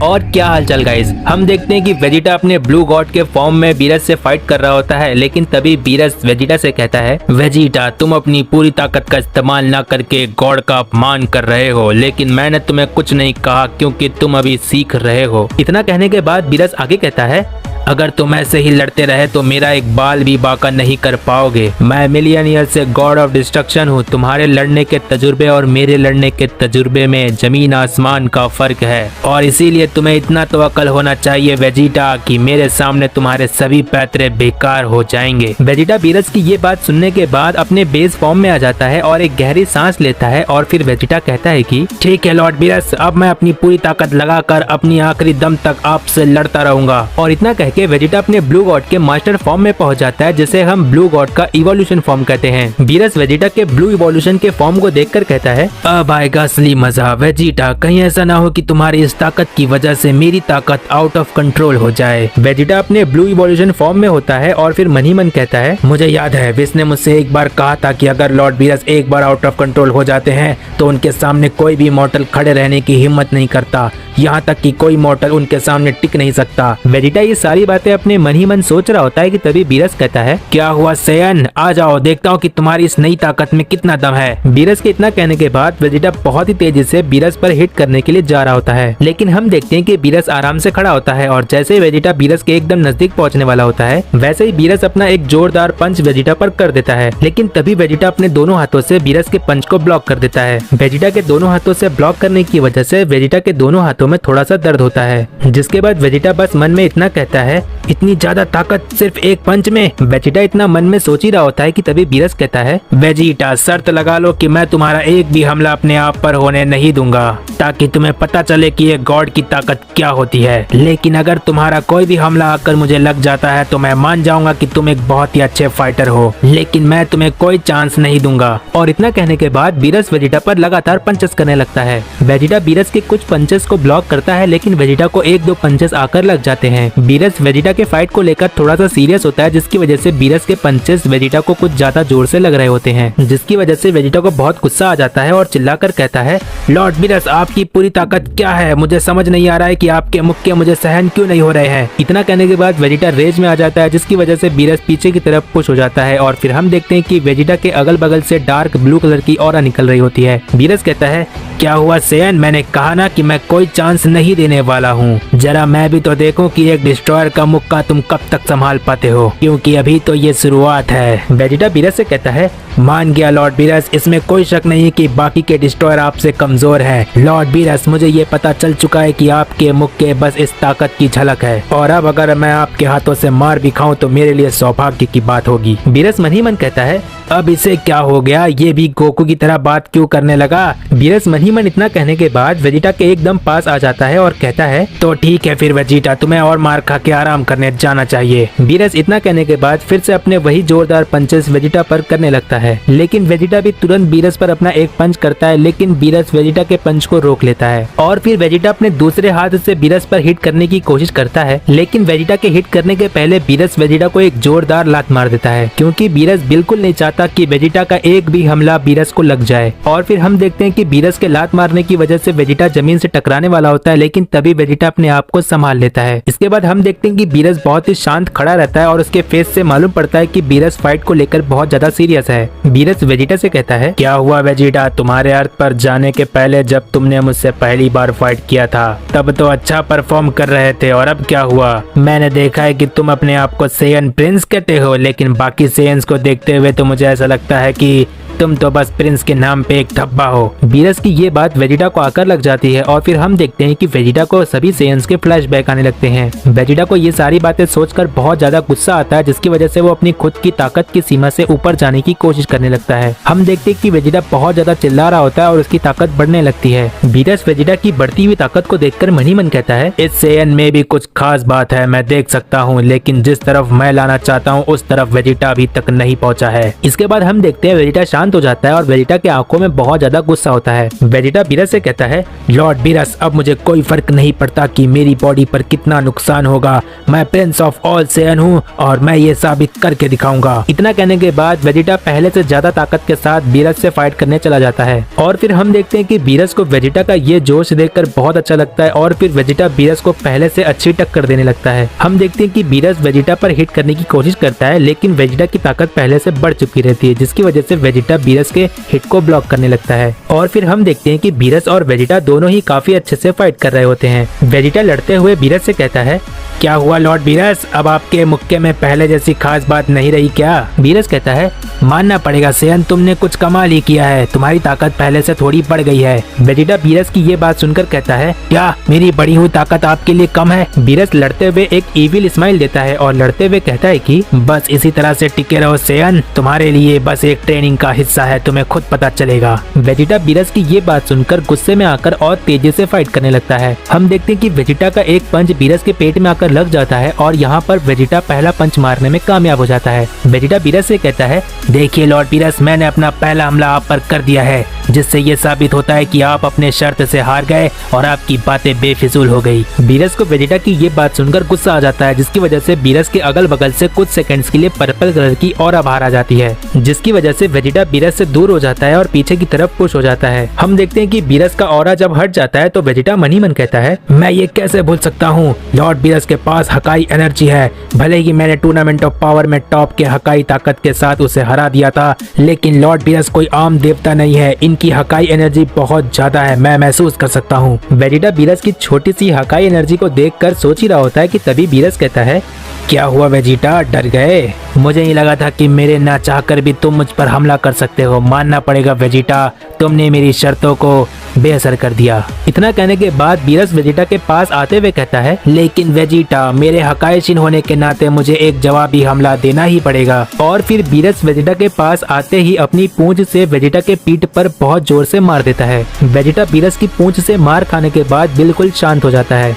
और क्या हालचाल गाइस। हम देखते हैं कि वेजिटा अपने ब्लू गॉड के फॉर्म में बीरस से फाइट कर रहा होता है, लेकिन तभी बीरस वेजिटा से कहता है, वेजिटा तुम अपनी पूरी ताकत का इस्तेमाल न करके गॉड का अपमान कर रहे हो, लेकिन मैंने तुम्हें कुछ नहीं कहा क्योंकि तुम अभी सीख रहे हो। इतना कहने के बाद बीरस आगे कहता है, अगर तुम ऐसे ही लड़ते रहे तो मेरा एक बाल भी बाका नहीं कर पाओगे। मैं मिलियन ईयर से गॉड ऑफ डिस्ट्रक्शन हूँ। तुम्हारे लड़ने के तजुर्बे और मेरे लड़ने के तजुर्बे में जमीन आसमान का फर्क है, और इसीलिए तुम्हें इतना तो अकल होना चाहिए वेजिटा कि मेरे सामने तुम्हारे सभी पैतरे बेकार हो जाएंगे। वेजिटा बीरस की ये बात सुनने के बाद अपने बेस फॉर्म में आ जाता है और एक गहरी सांस लेता है, और फिर वेजिटा कहता है कि ठीक है लॉर्ड बीरस, अब मैं अपनी पूरी ताकत लगाकर अपनी आखिरी दम तक आपसे लड़ता रहूंगा। और इतना कह के वेजिटा अपने ब्लू गॉड के मास्टर फॉर्म में पहुंच जाता है, जिसे हम ब्लू गॉड का इवोल्यूशन फॉर्म कहते हैं। बीरस वेजिटा के ब्लू इवोल्यूशन के फॉर्म को देखकर कहता है, अब आएगा असली मजा वेजिटा, कहीं ऐसा ना हो कि तुम्हारी इस ताकत की वजह से मेरी ताकत आउट ऑफ कंट्रोल हो जाए। वेजिटा अपने ब्लू इवोल्यूशन फॉर्म में होता है और फिर मन ही मन कहता है, मुझे याद है विस ने मुझसे एक बार कहा था कि अगर लॉर्ड बीरस एक बार आउट ऑफ कंट्रोल हो जाते हैं तो उनके सामने कोई भी मॉर्टल खड़े रहने की हिम्मत नहीं करता, यहाँ तक कि कोई मॉर्टल उनके सामने टिक नहीं सकता। वेजिटा ये सारी बातें अपने मन ही मन सोच रहा होता है कि तभी बीरस कहता है, क्या हुआ सेयन, आ जाओ देखता हूँ कि तुम्हारी इस नई ताकत में कितना दम है। बीरस के इतना कहने के बाद वेजिटा बहुत ही तेजी से बीरस पर हिट करने के लिए जा रहा होता है, लेकिन हम देखते हैं कि बीरस आराम से खड़ा होता है, और जैसे ही वेजिटा बीरस के एकदम नजदीक पहुंचने वाला होता है वैसे ही बीरस अपना एक जोरदार पंच वेजिटा पर कर देता है, लेकिन तभी वेजिटा अपने दोनों हाथों से बीरस के पंच को ब्लॉक कर देता है। वेजिटा के दोनों हाथों से ब्लॉक करने की वजह से वेजिटा के दोनों हाथों में थोड़ा सा दर्द होता है, जिसके बाद वेजिटा बस मन में इतना कहता है, इतनी ज्यादा ताकत सिर्फ एक पंच में। वेजिटा इतना मन में सोच ही रहा होता है कि तभी बीरस कहता है, वेजिटा शर्त लगा लो कि मैं तुम्हारा एक भी हमला अपने आप पर होने नहीं दूंगा, ताकि तुम्हें पता चले कि ये गॉड की ताकत क्या होती है। लेकिन अगर तुम्हारा कोई भी हमला आकर मुझे लग जाता है तो मैं मान जाऊंगा कि तुम एक बहुत ही अच्छे फाइटर हो, लेकिन मैं तुम्हें कोई चांस नहीं दूंगा। और इतना कहने के बाद बीरस वेजिटा पर लगातार पंचेस करने लगता है। वेजिटा बीरस के कुछ पंचेस को ब्लॉक करता है, लेकिन वेजिटा को एक दो पंचेस आकर लग जाते हैं। बीरस वेजिटा के फाइट को लेकर थोड़ा सा सीरियस होता है, जिसकी वजह से बीरस के पंचेस वेजिटा को कुछ ज्यादा जोर से लग रहे होते हैं, जिसकी वजह से वेजिटा को बहुत गुस्सा आ जाता है और चिल्लाकर कहता है, लॉर्ड बीरस आपकी पूरी ताकत क्या है, मुझे समझ नहीं आ रहा है कि आपके मुक्के मुझे सहन क्यों नहीं हो रहे हैं। इतना कहने के बाद वेजिटा रेज में आ जाता है, जिसकी वजह से बीरस पीछे की तरफ पुश हो जाता है, और फिर हम देखते हैं कि वेजिटा के अगल बगल से डार्क ब्लू कलर की ऑरा निकल रही होती है। बीरस कहता है, क्या हुआ सेयन, मैंने कहा ना कि मैं कोई चांस नहीं देने वाला हूँ, जरा मैं भी तो देखूं कि एक डिस्ट्रॉयर का मुक्का तुम कब तक संभाल पाते हो, क्योंकि अभी तो ये शुरुआत है। वेजिटा बीरस से कहता है, मान गया लॉर्ड बीरस, इसमें कोई शक नहीं कि बाकी के डिस्ट्रॉयर आपसे कमजोर हैं। लॉर्ड बीरस मुझे ये पता चल चुका है कि आपके मुक्के बस इस ताकत की झलक है, और अब अगर मैं आपके हाथों से मार भी खाऊं तो मेरे लिए सौभाग्य की बात होगी। बीरस मन ही मन कहता है, अब इसे क्या हो गया, ये भी गोकू की तरह बात क्यों करने लगा। बीरस मन ही मन इतना कहने के बाद वेजिटा के एकदम पास आ जाता है और कहता है, तो ठीक है फिर वेजिटा, तुम्हें और मार खा के आराम करने जाना चाहिए। बीरस इतना कहने के बाद फिर से अपने वही जोरदार पंचेस वेजिटा पर करने लगता है, लेकिन वेजिटा भी तुरंत बीरस पर अपना एक पंच करता है, लेकिन बीरस वेजिटा के पंच को रोक लेता है, और फिर वेजिटा अपने दूसरे हाथ से बीरस पर हिट करने की कोशिश करता है, लेकिन वेजिटा के हिट करने के पहले बीरस वेजिटा को एक जोरदार लात मार देता है, क्योंकि बीरस बिल्कुल नहीं चाहता कि वेजिटा का एक भी हमला बीरस को लग जाए। और फिर हम देखते हैं कि बीरस के लात मारने की वजह से वेजिटा जमीन से टकराने वाला होता है, लेकिन तभी वेजिटा अपने आप को संभाल लेता है। इसके बाद हम देखते हैं कि बीरस बहुत ही शांत खड़ा रहता है, और उसके फेस से मालूम पड़ता है कि बीरस फाइट को लेकर बहुत ज्यादा सीरियस है। बीरस वेजिटा से कहता है, क्या हुआ वेजिटा, तुम्हारे अर्थ पर जाने के पहले जब तुमने मुझसे पहली बार फाइट किया था तब तो अच्छा परफॉर्म कर रहे थे, और अब क्या हुआ। मैंने देखा है कि तुम अपने आप को सेयन प्रिंस कहते हो, लेकिन बाकी सेयन्स को देखते हुए तो मुझे ऐसा लगता है कि तुम तो बस प्रिंस के नाम पे एक धब्बा हो। बीरस की ये बात वेजिटा को आकर लग जाती है, और फिर हम देखते हैं कि वेजिटा को सभी सेयन्स के फ्लैशबैक आने लगते हैं। वेजिटा को ये सारी बातें सोचकर बहुत ज्यादा गुस्सा आता है, जिसकी वजह से वो अपनी खुद की ताकत की सीमा से ऊपर जाने की कोशिश करने लगता है। हम देखते हैं कि वेजिटा बहुत ज्यादा चिल्ला रहा होता है और उसकी ताकत बढ़ने लगती है। बीरस वेजिटा की बढ़ती हुई ताकत को देखकर मन ही मन कहता है, इस सेयन में भी कुछ खास बात है, मैं देख सकता हूँ, लेकिन जिस तरफ मैं लाना चाहता हूँ उस तरफ वेजिटा अभी तक नहीं पहुँचा है। इसके बाद हम देखते हैं वेजिटा शांत शांत हो जाता है और वेजिटा के आंखों में बहुत ज्यादा गुस्सा होता है। वेजिटा बीरस से कहता है, लॉर्ड बीरस, अब मुझे कोई फर्क नहीं पड़ता कि मेरी बॉडी पर कितना नुकसान होगा। मैं प्रिंस ऑफ ऑल सेयन हूँ और मैं ये साबित करके दिखाऊंगा। इतना कहने के बाद वेजिटा पहले से ज्यादा ताकत के साथ बीरस से फाइट करने चला जाता है और फिर हम देखते हैं कि बीरस को वेजिटा का ये जोश देखकर बहुत अच्छा लगता है और फिर वेजिटा बीरस को पहले से अच्छी टक्कर देने लगता है। हम देखते हैं कि बीरस वेजिटा पर हिट करने की कोशिश करता है लेकिन वेजिटा की ताकत पहले से बढ़ चुकी रहती है, जिसकी वजह से वेजिटा बीरस के हिट को ब्लॉक करने लगता है। और फिर हम देखते हैं कि बीरस और वेजिटा दोनों ही काफी अच्छे से फाइट कर रहे होते हैं। वेजिटा लड़ते हुए बीरस से कहता है, क्या हुआ लॉर्ड बीरस, अब आपके मुक्के में पहले जैसी खास बात नहीं रही क्या? बीरस कहता है, मानना पड़ेगा सेयन, तुमने कुछ कमाल ही किया है, तुम्हारी ताकत पहले से थोड़ी बढ़ गई है। वेजिटा बीरस की ये बात सुनकर कहता है, क्या मेरी बढ़ी हुई ताकत आपके लिए कम है? बीरस लड़ते हुए एक इविल स्माइल देता है और लड़ते हुए कहता है कि बस इसी तरह से टिके रहो सेयन, तुम्हारे लिए बस एक ट्रेनिंग का हिस्सा है, तुम्हें खुद पता चलेगा। वेजिटा बीरस की ये बात सुनकर गुस्से में आकर और तेजी से फाइट करने लगता है। हम देखते हैं कि वेजिटा का एक पंच बीरस के पेट में आकर लग जाता है और यहाँ पर वेजिटा पहला पंच मारने में कामयाब हो जाता है। वेजिटा बीरस से कहता है, देखिए लॉर्ड बीरस, मैंने अपना पहला हमला आप पर कर दिया है, जिससे ये साबित होता है कि आप अपने शर्त से हार गए और आपकी बातें बेफिजूल हो गई। बीरस को वेजिटा की ये बात सुनकर गुस्सा आ जाता है, जिसकी वजह से बीरस के अगल बगल से कुछ सेकंड्स के लिए पर्पल कलर की ऑरा बाहर आ जाती है, जिसकी वजह से वेजिटा बीरस से दूर हो जाता है और पीछे की तरफ पुश हो जाता है। हम देखते हैं कि बीरस का ऑरा जब हट जाता है तो वेजिटा मन ही मन कहता है, मैं ये कैसे भूल सकता हूँ, लॉर्ड बीरस के पास हकाई एनर्जी है। भले ही मैंने टूर्नामेंट ऑफ पावर में टॉप के हकाई ताकत के साथ उसे हरा दिया था, लेकिन लॉर्ड बीरस कोई आम देवता नहीं है, इनकी हकाई एनर्जी बहुत ज्यादा है, मैं महसूस कर सकता हूँ। वेजिटा बीरस की छोटी सी हकाई एनर्जी को देखकर सोच ही रहा होता है कि तभी बीरस कहता है, क्या हुआ वेजिटा, डर गए? मुझे नहीं लगा था कि मेरे ना चाहकर भी तुम मुझ पर हमला कर सकते हो। मानना पड़ेगा वेजिटा, तुमने मेरी शर्तों को बेअसर कर दिया। इतना कहने के बाद बीरस वेजिटा के पास आते हुए कहता है, लेकिन वेजिटा, मेरे हकाईशिन होने के नाते मुझे एक जवाबी हमला देना ही पड़ेगा। और फिर बीरस वेजिटा के पास आते ही अपनी पूंछ से वेजिटा के पीठ पर बहुत जोर से मार देता है। वेजिटा बीरस की पूंछ से मार खाने के बाद बिल्कुल शांत हो जाता है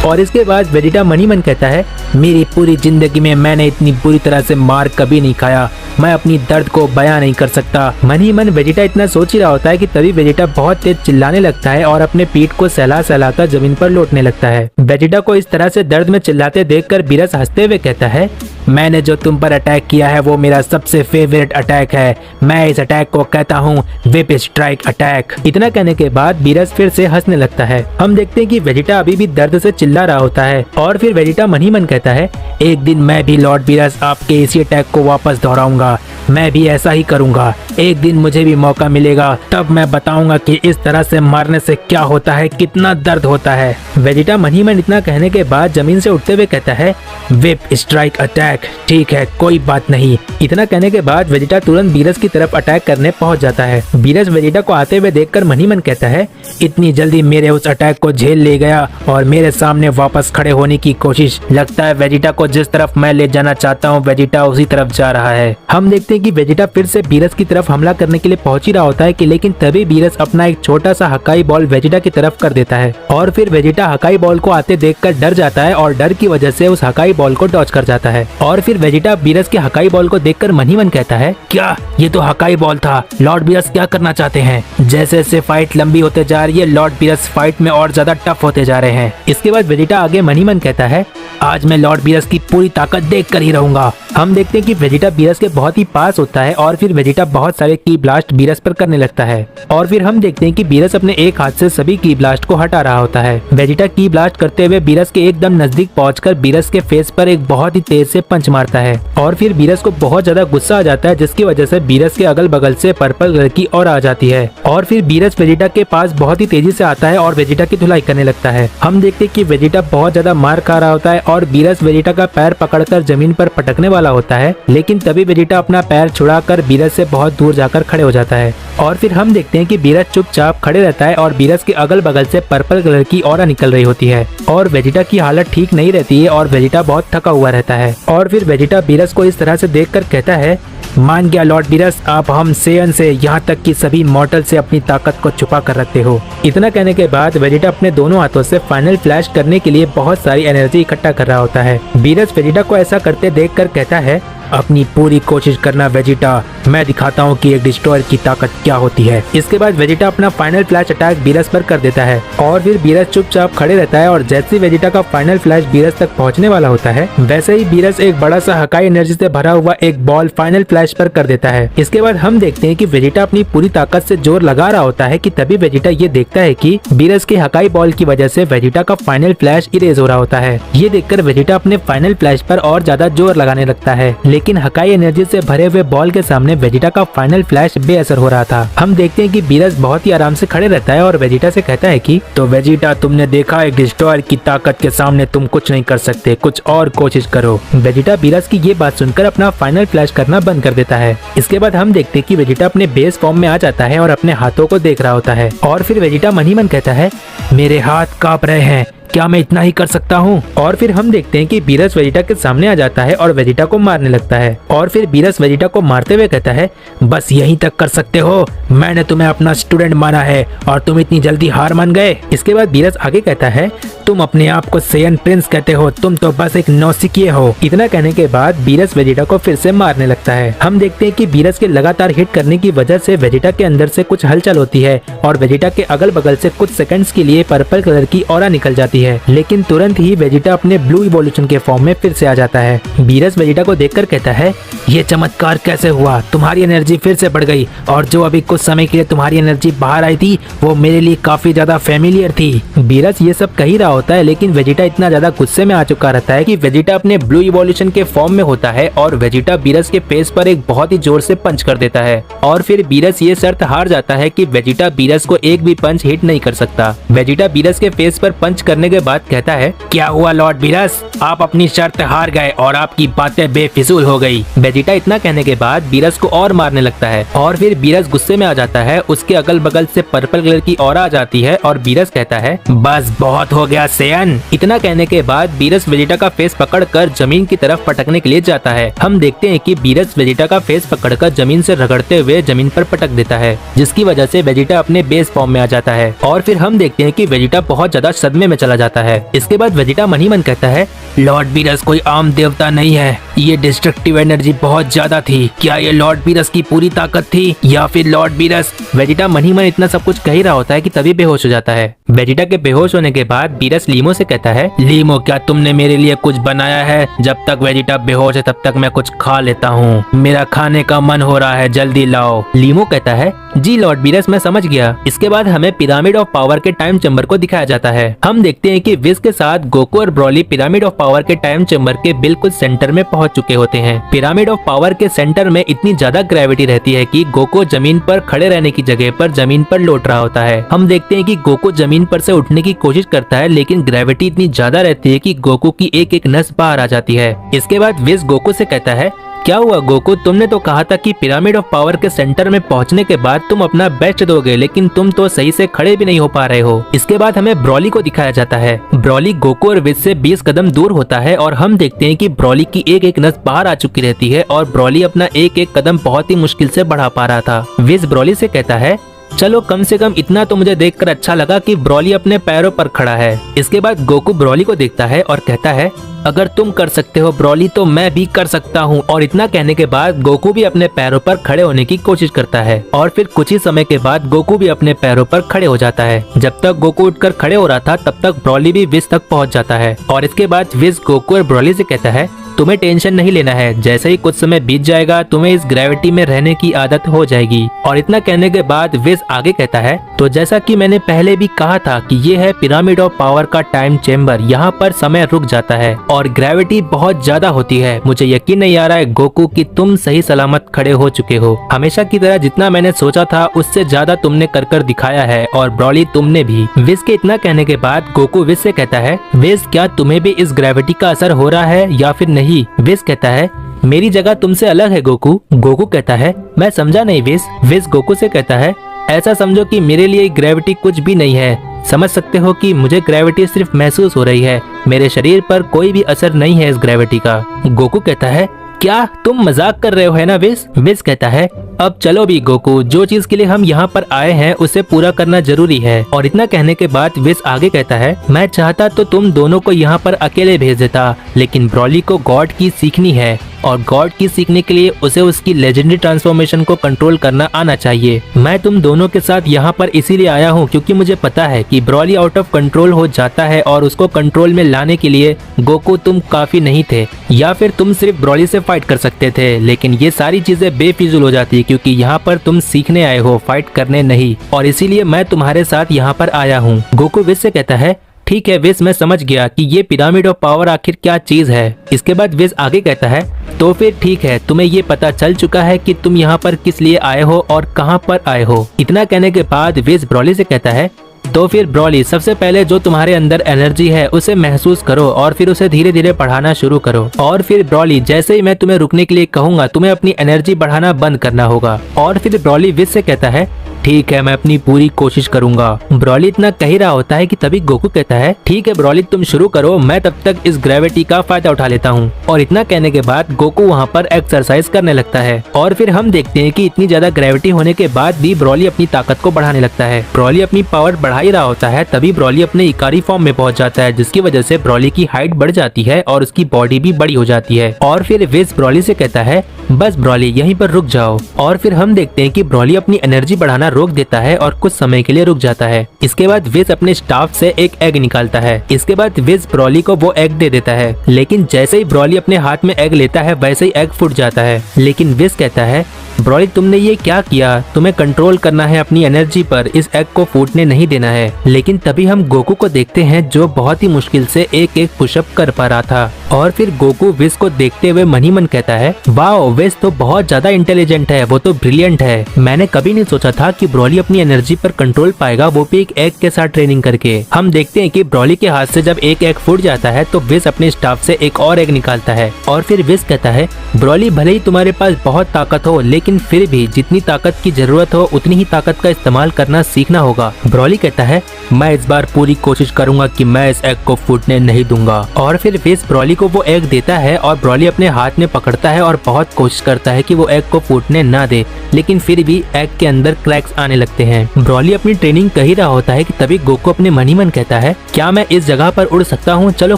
और इसके बाद वेजिटा मन ही मन कहता है, मेरी पूरी जिंदगी में मैंने इतनी बुरी तरह से मार कभी नहीं खाया, मैं अपनी दर्द को बयां नहीं कर सकता। मन ही मन वेजिटा इतना सोच ही रहा होता है कि तभी वेजिटा बहुत तेज चिल्लाने लगता है और अपने पीठ को सहला सहलाकर जमीन पर लौटने लगता है। वेजिटा को इस तरह से दर्द में चिल्लाते देखकर बीरस हंसते हुए कहता है, मैंने जो तुम पर अटैक किया है वो मेरा सबसे फेवरेट अटैक है, मैं इस अटैक को कहता हूँ विप स्ट्राइक अटैक। इतना कहने के बाद बीरस फिर से हंसने लगता है। हम देखते हैं कि वेजिटा अभी भी दर्द से चिल्ला रहा होता है और फिर वेजिटा मन ही मन कहता है, एक दिन मैं भी लॉर्ड बीरस आपके इसी अटैक को वापस दोहराऊंगा, मैं भी ऐसा ही करूंगा। एक दिन मुझे भी मौका मिलेगा, तब मैं बताऊंगा कि इस तरह से मारने से क्या होता है, कितना दर्द होता है। वेजिटा मन ही मन इतना कहने के बाद जमीन से उठते हुए कहता है, विप स्ट्राइक अटैक, ठीक है कोई बात नहीं। इतना कहने के बाद वेजिटा तुरंत बीरस की तरफ अटैक करने पहुंच जाता है। बीरस वेजिटा को आते हुए देखकर मन ही मन कहता है, इतनी जल्दी मेरे उस अटैक को झेल ले गया और मेरे सामने वापस खड़े होने की कोशिश। लगता है वेजिटा को जिस तरफ मैं ले जाना चाहता हूँ वेजिटा उसी तरफ जा रहा है। हम देखते हैं कि वेजिटा फिर से बीरस की तरफ हमला करने के लिए पहुंच ही रहा होता है कि लेकिन तभी बीरस अपना एक छोटा सा हकाई बॉल वेजिटा की तरफ कर देता है और फिर वेजिटा हकाई बॉल को आते देखकर डर जाता है और डर की वजह से उस हकाई बॉल को डॉच कर जाता है। और फिर वेजिटा बीरस के हकाई बॉल को देखकर मन ही मन कहता है, क्या ये तो हकाई बॉल था, लॉर्ड बीरस क्या करना चाहते हैं? जैसे जैसे फाइट लंबी होते जा रही है लॉर्ड बीरस फाइट में और ज्यादा टफ होते जा रहे हैं। इसके बाद वेजिटा आगे मन ही मन कहता है, आज मैं लॉर्ड बीरस की पूरी ताकत देख कर ही रहूंगा। हम देखते हैं कि वेजिटा बीरस के बहुत ही पास होता है और फिर वेजिटा बहुत सारे की ब्लास्ट बीरस पर करने लगता है और फिर हम देखते हैं कि बीरस अपने एक हाथ से सभी की ब्लास्ट को हटा रहा होता है। वेजिटा की ब्लास्ट करते हुए बीरस के एकदम नजदीक पहुंचकर बीरस के फेस पर एक बहुत ही तेज से पंच मारता है और फिर बीरस को बहुत ज्यादा गुस्सा आ जाता है, जिसकी वजह से बीरस के अगल बगल से पर्पल कलर की ऑरा आ जाती है और फिर बीरस वेजिटा के पास बहुत ही तेजी से आता है और वेजिटा की धुलाई करने लगता है। हम देखते हैं कि वेजिटा बहुत ज्यादा मार खा रहा होता है और बीरस वेजिटा का पैर पकड़कर जमीन पर पटकने वाला होता है, लेकिन तभी वेजिटा अपना पैर छुड़ाकर बीरस से बहुत दूर जाकर खड़े हो जाता है और फिर हम देखते हैं कि बीरस चुपचाप खड़े रहता है और बीरस के अगल बगल से पर्पल कलर की ऑरा निकल रही होती है और वेजिटा की हालत ठीक नहीं रहती है और वेजिटा बहुत थका हुआ रहता है और फिर वेजिटा बीरस को इस तरह से देखकर कहता है, मान गया लॉर्ड बीरस, आप हम सेयन से यहाँ तक कि सभी मॉर्टल से अपनी ताकत को छुपा कर रखते हो। इतना कहने के बाद वेजिटा अपने दोनों हाथों से फाइनल फ्लैश करने के लिए बहुत सारी एनर्जी इकट्ठा कर रहा होता है। बीरस वेजिटा को ऐसा करते देखकर कहता है, अपनी पूरी कोशिश करना वेजिटा, मैं दिखाता हूँ कि एक डिस्ट्रॉयर की ताकत क्या होती है। इसके बाद वेजिटा अपना फाइनल फ्लैश अटैक बीरस पर कर देता है और फिर बीरस चुपचाप खड़े रहता है और जैसे वेजिटा का फाइनल फ्लैश बीरस तक पहुंचने वाला होता है वैसे ही बीरस एक बड़ा सा हकाई एनर्जी से भरा हुआ एक बॉल फाइनल फ्लैश पर कर देता है। इसके बाद हम देखते हैं कि वेजिटा अपनी पूरी ताकत से जोर लगा रहा होता है कि तभी वेजिटा ये देखता है कि बीरस के हकाई बॉल की वजह से वेजिटा का फाइनल फ्लैश इरेज हो रहा होता है। ये देखकर वेजिटा अपने फाइनल फ्लैश पर और ज्यादा जोर लगाने लगता है, लेकिन हकाई एनर्जी से भरे हुए बॉल के सामने वेजिटा का फाइनल फ्लैश बेअसर हो रहा था। हम देखते हैं कि बीरस बहुत ही आराम से खड़े रहता है और वेजिटा से कहता है कि तो वेजिटा, तुमने देखा एक डिस्ट्रॉयर की ताकत के सामने तुम कुछ नहीं कर सकते, कुछ और कोशिश करो। वेजिटा बीरस की ये बात सुनकर अपना फाइनल फ्लैश करना बंद कर देता है। इसके बाद हम देखते हैं कि वेजिटा अपने बेस फॉर्म में आ जाता है और अपने हाथों को देख रहा होता है और फिर वेजिटा मन ही मन कहता है, मेरे हाथ कांप रहे हैं, क्या मैं इतना ही कर सकता हूँ? और फिर हम देखते हैं कि बीरस वेजिटा के सामने आ जाता है और वेजिटा को मारने लगता है और फिर बीरस वेजिटा को मारते हुए कहता है, बस यहीं तक कर सकते हो, मैंने तुम्हें अपना स्टूडेंट माना है और तुम इतनी जल्दी हार मान गए। इसके बाद बीरस आगे कहता है, तुम अपने आप को सेयन प्रिंस कहते हो, तुम तो बस एक नौसिखिए हो। इतना कहने के बाद बीरस वेजिटा को फिर से मारने लगता है। हम देखते हैं कि बीरस के लगातार हिट करने की वजह से वेजिटा के अंदर से कुछ हलचल होती है और वेजिटा के अगल बगल से कुछ सेकंड्स के लिए पर्पल कलर की ऑरा निकल जाती है, लेकिन तुरंत ही वेजिटा अपने ब्लू इवोल्यूशन के फॉर्म में फिर से आ जाता है। बीरस वेजिटा को देखकर कहता है, ये चमत्कार कैसे हुआ? तुम्हारी एनर्जी फिर से बढ़ गई और जो अभी कुछ समय के लिए तुम्हारी एनर्जी बाहर आई थी वो मेरे लिए काफी ज्यादा फेमिलियर थी। बीरस ये सब कह ही रहा होता है, लेकिन वेजिटा इतना ज्यादा गुस्से में आ चुका रहता है कि वेजिटा अपने ब्लू इवोल्यूशन के फॉर्म में होता है और वेजिटा बीरस के फेस पर एक बहुत ही जोर से पंच कर देता है और फिर बीरस ये शर्त हार जाता है कि वेजिटा बीरस को एक भी पंच हिट नहीं कर सकता। वेजिटा बीरस के फेस पर पंच करने के बाद कहता है, क्या हुआ लॉर्ड बीरस, आप अपनी शर्त हार गए और आपकी बातें बेफिजूल हो गई। वेजिटा इतना कहने के बाद बीरस को और मारने लगता है और फिर बीरस गुस्से में आ जाता है। उसके अगल बगल से पर्पल कलर की ऑरा आ जाती है और बीरस कहता है, बस बहुत हो गया सेयन। इतना कहने के बाद बीरस वेजिटा का फेस पकड़कर जमीन की तरफ पटकने के लिए जाता है। हम देखते हैं कि बीरस वेजिटा का फेस पकड़कर जमीन से रगड़ते हुए जमीन पर पटक देता है, जिसकी वजह से वेजिटा अपने बेस फॉर्म में आ जाता है और फिर हम देखते हैं कि वेजिटा बहुत ज्यादा सदमे में चला जाता है। इसके बाद वेजिटा मन ही मन कहता है, लॉर्ड बीरस कोई आम देवता नहीं है, ये डिस्ट्रक्टिव एनर्जी बहुत ज्यादा थी। क्या ये लॉर्ड बीरस की पूरी ताकत थी या फिर लॉर्ड बीरस? वेजिटा मन ही मन इतना सब कुछ कह ही रहा होता है कि तभी बेहोश हो जाता है। वेजिटा के बेहोश होने के बाद बीरस लीमो से कहता है, लीमो क्या तुमने मेरे लिए कुछ बनाया है? जब तक वेजिटा बेहोश है तब तक मैं कुछ खा लेता हूँ, मेरा खाने का मन हो रहा है, जल्दी लाओ। लीमो कहता है, जी लॉर्ड बीरस मैं समझ गया। इसके बाद हमें पिरामिड ऑफ पावर के टाइम चेम्बर को दिखाया जाता है। हम देखते हैं कि विज के साथ गोकू और ब्रॉली पिरामिड ऑफ पावर के टाइम चेम्बर के बिल्कुल सेंटर में पहुंच चुके होते हैं। पिरामिड ऑफ पावर के सेंटर में इतनी ज्यादा ग्रेविटी रहती है कि गोकू जमीन पर खड़े रहने की जगह पर जमीन पर लौट रहा होता है। हम देखते हैं कि गोकू जमीन पर से उठने की कोशिश करता है, लेकिन ग्रेविटी इतनी ज्यादा रहती है कि गोकू की एक एक नस बाहर आ जाती है। इसके बाद विज गोकू से कहता है, क्या हुआ गोकू, तुमने तो कहा था कि पिरामिड ऑफ पावर के सेंटर में पहुंचने के बाद तुम अपना बेस्ट दोगे, लेकिन तुम तो सही से खड़े भी नहीं हो पा रहे हो। इसके बाद हमें ब्रॉली को दिखाया जाता है। ब्रॉली गोकू और विज से 20 कदम दूर होता है और हम देखते हैं कि ब्रॉली की एक एक नस बाहर आ चुकी रहती है और ब्रॉली अपना एक एक कदम बहुत ही मुश्किल से बढ़ा पा रहा था। विज ब्रॉली से कहता है, चलो कम से कम इतना तो मुझे देखकर अच्छा लगा कि ब्रॉली अपने पैरों पर खड़ा है। इसके बाद गोकू ब्रॉली को देखता है और कहता है, अगर तुम कर सकते हो ब्रॉली तो मैं भी कर सकता हूँ। और इतना कहने के बाद गोकू भी अपने पैरों पर खड़े होने की कोशिश करता है और फिर कुछ ही समय के बाद गोकू भी अपने पैरों पर खड़े हो जाता है। जब तक गोकू उठकर खड़े हो रहा था तब तक ब्रॉली भी विज तक पहुँच जाता है और इसके बाद विज गोकू और ब्रॉली से कहता है, तुम्हें टेंशन नहीं लेना है, जैसे ही कुछ समय बीत जाएगा तुम्हें इस ग्रेविटी में रहने की आदत हो जाएगी। और इतना कहने के बाद विज आगे कहता है, तो जैसा कि मैंने पहले भी कहा था कि ये है पिरामिड ऑफ पावर का टाइम चेम्बर, यहाँ पर समय रुक जाता है और ग्रेविटी बहुत ज्यादा होती है। मुझे यकीन नहीं आ रहा है गोकू कि तुम सही सलामत खड़े हो चुके हो। हमेशा की तरह जितना मैंने सोचा था उससे ज्यादा तुमने कर कर दिखाया है और ब्रॉली तुमने भी। विज के इतना कहने के बाद गोकू विज से कहता है, विज क्या तुम्हें भी इस ग्रेविटी का असर हो रहा है या फिर नहीं? विज कहता है, मेरी जगह तुमसे अलग है गोकू। गोकू कहता है, मैं समझा नहीं विज। विज गोकू से कहता है, ऐसा समझो कि मेरे लिए ग्रेविटी कुछ भी नहीं है। समझ सकते हो कि मुझे ग्रेविटी सिर्फ महसूस हो रही है, मेरे शरीर पर कोई भी असर नहीं है इस ग्रेविटी का। गोकू कहता है, क्या तुम मजाक कर रहे हो है ना विज? विज कहता है, अब चलो भी गोकू, जो चीज के लिए हम यहाँ पर आए हैं उसे पूरा करना जरूरी है। और इतना कहने के बाद विज आगे कहता है, मैं चाहता तो तुम दोनों को यहाँ पर अकेले भेज देता, लेकिन ब्रॉली को गॉड की सीखनी है और गॉड की सीखने के लिए उसे उसकी लेजेंडरी ट्रांसफॉर्मेशन को कंट्रोल करना आना चाहिए। मैं तुम दोनों के साथ यहाँ पर इसीलिए आया हूँ क्योंकि मुझे पता है कि ब्रॉली आउट ऑफ कंट्रोल हो जाता है और उसको कंट्रोल में लाने के लिए गोकू तुम काफी नहीं थे, या फिर तुम सिर्फ ब्रॉली से फाइट कर सकते थे। लेकिन ये सारी चीजें बेफिजूल हो जाती है क्योंकि यहाँ पर तुम सीखने आए हो, फाइट करने नहीं, और इसीलिए मैं तुम्हारे साथ यहाँ पर आया हूँ। गोकू विस से कहता है ठीक है विस, मैं समझ गया कि ये पिरामिड ऑफ पावर आखिर क्या चीज है। इसके बाद विस आगे कहता है तो फिर ठीक है, तुम्हें ये पता चल चुका है कि तुम यहाँ पर किस लिए आए हो और कहाँ पर आए हो। इतना कहने के बाद विस ब्रॉली से कहता है तो फिर ब्रॉली, सबसे पहले जो तुम्हारे अंदर एनर्जी है उसे महसूस करो और फिर उसे धीरे धीरे बढ़ाना शुरू करो। और फिर ब्रॉली, जैसे ही मैं तुम्हें रुकने के लिए कहूंगा तुम्हें अपनी एनर्जी बढ़ाना बंद करना होगा। और फिर ब्रॉली विस से कहता है ठीक है, मैं अपनी पूरी कोशिश करूंगा। ब्रॉली इतना कह ही रहा होता है कि तभी गोकू कहता है ठीक है ब्रॉली, तुम शुरू करो, मैं तब तक इस ग्रेविटी का फायदा उठा लेता हूँ। और इतना कहने के बाद गोकू वहाँ पर एक्सरसाइज करने लगता है और फिर हम देखते हैं कि इतनी ज्यादा ग्रेविटी होने के बाद भी ब्रॉली अपनी ताकत को बढ़ाने लगता है। ब्रॉली अपनी पावर बढ़ा ही रहा होता है तभी ब्रॉली अपने इकारी फॉर्म में पहुंच जाता है, जिसकी वजह से ब्रॉली की हाइट बढ़ जाती है और उसकी बॉडी भी बड़ी हो जाती है। और फिर विस ब्रॉली से कहता है बस ब्रॉली, यहीं पर रुक जाओ। और फिर हम देखते हैं कि ब्रॉली अपनी एनर्जी बढ़ाना रोक देता है और कुछ समय के लिए रुक जाता है। इसके बाद विस अपने स्टाफ से एक एग निकालता है। इसके बाद विस ब्रॉली को वो एग दे देता है, लेकिन जैसे ही ब्रॉली अपने हाथ में एग लेता है वैसे ही एग फूट जाता है। लेकिन विस कहता है ब्रॉली, तुमने ये क्या किया, तुम्हें कंट्रोल करना है अपनी एनर्जी पर, इस एग को फूटने नहीं देना है। लेकिन तभी हम गोकू को देखते हैं जो बहुत ही मुश्किल से एक एक पुशअप कर पा रहा था। और फिर गोकू विस को देखते हुए मन ही मन कहता है वाओ, विस तो बहुत ज्यादा इंटेलिजेंट है, वो तो ब्रिलियंट है। मैंने कभी नहीं सोचा था कि ब्रॉली अपनी एनर्जी पर कंट्रोल पाएगा, वो भी एक एग के साथ ट्रेनिंग करके। हम देखते हैं कि ब्रॉली के हाथ से जब एक एग फूट जाता है तो विस अपने स्टाफ से एक और एग निकालता है। और फिर विस कहता है ब्रॉली, भले ही तुम्हारे पास बहुत ताकत हो लेकिन फिर भी जितनी ताकत की जरूरत हो उतनी ही ताकत का इस्तेमाल करना सीखना होगा। ब्रॉली कहता है मैं इस बार पूरी कोशिश करूंगा कि मैं इस एग को फूटने नहीं दूंगा। और फिर विस ब्रॉली को वो एग देता है और ब्रॉली अपने हाथ में पकड़ता है और बहुत कोशिश करता है कि वो एग को फूटने ना दे, लेकिन फिर भी एग के अंदर क्रैक्स आने लगते हैं। ब्रॉली अपनी ट्रेनिंग कर ही रहा होता है कि तभी गोकू अपने मन ही मन कहता है क्या मैं इस जगह पर उड़ सकता हूँ, चलो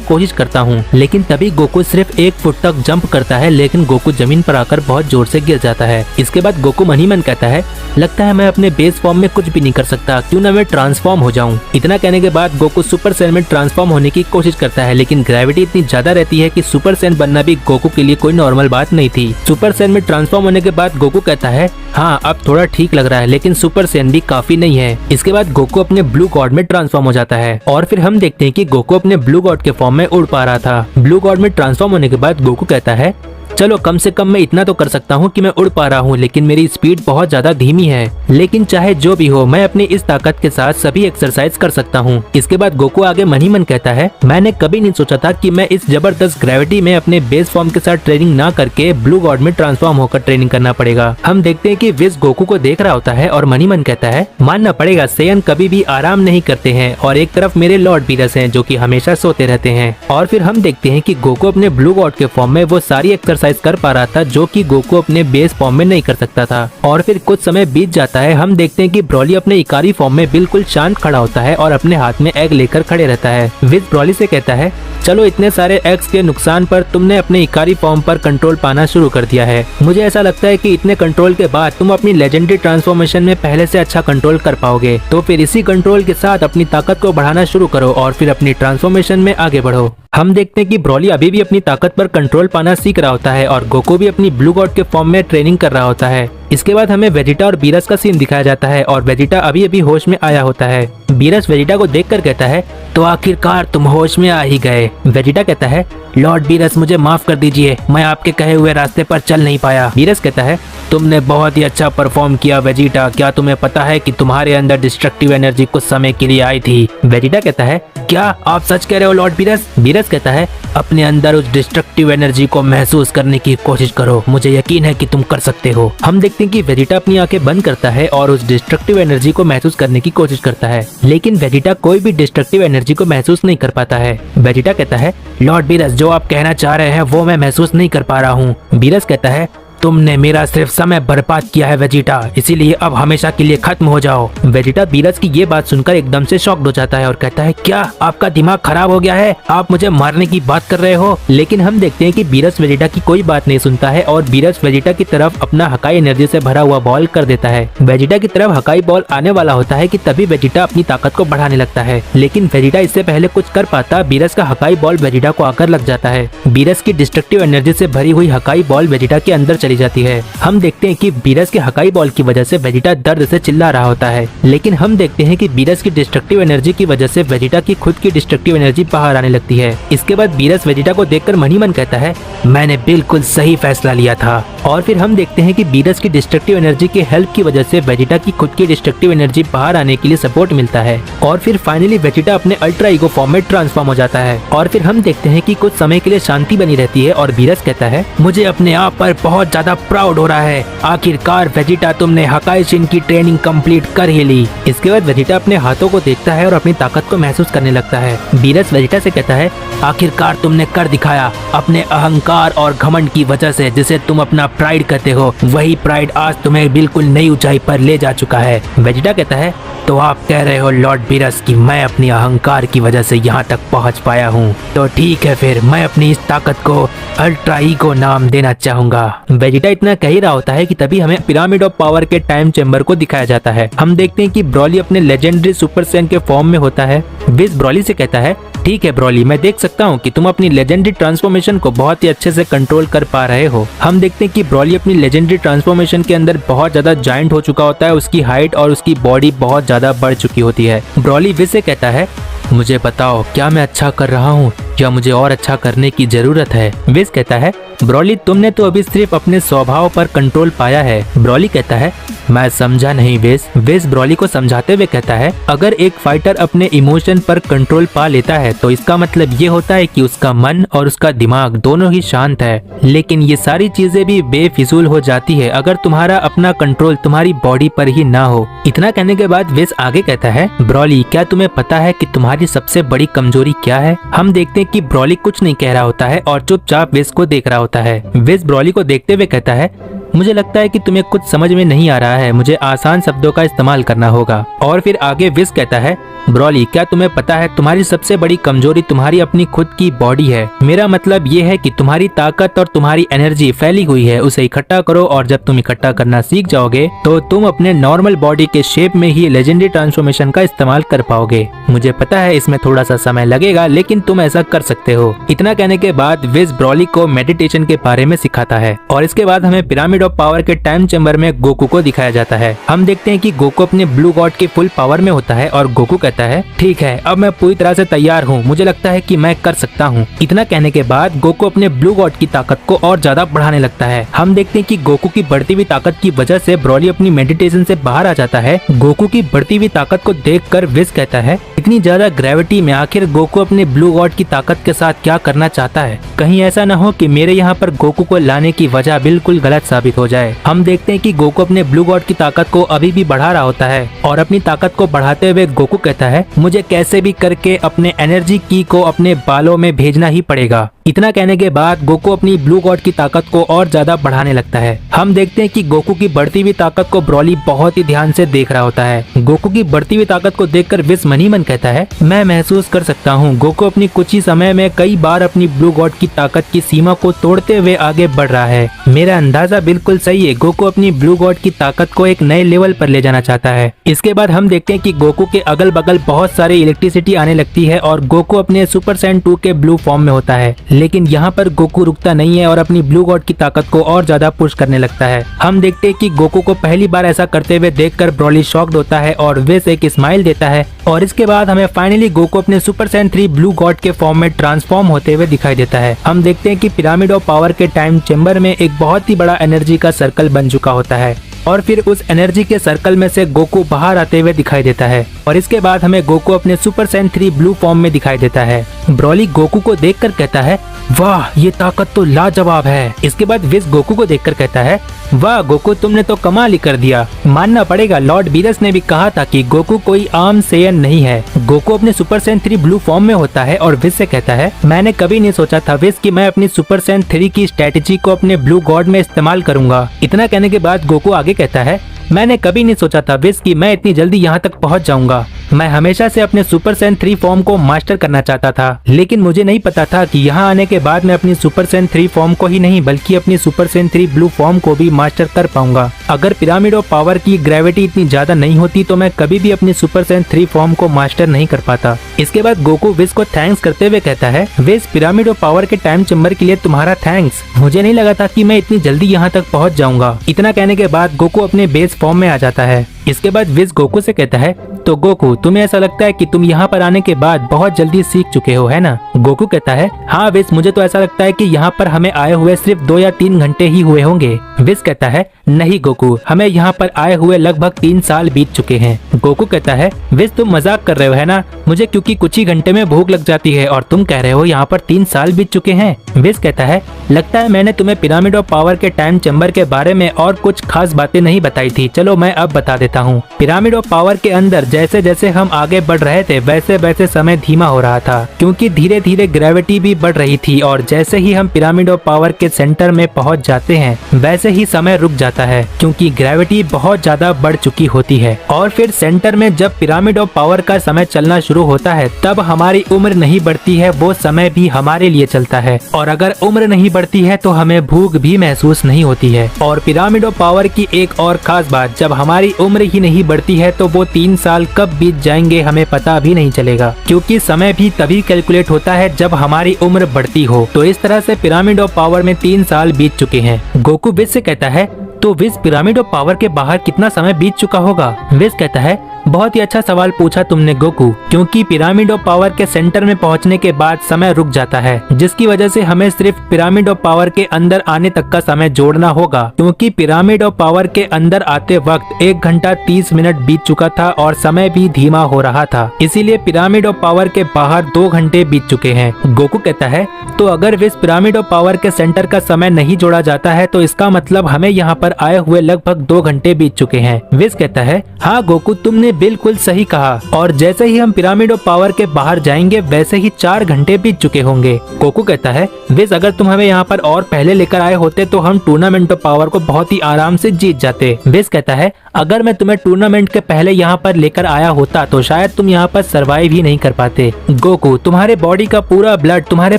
कोशिश करता हूँ। लेकिन तभी गोकू सिर्फ 1 फुट तक जंप करता है, लेकिन गोकू जमीन पर आकर बहुत जोर से गिर जाता है। इसके बाद गोकू मन ही मन कहता है लगता है मैं अपने बेस फॉर्म में कुछ भी नहीं कर सकता, क्यों ना मैं ट्रांसफॉर्म हो जाऊं। इतना कहने के बाद गोकू सुपर सैन में ट्रांसफॉर्म होने की कोशिश करता है, लेकिन ग्रेविटी इतनी ज्यादा रहती है कि सुपर सैन बनना भी गोकू के लिए कोई नॉर्मल बात नहीं थी। सुपर सैन में ट्रांसफॉर्म होने के बाद गोकू कहता है हाँ अब थोड़ा ठीक लग रहा है, लेकिन सुपर सैन भी काफी नहीं है। इसके बाद गोकू अपने ब्लू गॉड में ट्रांसफॉर्म हो जाता है और फिर हम देखते हैं कि गोकू अपने ब्लू गॉड के फॉर्म में उड़ पा रहा था। ब्लू गॉड में ट्रांसफॉर्म होने के बाद गोकू कहता है चलो कम से कम मैं इतना तो कर सकता हूँ कि मैं उड़ पा रहा हूँ, लेकिन मेरी स्पीड बहुत ज्यादा धीमी है। लेकिन चाहे जो भी हो मैं अपनी इस ताकत के साथ सभी एक्सरसाइज कर सकता हूँ। इसके बाद गोकू आगे मन ही मन कहता है मैंने कभी नहीं सोचा था कि मैं इस जबरदस्त ग्रेविटी में अपने बेस फॉर्म के साथ ट्रेनिंग ना करके ब्लू गॉड में ट्रांसफॉर्म होकर ट्रेनिंग करना पड़ेगा। हम देखते हैं कि विस गोकू को देख रहा होता है और मन ही मन कहता है मानना पड़ेगा सेयन कभी भी आराम नहीं करते हैं और एक तरफ मेरे लॉर्ड बीरस हैं जो कि हमेशा सोते रहते हैं। और फिर हम देखते हैं कि गोकू अपने ब्लू गॉड के फॉर्म में वो सारी एक्सरसाइज कर पा रहा था जो कि गोकू अपने बेस फॉर्म में नहीं कर सकता था। और फिर कुछ समय बीत जाता है, हम देखते हैं कि ब्रॉली अपने इकारी फॉर्म में बिल्कुल शांत खड़ा होता है और अपने हाथ में एग लेकर खड़े रहता है। विस ब्रॉली से कहता है चलो इतने सारे एग्स के नुकसान पर तुमने अपने इकारी फॉर्म पर कंट्रोल पाना शुरू कर दिया है। मुझे ऐसा लगता है कि इतने कंट्रोल के बाद तुम अपनी लेजेंडरी ट्रांसफॉर्मेशन में पहले से अच्छा कंट्रोल कर पाओगे, तो फिर इसी कंट्रोल के साथ अपनी ताकत को बढ़ाना शुरू करो और फिर अपनी ट्रांसफॉर्मेशन में आगे बढ़ो। हम देखते हैं कि ब्रॉली अभी भी अपनी ताकत पर कंट्रोल पाना सीख रहा होता है और गोकू भी अपनी ब्लू गॉड के फॉर्म में ट्रेनिंग कर रहा होता है। इसके बाद हमें वेजिटा और बीरस का सीन दिखाया जाता है और वेजिटा अभी अभी होश में आया होता है। बीरस वेजिटा को देखकर कहता है तो आखिरकार तुम होश में आ ही गए। वेजिटा कहता है लॉर्ड बीरस मुझे माफ कर दीजिए, मैं आपके कहे हुए रास्ते पर चल नहीं पाया। बीरस कहता है तुमने बहुत ही अच्छा परफॉर्म किया वेजिटा, क्या तुम्हें पता है कि तुम्हारे अंदर डिस्ट्रक्टिव एनर्जी कुछ समय के लिए आई थी। वेजिटा कहता है क्या आप सच कह रहे हो लॉर्ड बीरस। बीरस कहता है अपने अंदर उस डिस्ट्रक्टिव एनर्जी को महसूस करने की कोशिश करो, मुझे यकीन है कि तुम कर सकते हो। हम देखते हैं कि वेजिटा अपनी आंखें बंद करता है और उस डिस्ट्रक्टिव एनर्जी को महसूस करने की कोशिश करता है, लेकिन वेजिटा कोई भी डिस्ट्रक्टिव एनर्जी को महसूस नहीं कर पाता है। वेजिटा कहता है लॉर्ड बीरस जो आप कहना चाह रहे हैं वो मैं महसूस नहीं कर पा रहा हूँ। बीरस कहता है तुमने मेरा सिर्फ समय बर्बाद किया है वेजिटा, इसीलिए अब हमेशा के लिए खत्म हो जाओ। वेजिटा बीरस की ये बात सुनकर एकदम से शॉक्ड हो जाता है और कहता है, क्या आपका दिमाग खराब हो गया है? आप मुझे मारने की बात कर रहे हो? लेकिन हम देखते हैं कि बीरस वेजिटा की कोई बात नहीं सुनता है और बीरस वेजिटा की तरफ अपना हकाई एनर्जी से भरा हुआ बॉल कर देता है। वेजिटा की तरफ हकाई बॉल आने वाला होता है कि तभी वेजिटा अपनी ताकत को बढ़ाने लगता है, लेकिन वेजिटा इससे पहले कुछ कर पाता, बीरस का हकाई बॉल वेजिटा को आकर लग जाता है। बीरस की डिस्ट्रक्टिव एनर्जी से भरी हुई हकाई बॉल वेजिटा के अंदर चली जाती है। हम देखते हैं कि बीरस के हकाई बॉल की वजह से वेजिटा दर्द से चिल्ला रहा होता है, लेकिन हम देखते हैं कि बीरस की डिस्ट्रक्टिव एनर्जी की वजह से वेजिटा की खुद की डिस्ट्रक्टिव एनर्जी बाहर आने लगती है। इसके बाद बीरस वेजिटा को देखकर मन ही मन कहता है, मैंने बिल्कुल सही फैसला लिया था। और फिर हम देखते हैं कि बीरस की डिस्ट्रक्टिव एनर्जी के हेल्प की वजह से वेजिटा की खुद की डिस्ट्रक्टिव एनर्जी बाहर आने के लिए सपोर्ट मिलता है और फिर फाइनली वेजिटा अपने अल्ट्रा ईगो फॉर्म में ट्रांसफॉर्म हो जाता है। और फिर हम देखते हैं कि कुछ समय के लिए शांति बनी रहती है और बीरस कहता है, मुझे अपने आप पर बहुत ज्यादा प्राउड हो रहा है। आखिरकार वेजिटा, तुमने हकाई शिन की ट्रेनिंग कंप्लीट कर ही ली। इसके बाद वेजिटा अपने हाथों को देखता है और अपनी ताकत को महसूस करने लगता है। बीरस वेजिटा से कहता है, आखिरकार तुमने कर दिखाया। अपने अहंकार और घमंड की वजह से जिसे तुम अपना प्राइड कहते हो, वही प्राइड आज तुम्हें बिल्कुल नई ऊंचाई पर ले जा चुका है। वेजिटा कहता है, तो आप कह रहे हो लॉर्ड बीरस कि मैं अपनी अहंकार की वजह से यहाँ तक पहुँच पाया हूँ? तो ठीक है, फिर मैं अपनी इस ताकत को अल्ट्रा ईगो नाम देना चाहूंगा। वेजिटा इतना कह ही रहा होता है कि तभी हमें पिरामिड ऑफ पावर के टाइम चेंबर को दिखाया जाता है। हम देखते हैं कि ब्रॉली अपने लेजेंडरी सुपर सैयन के फॉर्म में होता है। विज ब्रॉली से कहता है, ठीक है ब्रॉली, मैं देख सकता हूँ कि तुम अपनी लेजेंडरी ट्रांसफॉर्मेशन को बहुत ही अच्छे से कंट्रोल कर पा रहे हो। हम देखते हैं कि ब्रॉली अपनी लेजेंडरी ट्रांसफॉर्मेशन के अंदर बहुत ज्यादा जायंट हो चुका होता है। उसकी हाइट और उसकी बॉडी बहुत ज्यादा बढ़ चुकी होती है। ब्रॉली विज से कहता है, मुझे बताओ क्या मैं अच्छा कर रहा हूँ या मुझे और अच्छा करने की जरूरत है? विज कहता है, ब्रॉली तुमने तो अभी सिर्फ अपने स्वभाव पर कंट्रोल पाया है। ब्रॉली कहता है, मैं समझा नहीं विज। विज ब्रॉली को समझाते हुए कहता है, अगर एक फाइटर अपने इमोशन पर कंट्रोल पा लेता है तो इसका मतलब ये होता है कि उसका मन और उसका दिमाग दोनों ही शांत है। लेकिन ये सारी चीजें भी बेफिजूल हो जाती है अगर तुम्हारा अपना कंट्रोल तुम्हारी बॉडी पर ही ना हो। इतना कहने के बाद विज आगे कहता है, ब्रॉली क्या तुम्हें पता है कि तुम्हारी सबसे बड़ी कमजोरी क्या है? हम देखते हैं कि ब्रॉली कुछ नहीं कह रहा होता है और चुपचाप विज को देख रहा होता है। विज ब्रॉली को देखते हुए कहता है, मुझे लगता है कि तुम्हें कुछ समझ में नहीं आ रहा है, मुझे आसान शब्दों का इस्तेमाल करना होगा। और फिर आगे विज कहता है, ब्रॉली क्या तुम्हें पता है तुम्हारी सबसे बड़ी कमजोरी तुम्हारी अपनी खुद की बॉडी है। मेरा मतलब ये है कि तुम्हारी ताकत और तुम्हारी एनर्जी फैली हुई है, उसे इकट्ठा करो और जब तुम इकट्ठा करना सीख जाओगे तो तुम अपने नॉर्मल बॉडी के शेप में ही लेजेंडरी ट्रांसफॉर्मेशन का इस्तेमाल कर पाओगे। मुझे पता है इसमें थोड़ा सा समय लगेगा, लेकिन तुम ऐसा कर सकते हो। इतना कहने के बाद विज ब्रॉली को मेडिटेशन के बारे में सिखाता है और इसके बाद हमें पिरामिड ऑफ पावर के टाइम चेंबर में गोकू को दिखाया जाता है। हम देखते हैं कि गोकू अपने ब्लू गॉड के फुल पावर में होता है और गोकू कहता है, ठीक है अब मैं पूरी तरह से तैयार हूँ, मुझे लगता है कि मैं कर सकता हूँ। इतना कहने के बाद गोकू अपने ब्लू गॉड की ताकत को और ज्यादा बढ़ाने लगता है। हम देखते हैं कि गोकू की बढ़ती हुई ताकत की वजह से ब्रॉली अपनी मेडिटेशन से बाहर आ जाता है। गोकू की बढ़ती हुई ताकत को देखकर विज कहता है, इतनी ज्यादा ग्रेविटी में आखिर गोकू अपने ब्लू गॉड की ताकत के साथ क्या करना चाहता है? कहीं ऐसा न हो कि मेरे यहाँ पर गोकू को लाने की वजह बिल्कुल गलत साबित हो जाए। हम देखते हैं कि गोकू अपने ब्लू गॉड की ताकत को अभी भी बढ़ा रहा होता है और अपनी ताकत को बढ़ाते हुए गोकू कहता है, मुझे कैसे भी करके अपने एनर्जी की को अपने बालों में भेजना ही पड़ेगा। इतना कहने के बाद गोकू अपनी ब्लू गॉड की ताकत को और ज्यादा बढ़ाने लगता है। हम देखते हैं कि गोकू की बढ़ती हुई ताकत को ब्रॉली बहुत ही ध्यान से देख रहा होता है। गोकू की बढ़ती हुई ताकत को देखकर विज मन ही मन कहता है, मैं महसूस कर सकता हूँ गोकू अपनी कुछ ही समय में कई बार अपनी ब्लू गॉड की ताकत की सीमा को तोड़ते हुए आगे बढ़ रहा है। मेरा अंदाजा बिल्कुल सही है, गोकू अपनी ब्लू गॉड की ताकत को एक नए लेवल पर ले जाना चाहता है। इसके बाद हम देखते हैं कि गोकू के अगल बगल बहुत सारी इलेक्ट्रिसिटी आने लगती है और गोकू अपने सुपर सैयन 2 के ब्लू फॉर्म में होता है। लेकिन यहाँ पर गोकू रुकता नहीं है और अपनी ब्लू गॉड की ताकत को और ज्यादा पुश करने लगता है। हम देखते हैं कि गोकू को पहली बार ऐसा करते हुए देखकर ब्रॉली शॉक्ड होता है और विज एक स्माइल देता है और इसके बाद हमें फाइनली गोकू अपने सुपर सैयन 3 ब्लू गॉड के फॉर्म में ट्रांसफॉर्म होते हुए दिखाई देता है। हम देखते हैं कि पिरामिड ऑफ पावर के टाइम चेंबर में एक बहुत ही बड़ा एनर्जी का सर्कल बन चुका होता है और फिर उस एनर्जी के सर्कल में से गोकू बाहर आते हुए दिखाई देता है और इसके बाद हमें गोकू अपने सुपर सैयन 3 ब्लू फॉर्म में दिखाई देता है। ब्रॉली गोकू को देखकर कहता है, वाह ये ताकत तो लाजवाब है। इसके बाद विज गोकू को देखकर कहता है, वाह गोकू तुमने तो कमाल ही कर दिया। मानना पड़ेगा लॉर्ड बीरस ने भी कहा था कि गोकू कोई आम सेयन नहीं है। गोकू अपने सुपर सैयन 3 ब्लू फॉर्म में होता है और विज से कहता है, मैंने कभी नहीं सोचा था विज कि मैं अपनी सुपर सैयन 3 की स्ट्रेटेजी को अपने ब्लू गॉड में इस्तेमाल करूंगा। इतना कहने के बाद गोकू आगे कहता है, मैंने कभी नहीं सोचा था विज कि मैं इतनी जल्दी यहाँ तक पहुँच जाऊंगा। मैं हमेशा से अपने सुपर सैयन 3 फॉर्म को मास्टर करना चाहता था, लेकिन मुझे नहीं पता था कि यहाँ आने के बाद मैं अपनी सुपर सैयन 3 फॉर्म को ही नहीं बल्कि अपनी सुपर सैयन 3 ब्लू फॉर्म को भी मास्टर कर पाऊंगा। अगर पिरामिड ऑफ पावर की ग्रेविटी इतनी ज्यादा नहीं होती तो मैं कभी भी अपनी सुपर सैयन 3 फॉर्म को मास्टर नहीं कर पाता। इसके बाद गोकू विज को थैंक्स करते हुए कहता है, विज पिरामिड ऑफ पावर के टाइम चेम्बर के लिए तुम्हारा थैंक्स। मुझे नहीं लगा था कि मैं इतनी जल्दी यहाँ तक पहुँच जाऊंगा। इतना कहने के बाद गोकू अपने बेस फॉर्म में आ जाता है। इसके बाद विज गोकू से कहता है, तो गोकू तुम्हें ऐसा लगता है कि तुम यहाँ पर आने के बाद बहुत जल्दी सीख चुके हो, है ना? गोकू कहता है, हाँ विज मुझे तो ऐसा लगता है कि यहाँ पर हमें आए हुए सिर्फ 2 या 3 घंटे ही हुए होंगे। विज कहता है, नहीं गोकू हमें यहाँ पर आए हुए लगभग 3 साल बीत चुके हैं। गोकू कहता है, विज तुम मजाक कर रहे हो है ना? मुझे क्योंकि कुछ ही घंटे में भूख लग जाती है और तुम कह रहे हो यहाँ पर 3 साल बीत चुके हैं। विज कहता है, लगता है मैंने तुम्हें पिरामिड ऑफ पावर के टाइम चेम्बर के बारे में और कुछ खास बातें नहीं बताई थी। चलो मैं अब बता देता हूँ। पिरामिड ऑफ पावर के अंदर जैसे जैसे हम आगे बढ़ रहे थे वैसे वैसे समय धीमा हो रहा था, क्योंकि धीरे धीरे ग्रेविटी भी बढ़ रही थी और जैसे ही हम पिरामिड ऑफ पावर के सेंटर में पहुंच जाते हैं वैसे ही समय रुक जाता है, क्योंकि ग्रेविटी बहुत ज्यादा बढ़ चुकी होती है। और फिर सेंटर में जब पिरामिड ऑफ पावर का समय चलना शुरू होता है तब हमारी उम्र नहीं बढ़ती है, वो समय भी हमारे लिए चलता है। और अगर उम्र नहीं बढ़ती है तो हमें भूख भी महसूस नहीं होती है। और पिरामिड ऑफ पावर की एक और खास बात, जब हमारी उम्र ही नहीं बढ़ती है तो वो 3 साल कब बीत जाएंगे हमें पता भी नहीं चलेगा, क्योंकि समय भी तभी कैलकुलेट होता है जब हमारी उम्र बढ़ती हो। तो इस तरह से पिरामिड ऑफ पावर में 3 साल बीत चुके हैं। गोकू विज से कहता है, तो विज पिरामिड ऑफ पावर के बाहर कितना समय बीत चुका होगा? विज कहता है, बहुत ही अच्छा सवाल पूछा तुमने गोकू, क्योंकि पिरामिड ऑफ पावर के सेंटर में पहुंचने के बाद समय रुक जाता है, जिसकी वजह से हमें सिर्फ पिरामिड ऑफ पावर के अंदर आने तक का समय जोड़ना होगा, क्योंकि पिरामिड ऑफ पावर के अंदर आते वक्त 1 घंटा 30 मिनट बीत चुका था और समय भी धीमा हो रहा था। इसीलिए पिरामिड ऑफ पावर के बाहर 2 घंटे बीत चुके हैं। गोकू कहता है, तो अगर विज पिरामिड ऑफ पावर के सेंटर का समय नहीं जोड़ा जाता है तो इसका मतलब हमें यहाँ पर आए हुए लगभग 2 घंटे बीत चुके हैं। विज कहता है, हाँ गोकू तुमने बिल्कुल सही कहा, और जैसे ही हम पिरामिड ऑफ पावर के बाहर जाएंगे वैसे ही 4 घंटे बीत चुके होंगे। गोकू कहता है, विज अगर तुम हमें यहाँ पर और पहले लेकर आए होते तो हम टूर्नामेंट ऑफ पावर को बहुत ही आराम से जीत जाते। विज कहता है, अगर मैं तुम्हें टूर्नामेंट के पहले यहाँ पर लेकर आया होता तो शायद तुम यहाँ पर सरवाइव ही नहीं कर पाते। गोकू तुम्हारे बॉडी का पूरा ब्लड तुम्हारे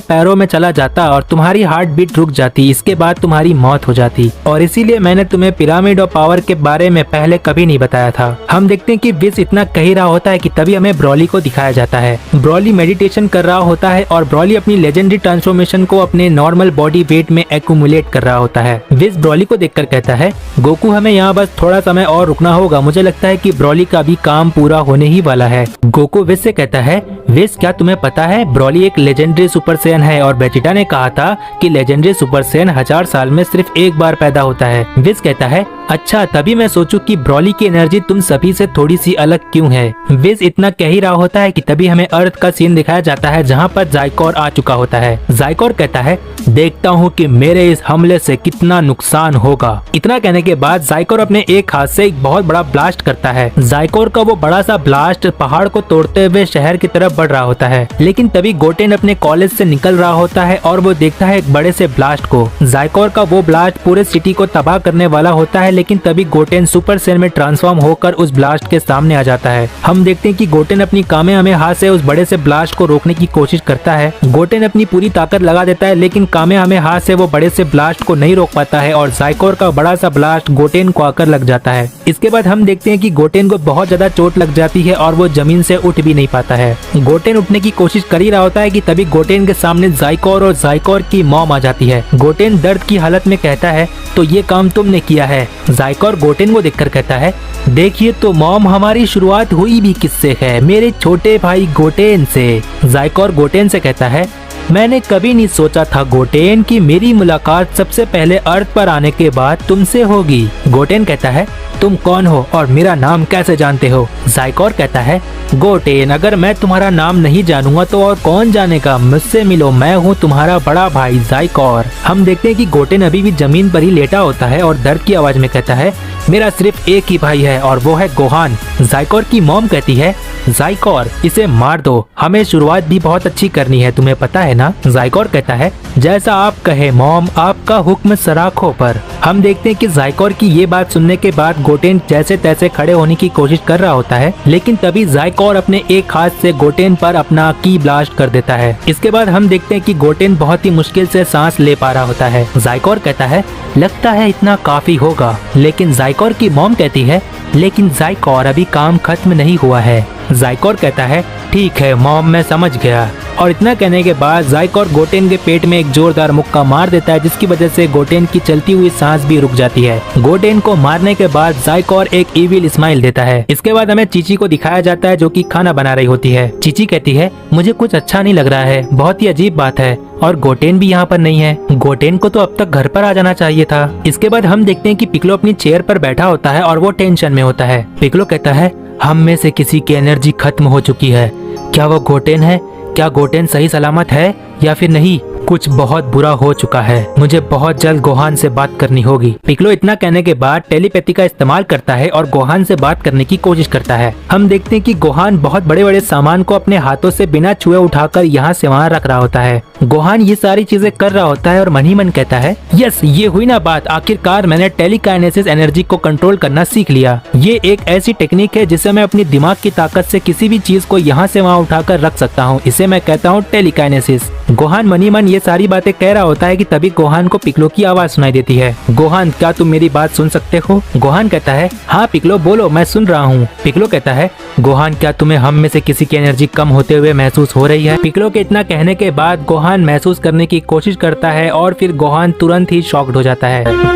पैरों में चला जाता और तुम्हारी हार्ट बीट रुक जाती, इसके बाद तुम्हारी मौत हो जाती, और इसीलिए मैंने तुम्हें पिरामिड ऑफ पावर के बारे में पहले कभी नहीं बताया था। हम देखते हैं कि विज इतना कह ही रहा होता है कि तभी हमें ब्रॉली को दिखाया जाता है। ब्रॉली मेडिटेशन कर रहा होता है और ब्रॉली अपनी लेजेंडरी ट्रांसफॉर्मेशन को अपने नॉर्मल बॉडी वेट में एक्यूमुलेट कर रहा होता है। विज ब्रॉली को देखकर कहता है, गोकू हमें यहाँ बस थोड़ा समय और रुकना होगा, मुझे लगता है कि ब्रॉली का भी काम पूरा होने ही वाला है। गोकू विज से कहता है, विज क्या तुम्हें पता है ब्रॉली एक लेजेंडरी सुपर सैयन है और वेजिटा ने कहा था कि लेजेंडरी सुपर सैयन 1000 साल में सिर्फ एक बार पैदा होता है। विज कहता है, अच्छा तभी मैं सोचूं कि ब्रॉली की एनर्जी तुम सभी से थोड़ी सी अलग क्यों है। विज इतना कह ही रहा होता है कि तभी हमें अर्थ का सीन दिखाया जाता है जहाँ पर जाइकोर आ चुका होता है। जाइकोर कहता है, देखता हूँ कि मेरे इस हमले से कितना नुकसान होगा। इतना कहने के बाद जाइकोर अपने एक हाथ से एक बहुत बड़ा ब्लास्ट करता है। जाइकोर का वो बड़ा सा ब्लास्ट पहाड़ को तोड़ते हुए शहर की तरफ बढ़ रहा होता है, लेकिन तभी गोटेन अपने कॉलेज से निकल रहा होता है और वो देखता है एक बड़े से ब्लास्ट को। जाइकोर का वो ब्लास्ट पूरे सिटी को तबाह करने वाला होता है, लेकिन तभी गोटेन सुपर सैयन में ट्रांसफॉर्म होकर उस ब्लास्ट के सामने आ जाता है। हम देखते हैं कि गोटेन अपनी कामेहामेहा से उस बड़े से ब्लास्ट को रोकने की कोशिश करता है। गोटेन अपनी पूरी ताकत लगा देता है, लेकिन कामेहामेहा से वो बड़े से ब्लास्ट को नहीं रोक पाता है और जाइकोर का बड़ा सा ब्लास्ट गोटेन को आकर लग जाता है। इसके बाद हम देखते हैं कि गोटेन को बहुत ज्यादा चोट लग जाती है और वो जमीन से उठ भी नहीं पाता है। गोटेन उठने की कोशिश कर ही रहा होता है कि तभी गोटेन के सामने जाइकोर और जाइकोर की मॉम आ जाती है। गोटेन दर्द की हालत में कहता है, तो ये काम तुमने किया है। जाइकोर गोटेन को देखकर कहता है, देखिए तो मॉम हमारी शुरुआत हुई भी किससे है, मेरे छोटे भाई गोटेन से। जाइकोर गोटेन से कहता है, मैंने कभी नहीं सोचा था गोटेन कि मेरी मुलाकात सबसे पहले अर्थ पर आने के बाद तुमसे होगी। गोटेन कहता है, तुम कौन हो और मेरा नाम कैसे जानते हो? ज़ाइकोर कहता है, गोटेन, अगर मैं तुम्हारा नाम नहीं जानूंगा तो और कौन जानेगा? मुझसे मिलो, मैं हूँ तुम्हारा बड़ा भाई ज़ाइकोर। हम देखते हैं कि गोटेन अभी भी जमीन पर ही लेटा होता है और दर्द की आवाज में कहता है, मेरा सिर्फ एक ही भाई है और वो है गोहान। ज़ाइकोर की मॉम कहती है, ज़ाइकोर, इसे मार दो, हमें शुरुआत भी बहुत अच्छी करनी है, तुम्हें पता है ना? ज़ाइकोर कहता है, जैसा आप कहे मॉम, आपका हुक्म सराखों पर। हम देखते हैं कि ज़ाइकोर की ये बात सुनने के बाद गोटेन जैसे तैसे खड़े होने की कोशिश कर रहा होता है, लेकिन तभी ज़ाइकोर अपने एक हाथ से गोटेन पर अपना की ब्लास्ट कर देता है। इसके बाद हम देखते हैं कि गोटेन बहुत ही मुश्किल से सांस ले पा रहा होता है। ज़ाइकोर कहता है, लगता है इतना काफी होगा, लेकिन ज़ाइकोर की मॉम कहती है, लेकिन ज़ाइकोर, अभी काम खत्म नहीं हुआ है। ज़ाइकोर कहता है, ठीक है मॉम, मैं समझ गया। और इतना कहने के बाद ज़ाइकोर गोटेन के पेट में एक जोरदार मुक्का मार देता है, जिसकी वजह से गोटेन की चलती हुई सांस भी रुक जाती है। गोटेन को मारने के बाद ज़ाइकोर एक इविल स्माइल देता है। इसके बाद हमें चीची को दिखाया जाता है जो कि खाना बना रही होती है। चीची कहती है, मुझे कुछ अच्छा नहीं लग रहा है, बहुत ही अजीब बात है, और गोटेन भी यहाँ पर नहीं है। गोटेन को तो अब तक घर पर आ जाना चाहिए था। इसके बाद हम देखते हैं कि पिकलो अपनी चेयर पर बैठा होता है और वो टेंशन में होता है। पिकलो कहता है, हम में से किसी की एनर्जी खत्म हो चुकी है, क्या वो गोटेन है? क्या गोटेन सही सलामत है या फिर नहीं? कुछ बहुत बुरा हो चुका है, मुझे बहुत जल्द गोहान से बात करनी होगी। पिकलो इतना कहने के बाद टेलीपैथी का इस्तेमाल करता है और गोहान से बात करने की कोशिश करता है। हम देखते हैं कि गोहान बहुत बड़े बड़े सामान को अपने हाथों से बिना छुए उठाकर यहाँ से वहाँ रख रहा होता है। गोहान ये सारी चीजें कर रहा होता है और मन ही मन कहता है, यस, ये हुई ना बात, आखिरकार मैंने टेलीकाइनेसिस एनर्जी को कंट्रोल करना सीख लिया। ये एक ऐसी टेक्निक है जिससे मैं अपनी दिमाग की ताकत से किसी भी चीज को यहाँ से वहाँ उठाकर रख सकता हूँ, इसे मैं कहता हूँ टेलीकाइनेसिस। गोहान मनी मन ये सारी बातें कह रहा होता है कि तभी गोहान को पिकलो की आवाज सुनाई देती है। गोहान, क्या तुम मेरी बात सुन सकते हो? गोहान कहता है, हाँ पिकलो, बोलो, मैं सुन रहा हूँ। पिकलो कहता है, गोहान, क्या तुम्हें हम में से किसी की एनर्जी कम होते हुए महसूस हो रही है? पिकलो के इतना कहने के बाद गोहान महसूस करने की कोशिश करता है और फिर गोहान तुरंत ही शॉक्ड हो जाता है।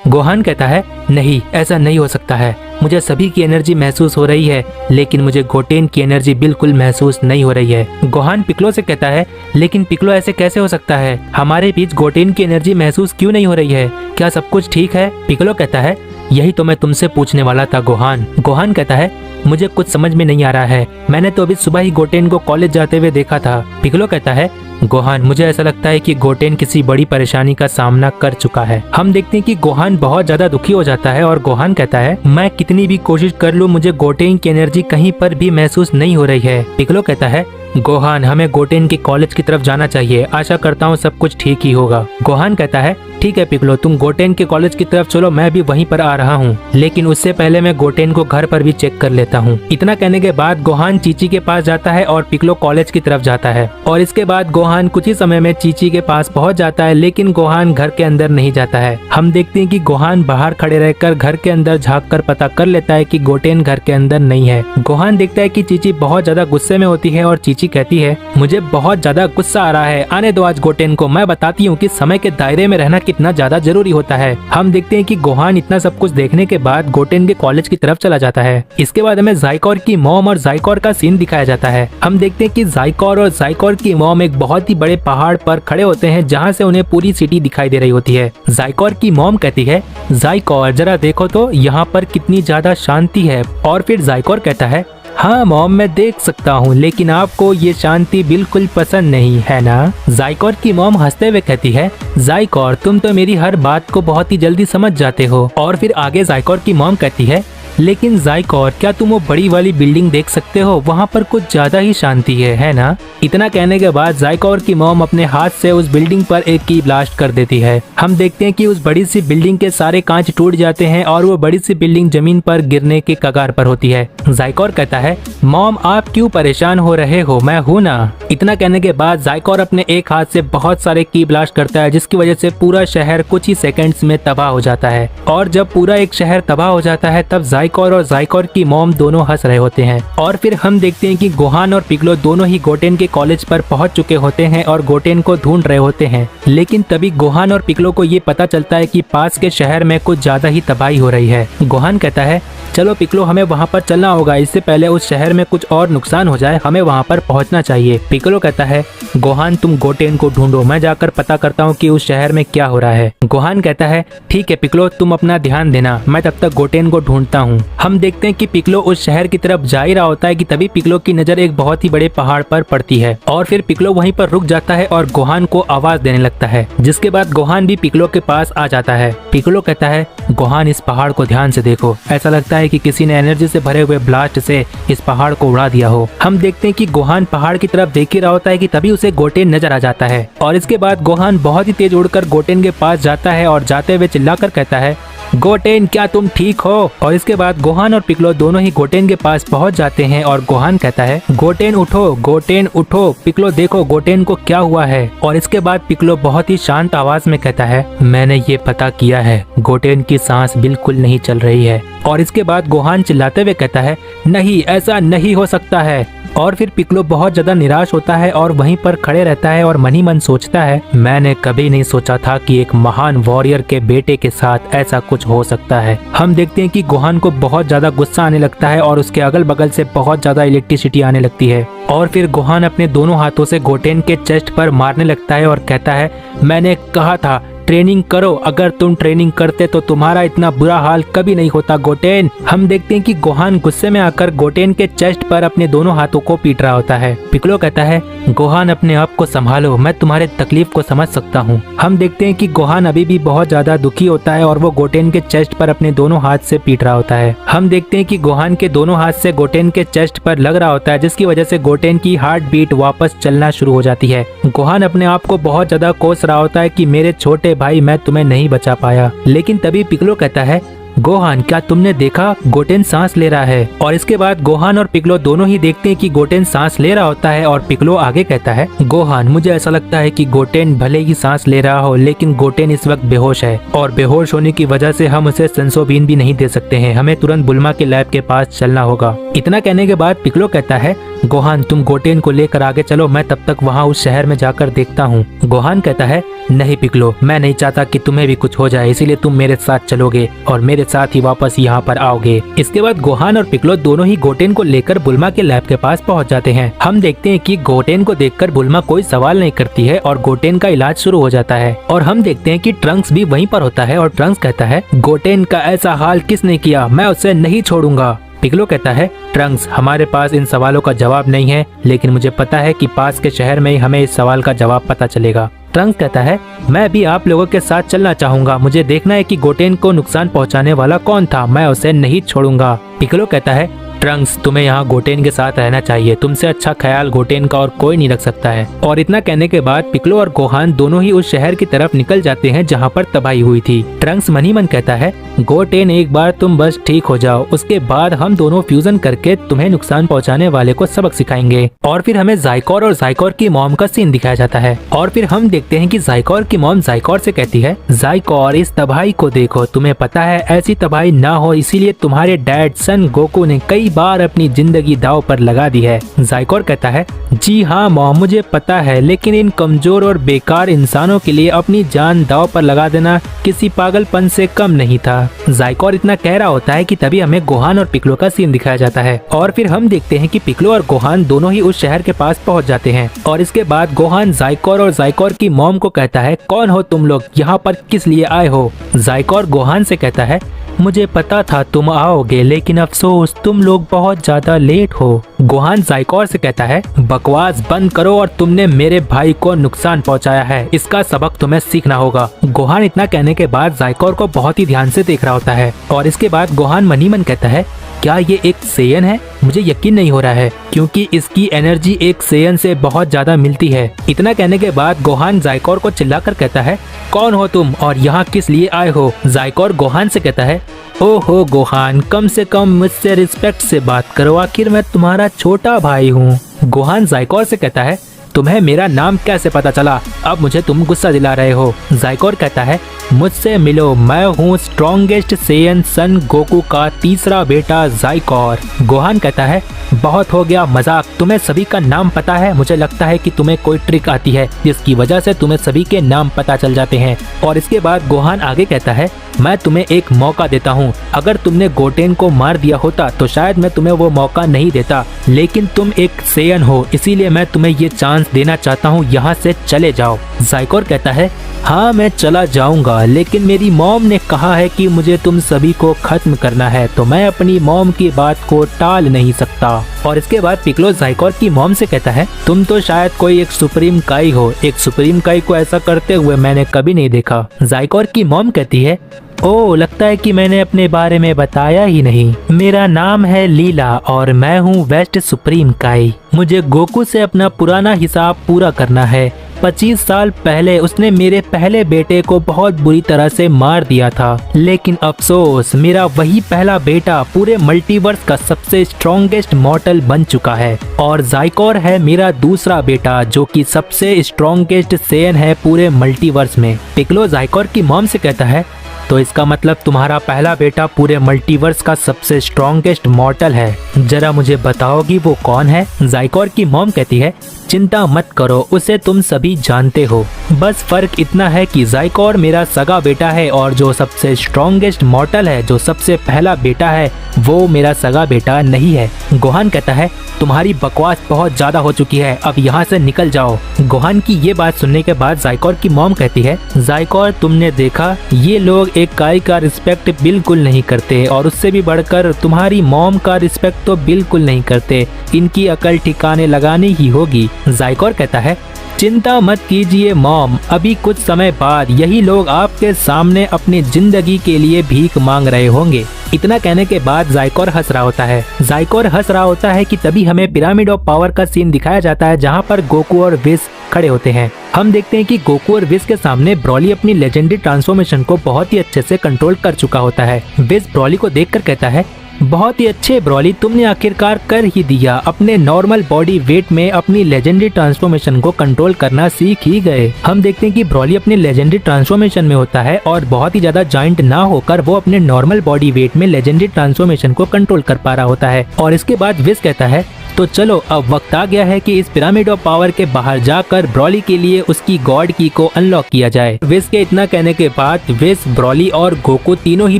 गोहान कहता है, नहीं, ऐसा नहीं हो सकता है, मुझे सभी की एनर्जी महसूस हो रही है, लेकिन मुझे गोटेन की एनर्जी बिल्कुल महसूस नहीं हो रही है। गोहान पिकलो से कहता है, लेकिन पिकलो, ऐसे कैसे हो सकता है? हमारे बीच गोटेन की एनर्जी महसूस क्यों नहीं हो रही है? क्या सब कुछ ठीक है? पिकलो कहता है, यही तो मैं तुमसे पूछने वाला था गोहान। गोहान कहता है, मुझे कुछ समझ में नहीं आ रहा है, मैंने तो अभी सुबह ही गोटेन को कॉलेज जाते हुए देखा था। पिकलो कहता है, गोहान, मुझे ऐसा लगता है कि गोटेन किसी बड़ी परेशानी का सामना कर चुका है। हम देखते हैं कि गोहान बहुत ज्यादा दुखी हो जाता है और गोहान कहता है, मैं कितनी भी कोशिश कर लूं, मुझे गोटेन की एनर्जी कहीं पर भी महसूस नहीं हो रही है। पिकलो कहता है, गोहान, हमें गोटेन के कॉलेज की तरफ जाना चाहिए, आशा करता हूँ सब कुछ ठीक ही होगा। गोहान कहता है, ठीक है पिकलो, तुम गोटेन के कॉलेज की तरफ चलो, मैं भी वहीं पर आ रहा हूँ, लेकिन उससे पहले मैं गोटेन को घर पर भी चेक कर लेता हूँ। इतना कहने के बाद गोहान चीची के पास जाता है और पिकलो कॉलेज की तरफ जाता है। और इसके बाद गोहान कुछ ही समय में चीची के पास पहुँच जाता है, लेकिन गोहान घर के अंदर नहीं जाता है। हम देखते हैं कि गोहान बाहर खड़े रहकर घर के अंदर झाँक कर पता कर लेता है कि गोटेन घर के अंदर नहीं है। गोहान देखता है कि चीची बहुत ज्यादा गुस्से में होती है और चीची कहती है, मुझे बहुत ज्यादा गुस्सा आ रहा है, आने दो आज गोटेन को, मैं बताती हूँ कि समय के दायरे में रहना कितना ज्यादा जरूरी होता है। हम देखते हैं कि गोहान इतना सब कुछ देखने के बाद गोटेन के कॉलेज की तरफ चला जाता है। इसके बाद हमें ज़ाइकोर की मॉम और ज़ाइकोर का सीन दिखाया जाता है। हम देखते हैं कि ज़ाइकोर और ज़ाइकोर की मॉम एक बहुत ही बड़े पहाड़ पर खड़े होते हैं, जहाँ से उन्हें पूरी सिटी दिखाई दे रही होती है। ज़ाइकोर की मॉम कहती है, ज़ाइकोर, जरा देखो तो यहाँ पर कितनी ज्यादा शांति है। और फिर ज़ाइकोर कहता है, हाँ मॉम, मैं देख सकता हूँ, लेकिन आपको ये शांति बिल्कुल पसंद नहीं है ना? ज़ाइकोर की मॉम हंसते हुए कहती है, ज़ाइकोर, तुम तो मेरी हर बात को बहुत ही जल्दी समझ जाते हो। और फिर आगे ज़ाइकोर की मॉम कहती है, लेकिन ज़ाइकोर, क्या तुम वो बड़ी वाली बिल्डिंग देख सकते हो? वहाँ पर कुछ ज्यादा ही शांति है ना? इतना कहने के बाद ज़ाइकोर की मॉम अपने हाथ से उस बिल्डिंग पर एक की ब्लास्ट कर देती है। हम देखते हैं कि उस बड़ी सी बिल्डिंग के सारे कांच टूट जाते हैं और वो बड़ी सी बिल्डिंग जमीन पर गिरने के कगार पर होती है। ज़ाइकोर कहता है, मॉम, आप क्यों परेशान हो रहे हो, मैं हूँ ना। इतना कहने के बाद ज़ाइकोर अपने एक हाथ से बहुत सारे की ब्लास्ट करता है, जिसकी वजह से पूरा शहर कुछ ही सेकंड्स में तबाह हो जाता है। और जब पूरा एक शहर तबाह हो जाता है, तब ज़ाइकोर और ज़ाइकोर की मॉम दोनों हंस रहे होते हैं। और फिर हम देखते हैं कि गोहान और पिकलो दोनों ही गोटेन के कॉलेज पर पहुंच चुके होते हैं और गोटेन को ढूंढ रहे होते हैं। लेकिन तभी गोहान और पिकलो को ये पता चलता है कि पास के शहर में कुछ ज्यादा ही तबाही हो रही है। गोहान कहता है, चलो पिक्लो, हमें वहाँ पर चलना होगा, इससे पहले उस शहर में कुछ और नुकसान हो जाए, हमें वहाँ पर पहुँचना चाहिए। पिक्लो कहता है गोहान तुम गोटेन को ढूंढो, मैं जाकर पता करता हूँ कि उस शहर में क्या हो रहा है। गोहान कहता है ठीक है पिक्लो, तुम अपना ध्यान देना, मैं तब तक गोटेन को ढूंढता हूँ। हम देखते हैं कि पिक्लो उस शहर की तरफ जा ही रहा होता है कि तभी पिक्लो की नजर एक बहुत ही बड़े पहाड़ पर पड़ती है और फिर पिक्लो वहीं पर रुक जाता है और गोहान को आवाज देने लगता है, जिसके बाद गोहान भी पिक्लो के पास आ जाता है। पिक्लो कहता है गोहान इस पहाड़ को ध्यान से देखो, ऐसा लगता है कि किसी ने एनर्जी से भरे हुए ब्लास्ट से इस पहाड़ को उड़ा दिया हो। हम देखते हैं कि गोहान पहाड़ की तरफ देख ही रहा होता है कि तभी उसे गोटेन नजर आ जाता है और इसके बाद गोहान बहुत ही तेज उड़कर गोटेन के पास जाता है और जाते हुए चिल्लाकर कहता है गोटेन क्या तुम ठीक हो। और इसके बाद गोहान और पिक्लो दोनों ही गोटेन के पास पहुंच जाते हैं और गोहान कहता है गोटेन उठो, गोटेन उठो, पिक्लो देखो गोटेन को क्या हुआ है। और इसके बाद पिक्लो बहुत ही शांत आवाज में कहता है मैंने ये पता किया है, गोटेन की सांस बिल्कुल नहीं चल रही है। और इसके बाद गोहान चिल्लाते हुए कहता है नहीं, ऐसा नहीं हो सकता है। और फिर पिक्लो बहुत ज्यादा निराश होता है और वहीं पर खड़े रहता है और मन ही मन सोचता है मैंने कभी नहीं सोचा था कि एक महान वॉरियर के बेटे के साथ ऐसा कुछ हो सकता है। हम देखते हैं कि गोहान को बहुत ज्यादा गुस्सा आने लगता है और उसके अगल बगल से बहुत ज्यादा इलेक्ट्रिसिटी आने लगती है और फिर गोहान अपने दोनों हाथों से गोटेन के चेस्ट पर मारने लगता है और कहता है मैंने कहा था ट्रेनिंग करो, अगर तुम ट्रेनिंग करते तो तुम्हारा इतना बुरा हाल कभी नहीं होता गोटेन। हम देखते हैं कि गोहान गुस्से में आकर गोटेन के चेस्ट पर अपने दोनों हाथों को पीट रहा होता है। पिक्लो कहता है गोहान अपने आप को संभालो, मैं तुम्हारे तकलीफ को समझ सकता हूँ। हम देखते हैं कि गोहान अभी भी बहुत ज्यादा दुखी होता है और वो गोटेन के चेस्ट पर अपने दोनों हाथ से पीट रहा होता है। हम देखते हैं कि गोहान के दोनों हाथ से गोटेन के चेस्ट पर लग रहा होता है, जिसकी वजह से गोटेन की हार्ट बीट वापस चलना शुरू हो जाती है। गोहान अपने आप को बहुत ज्यादा कोस रहा होता है कि मेरे छोटे भाई, मैं तुम्हें नहीं बचा पाया। लेकिन तभी पिक्लो कहता है गोहान क्या तुमने देखा, गोटेन सांस ले रहा है। और इसके बाद गोहान और पिक्लो दोनों ही देखते हैं कि गोटेन सांस ले रहा होता है और पिक्लो आगे कहता है गोहान मुझे ऐसा लगता है कि गोटेन भले ही सांस ले रहा हो लेकिन गोटेन इस वक्त बेहोश है और बेहोश होने की वजह से हम उसे सेंसोबीन भी नहीं दे सकते हैं, हमें तुरंत बुल्मा के लैब के पास चलना होगा। इतना कहने के बाद पिक्लो कहता है गोहान तुम गोटेन को लेकर आगे चलो, मैं तब तक वहाँ उस शहर में जाकर देखता हूँ। गोहान कहता है नहीं पिक्लो, मैं नहीं चाहता कि तुम्हें भी कुछ हो जाए, इसीलिए तुम मेरे साथ चलोगे और मेरे साथ ही वापस यहाँ पर आओगे। इसके बाद गोहान और पिक्लो दोनों ही गोटेन को लेकर बुल्मा के लैब के पास पहुँच जाते हैं। हम देखते हैं कि गोटेन को देखकर बुल्मा कोई सवाल नहीं करती है और गोटेन का इलाज शुरू हो जाता है। और हम देखते हैं कि ट्रंक्स भी वहीं पर होता है और ट्रंक्स कहता है गोटेन का ऐसा हाल किसने किया, मैं उसे नहीं छोड़ूंगा। पिक्लो कहता है ट्रंक्स हमारे पास इन सवालों का जवाब नहीं है, लेकिन मुझे पता है कि पास के शहर में ही हमें इस सवाल का जवाब पता चलेगा। ट्रंक्स कहता है मैं भी आप लोगों के साथ चलना चाहूंगा, मुझे देखना है कि गोटेन को नुकसान पहुंचाने वाला कौन था, मैं उसे नहीं छोड़ूंगा। पिक्लो कहता है ट्रंक्स तुम्हें यहाँ गोटेन के साथ रहना चाहिए, तुमसे अच्छा ख्याल गोटेन का और कोई नहीं रख सकता है। और इतना कहने के बाद पिक्लो और गोहान दोनों ही उस शहर की तरफ निकल जाते हैं जहाँ पर तबाही हुई थी। ट्रंक्स मन ही मन कहता है गोटेन एक बार तुम बस ठीक हो जाओ, उसके बाद हम दोनों फ्यूजन करके तुम्हें नुकसान पहुँचाने वाले को सबक सिखाएंगे। और फिर हमें जाइकोर और जाइकोर की मॉम का सीन दिखाया जाता है और फिर हम देखते हैं कि जाइकोर की मॉम जाइकोर से कहती है जाइकोर इस तबाही को देखो, तुम्हें पता है ऐसी तबाही ना हो इसीलिए तुम्हारे डैड सन गोकू ने कई बार अपनी जिंदगी दांव पर लगा दी है। जाइकोर कहता है जी हाँ मॉम मुझे पता है, लेकिन इन कमजोर और बेकार इंसानों के लिए अपनी जान दांव पर लगा देना किसी पागलपन से कम नहीं था। जाइकोर इतना कह रहा होता है कि तभी हमें गोहान और पिक्लो का सीन दिखाया जाता है और फिर हम देखते हैं कि पिक्लो और गोहान दोनों ही उस शहर के पास पहुंच जाते हैं। और इसके बाद गोहान जाइकोर और जाइकोर की मॉम को कहता है कौन हो तुम लोग, यहाँ पर किस लिए आए हो। जाइकोर गोहान से कहता है मुझे पता था तुम आओगे, लेकिन अफसोस तुम लोग बहुत ज्यादा लेट हो। गोहान जाइकोर से कहता है बकवास बंद करो और तुमने मेरे भाई को नुकसान पहुंचाया है, इसका सबक तुम्हें सीखना होगा। गोहान इतना कहने के बाद जाइकोर को बहुत ही ध्यान से देख रहा होता है और इसके बाद गोहान मन ही मन कहता है क्या ये एक सेयन है, मुझे यकीन नहीं हो रहा है क्योंकि इसकी एनर्जी एक सेयन से बहुत ज्यादा मिलती है। इतना कहने के बाद गोहान जाइकोर को चिल्लाकर कहता है कौन हो तुम और यहाँ किस लिए आए हो। जाइकोर गोहान से कहता है ओहो गोहान कम से कम मुझसे रिस्पेक्ट से बात करो, आखिर मैं तुम्हारा छोटा भाई हूँ। गोहान जाइकोर से कहता है तुम्हें मेरा नाम कैसे पता चला, अब मुझे तुम गुस्सा दिला रहे हो। जाइकोर कहता है मुझसे मिलो, मैं हूँ स्ट्रॉन्गेस्ट सेयन सन गोकू का तीसरा बेटा जाइकोर। गोहान कहता है बहुत हो गया मजाक, तुम्हें सभी का नाम पता है। मुझे लगता है कि तुम्हें कोई ट्रिक आती है जिसकी वजह से तुम्हें सभी के नाम पता चल जाते हैं। और इसके बाद गोहान आगे कहता है, मैं तुम्हें एक मौका देता हूँ। अगर तुमने गोटेन को मार दिया होता तो शायद मैं तुम्हें वो मौका नहीं देता, लेकिन तुम एक सेयन हो, इसीलिए मैं तुम्हें ये चांस देना चाहता हूँ। यहाँ से चले जाओ। ज़ाइकोर कहता है, हाँ मैं चला जाऊंगा, लेकिन मेरी मॉम ने कहा है कि मुझे तुम सभी को खत्म करना है, तो मैं अपनी मॉम की बात को टाल नहीं सकता। और इसके बाद पिक्लो ज़ाइकोर की मॉम से कहता है, तुम तो शायद कोई एक सुप्रीम काई हो। एक सुप्रीम काई को ऐसा करते हुए मैंने कभी नहीं देखा। ज़ाइकोर की मॉम कहती है, ओह लगता है कि मैंने अपने बारे में बताया ही नहीं। मेरा नाम है लीला और मैं हूँ वेस्ट सुप्रीम काई। मुझे गोकू से अपना पुराना हिसाब पूरा करना है। 25 साल पहले उसने मेरे पहले बेटे को बहुत बुरी तरह से मार दिया था, लेकिन अफसोस मेरा वही पहला बेटा पूरे मल्टीवर्स का सबसे स्ट्रॉन्गेस्ट मॉर्टल बन चुका है। और ज़ाइकोर है मेरा दूसरा बेटा जो कि सबसे स्ट्रॉन्गेस्ट सेयन है पूरे मल्टीवर्स में। पिक्लो ज़ाइकोर की मॉम से कहता है, तो इसका मतलब तुम्हारा पहला बेटा पूरे मल्टीवर्स का सबसे स्ट्रॉन्गेस्ट मॉर्टल है। जरा मुझे बताओगी वो कौन है? ज़ाइकोर की मॉम कहती है, चिंता मत करो, उसे तुम सभी जानते हो। बस फर्क इतना है कि ज़ाइकोर मेरा सगा बेटा है और जो सबसे स्ट्रॉन्गेस्ट मॉर्टल है, जो सबसे पहला बेटा है, वो मेरा सगा बेटा नहीं है। गोहान कहता है, तुम्हारी बकवास बहुत ज्यादा हो चुकी है, अब यहाँ से निकल जाओ। गोहान की ये बात सुनने के बाद ज़ाइकोर की मॉम कहती है, ज़ाइकोर तुमने देखा, ये लोग एक काई का रिस्पेक्ट बिल्कुल नहीं करते और उससे भी बढ़कर तुम्हारी मॉम का रिस्पेक्ट तो बिल्कुल नहीं करते। इनकी अकल ठिकाने लगानी ही होगी। ज़ाइकोर कहता है, चिंता मत कीजिए मॉम, अभी कुछ समय बाद यही लोग आपके सामने अपनी जिंदगी के लिए भीख मांग रहे होंगे। इतना कहने के बाद ज़ाइकोर हंस रहा होता है। ज़ाइकोर हंस रहा होता है कि तभी हमें पिरामिड ऑफ पावर का सीन दिखाया जाता है जहां पर गोकू और विस खड़े होते हैं। हम देखते हैं कि गोकू और विस के सामने ब्रॉली अपनी लेजेंडरी ट्रांसफॉर्मेशन को बहुत ही अच्छे से कंट्रोल कर चुका होता है। विस ब्रॉली को देखकर कहता है, बहुत ही अच्छे ब्रॉली, तुमने आखिरकार कर ही दिया। अपने नॉर्मल बॉडी वेट में अपनी लेजेंडरी ट्रांसफॉर्मेशन को कंट्रोल करना सीख ही गए। हम देखते हैं कि ब्रॉली अपने लेजेंडरी ट्रांसफॉर्मेशन में होता है और बहुत ही ज्यादा जॉइंट ना होकर वो अपने नॉर्मल बॉडी वेट में लेजेंडरी ट्रांसफॉर्मेशन को कंट्रोल कर पा रहा होता है। और इसके बाद विस कहता है, तो चलो अब वक्त आ गया है कि इस पिरामिड ऑफ पावर के बाहर जाकर ब्रॉली के लिए उसकी गॉड की को अनलॉक किया जाए। विस के इतना कहने के बाद विस, ब्रॉली और गोकू तीनों ही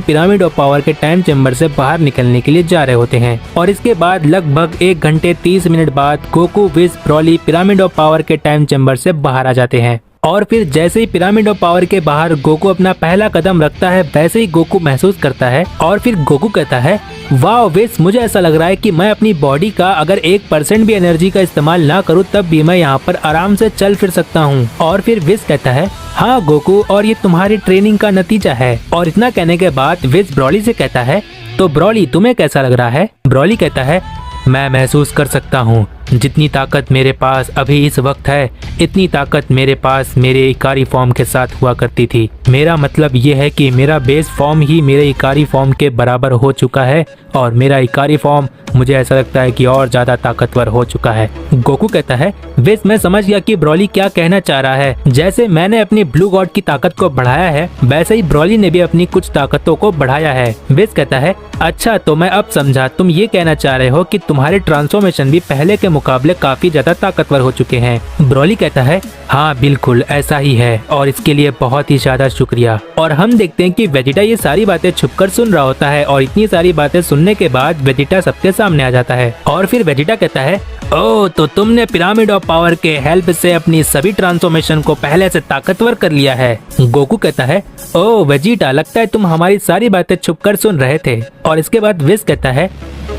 पिरामिड ऑफ पावर के टाइम चेम्बर से बाहर निकलने के लिए जा रहे होते हैं। और इसके बाद लगभग 1 घंटे 30 मिनट बाद गोकू, विस, ब्रॉली पिरामिड ऑफ पावर के टाइम चेम्बर से बाहर आ जाते हैं। और फिर जैसे ही पिरामिड ऑफ पावर के बाहर गोकू अपना पहला कदम रखता है, वैसे ही गोकू महसूस करता है और फिर गोकू कहता है, वाह विस, मुझे ऐसा लग रहा है कि मैं अपनी बॉडी का अगर 1% भी एनर्जी का इस्तेमाल ना करूं तब भी मैं यहाँ पर आराम से चल फिर सकता हूँ। और फिर विस कहता है, हाँ गोकू, और ये तुम्हारी ट्रेनिंग का नतीजा है। और इतना कहने के बाद विस ब्रॉली से कहता है, तो ब्रॉली तुम्हें कैसा लग रहा है? ब्रॉली कहता है, मैं महसूस कर सकता हूँ जितनी ताकत मेरे पास अभी इस वक्त है, इतनी ताकत मेरे पास मेरे इकारी फॉर्म के साथ हुआ करती थी। मेरा मतलब ये है कि मेरा बेस फॉर्म ही मेरे इकारी फॉर्म के बराबर हो चुका है और मेरा इकारी फॉर्म मुझे ऐसा लगता है कि और ज्यादा ताकतवर हो चुका है। गोकू कहता है, विस मैं समझ गया कि ब्रॉली क्या कहना चाह रहा है। जैसे मैंने अपनी ब्लू गॉड की ताकत को बढ़ाया है, वैसे ही ब्रॉली ने भी अपनी कुछ ताकतों को बढ़ाया है। विस कहता है, अच्छा तो मैं अब समझा, तुम ये कहना चाह रहे हो कि तुम्हारे ट्रांसफॉर्मेशन भी पहले के मुकाबले काफी ज्यादा ताकतवर हो चुके हैं। ब्रॉली कहता है, हाँ बिल्कुल ऐसा ही है और इसके लिए बहुत ही ज्यादा शुक्रिया। और हम देखते हैं कि वेजिटा ये सारी बातें छुपकर सुन रहा होता है और इतनी सारी बातें सुनने के बाद वेजिटा सबके सामने आ जाता है। और फिर वेजिटा कहता है, ओह तो तुमने पिरामिड ऑफ पावर के हेल्प से अपनी सभी ट्रांसफॉर्मेशन को पहले से ताकतवर कर लिया है। गोकू कहता है, ओह वेजिटा, लगता है तुम हमारी सारी बातें छुपकर सुन रहे थे। और इसके बाद विस कहता है,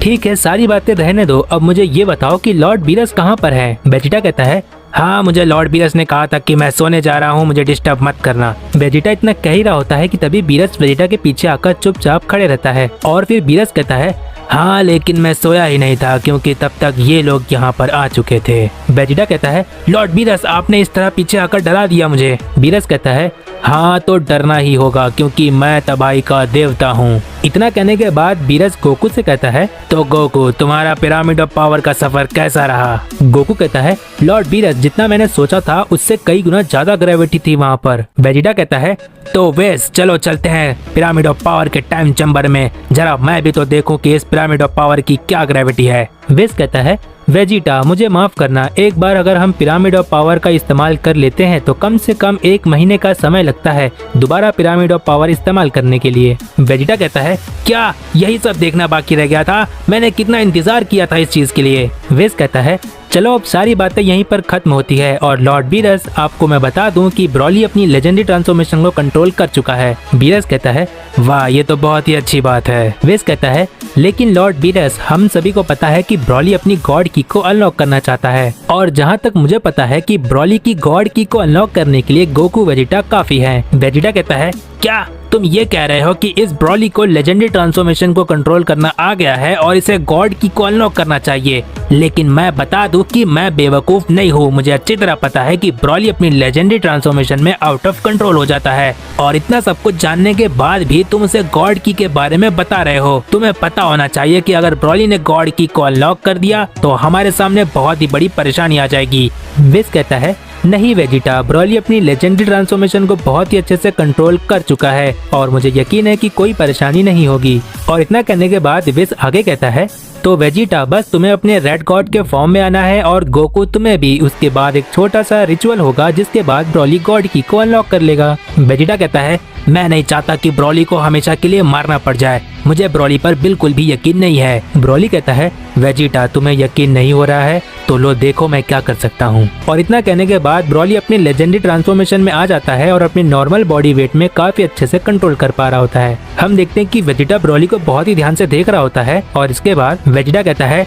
ठीक है सारी बातें रहने दो, अब मुझे ये बताओ कि लॉर्ड बीरस कहाँ पर है? वेजिटा कहता है, हाँ मुझे लॉर्ड बीरस ने कहा था कि मैं सोने जा रहा हूँ, मुझे डिस्टर्ब मत करना। वेजिटा इतना कह ही रहा होता है कि तभी बीरस वेजिटा के पीछे आकर चुपचाप खड़े रहता है। और फिर बीरस कहता है, हाँ लेकिन मैं सोया ही नहीं था क्योंकि तब तक ये लोग यहाँ पर आ चुके थे। वेजिटा कहता है, लॉर्ड बीरस आपने इस तरह पीछे आकर डरा दिया मुझे। बीरस कहता है, हाँ तो डरना ही होगा क्योंकि मैं तबाही का देवता हूँ। इतना कहने के बाद बीरस गोकू से कहता है, तो गोकू तुम्हारा पिरामिड ऑफ पावर का सफर कैसा रहा? गोकू कहता है, लॉर्ड बीरस जितना मैंने सोचा था उससे कई गुना ज्यादा ग्रेविटी थी वहाँ पर। वेजिटा कहता है, तो वेस चलो चलते हैं पिरामिड ऑफ पावर के टाइम चैम्बर में, जरा मैं भी तो देखूं कि इस पिरामिड ऑफ पावर की क्या ग्रेविटी है। वेस कहता है, वेजिटा मुझे माफ करना, एक बार अगर हम पिरामिड ऑफ पावर का इस्तेमाल कर लेते हैं तो कम से कम 1 महीने का समय लगता है दोबारा पिरामिड ऑफ पावर इस्तेमाल करने के लिए। वेजिटा कहता है, क्या यही सब देखना बाकी रह गया था? मैंने कितना इंतजार किया था इस चीज के लिए। वेस कहता है, चलो अब सारी बातें यहीं पर खत्म होती है और लॉर्ड बीरस आपको मैं बता दूं कि ब्रॉली अपनी लेजेंडरी ट्रांसफॉर्मेशन को कंट्रोल कर चुका है। बीरस कहता है, वाह ये तो बहुत ही अच्छी बात है। वेस कहता है, लेकिन लॉर्ड बीरस हम सभी को पता है कि ब्रॉली अपनी गॉड की को अनलॉक करना चाहता है और जहाँ तक मुझे पता है कि ब्रॉली की गॉड की को अनलॉक करने के लिए गोकू वेजिटा काफी है। वेजिटा कहता है, क्या तुम ये कह रहे हो कि इस ब्रॉली को लेजेंडरी ट्रांसफॉर्मेशन को कंट्रोल करना आ गया है और इसे गॉड की को अनलॉक करना चाहिए? लेकिन मैं बता दूं कि मैं बेवकूफ नहीं हूँ, मुझे अच्छी तरह पता है कि ब्रॉली अपनी लेजेंडरी ट्रांसफॉर्मेशन में आउट ऑफ कंट्रोल हो जाता है और इतना सब कुछ जानने के बाद भी तुम उसे गॉड की के बारे में बता रहे हो। तुम्हें पता होना चाहिए कि अगर ब्रॉली ने गॉड की को अनलॉक कर दिया तो हमारे सामने बहुत ही बड़ी परेशानी आ जाएगी। विस कहता है, नहीं वेजिटा, ब्रॉली अपनी लेजेंडरी ट्रांसफॉर्मेशन को बहुत ही अच्छे से कंट्रोल कर चुका है और मुझे यकीन है कि कोई परेशानी नहीं होगी। और इतना कहने के बाद विस आगे कहता है, तो वेजिटा बस तुम्हें अपने रेड गॉड के फॉर्म में आना है और गोकू तुम्हें भी। उसके बाद एक छोटा सा रिचुअल होगा जिसके बाद ब्रॉली गॉड की को अनलॉक कर लेगा। वेजिटा कहता है, मैं नहीं चाहता कि ब्रॉली को हमेशा के लिए मारना पड़ जाए, मुझे ब्रॉली पर बिल्कुल भी यकीन नहीं है। ब्रॉली कहता है, वेजिटा तुम्हें यकीन नहीं हो रहा है तो लो देखो मैं क्या कर सकता हूँ। और इतना कहने के बाद ब्रॉली अपनी लेजेंडरी ट्रांसफॉर्मेशन में आ जाता है और अपनी नॉर्मल बॉडी वेट में काफी अच्छे से कंट्रोल कर पा रहा होता है। हम देखते हैं कि वेजिटा ब्रॉली को बहुत ही ध्यान से देख रहा होता है और इसके बाद वेजिटा कहता है,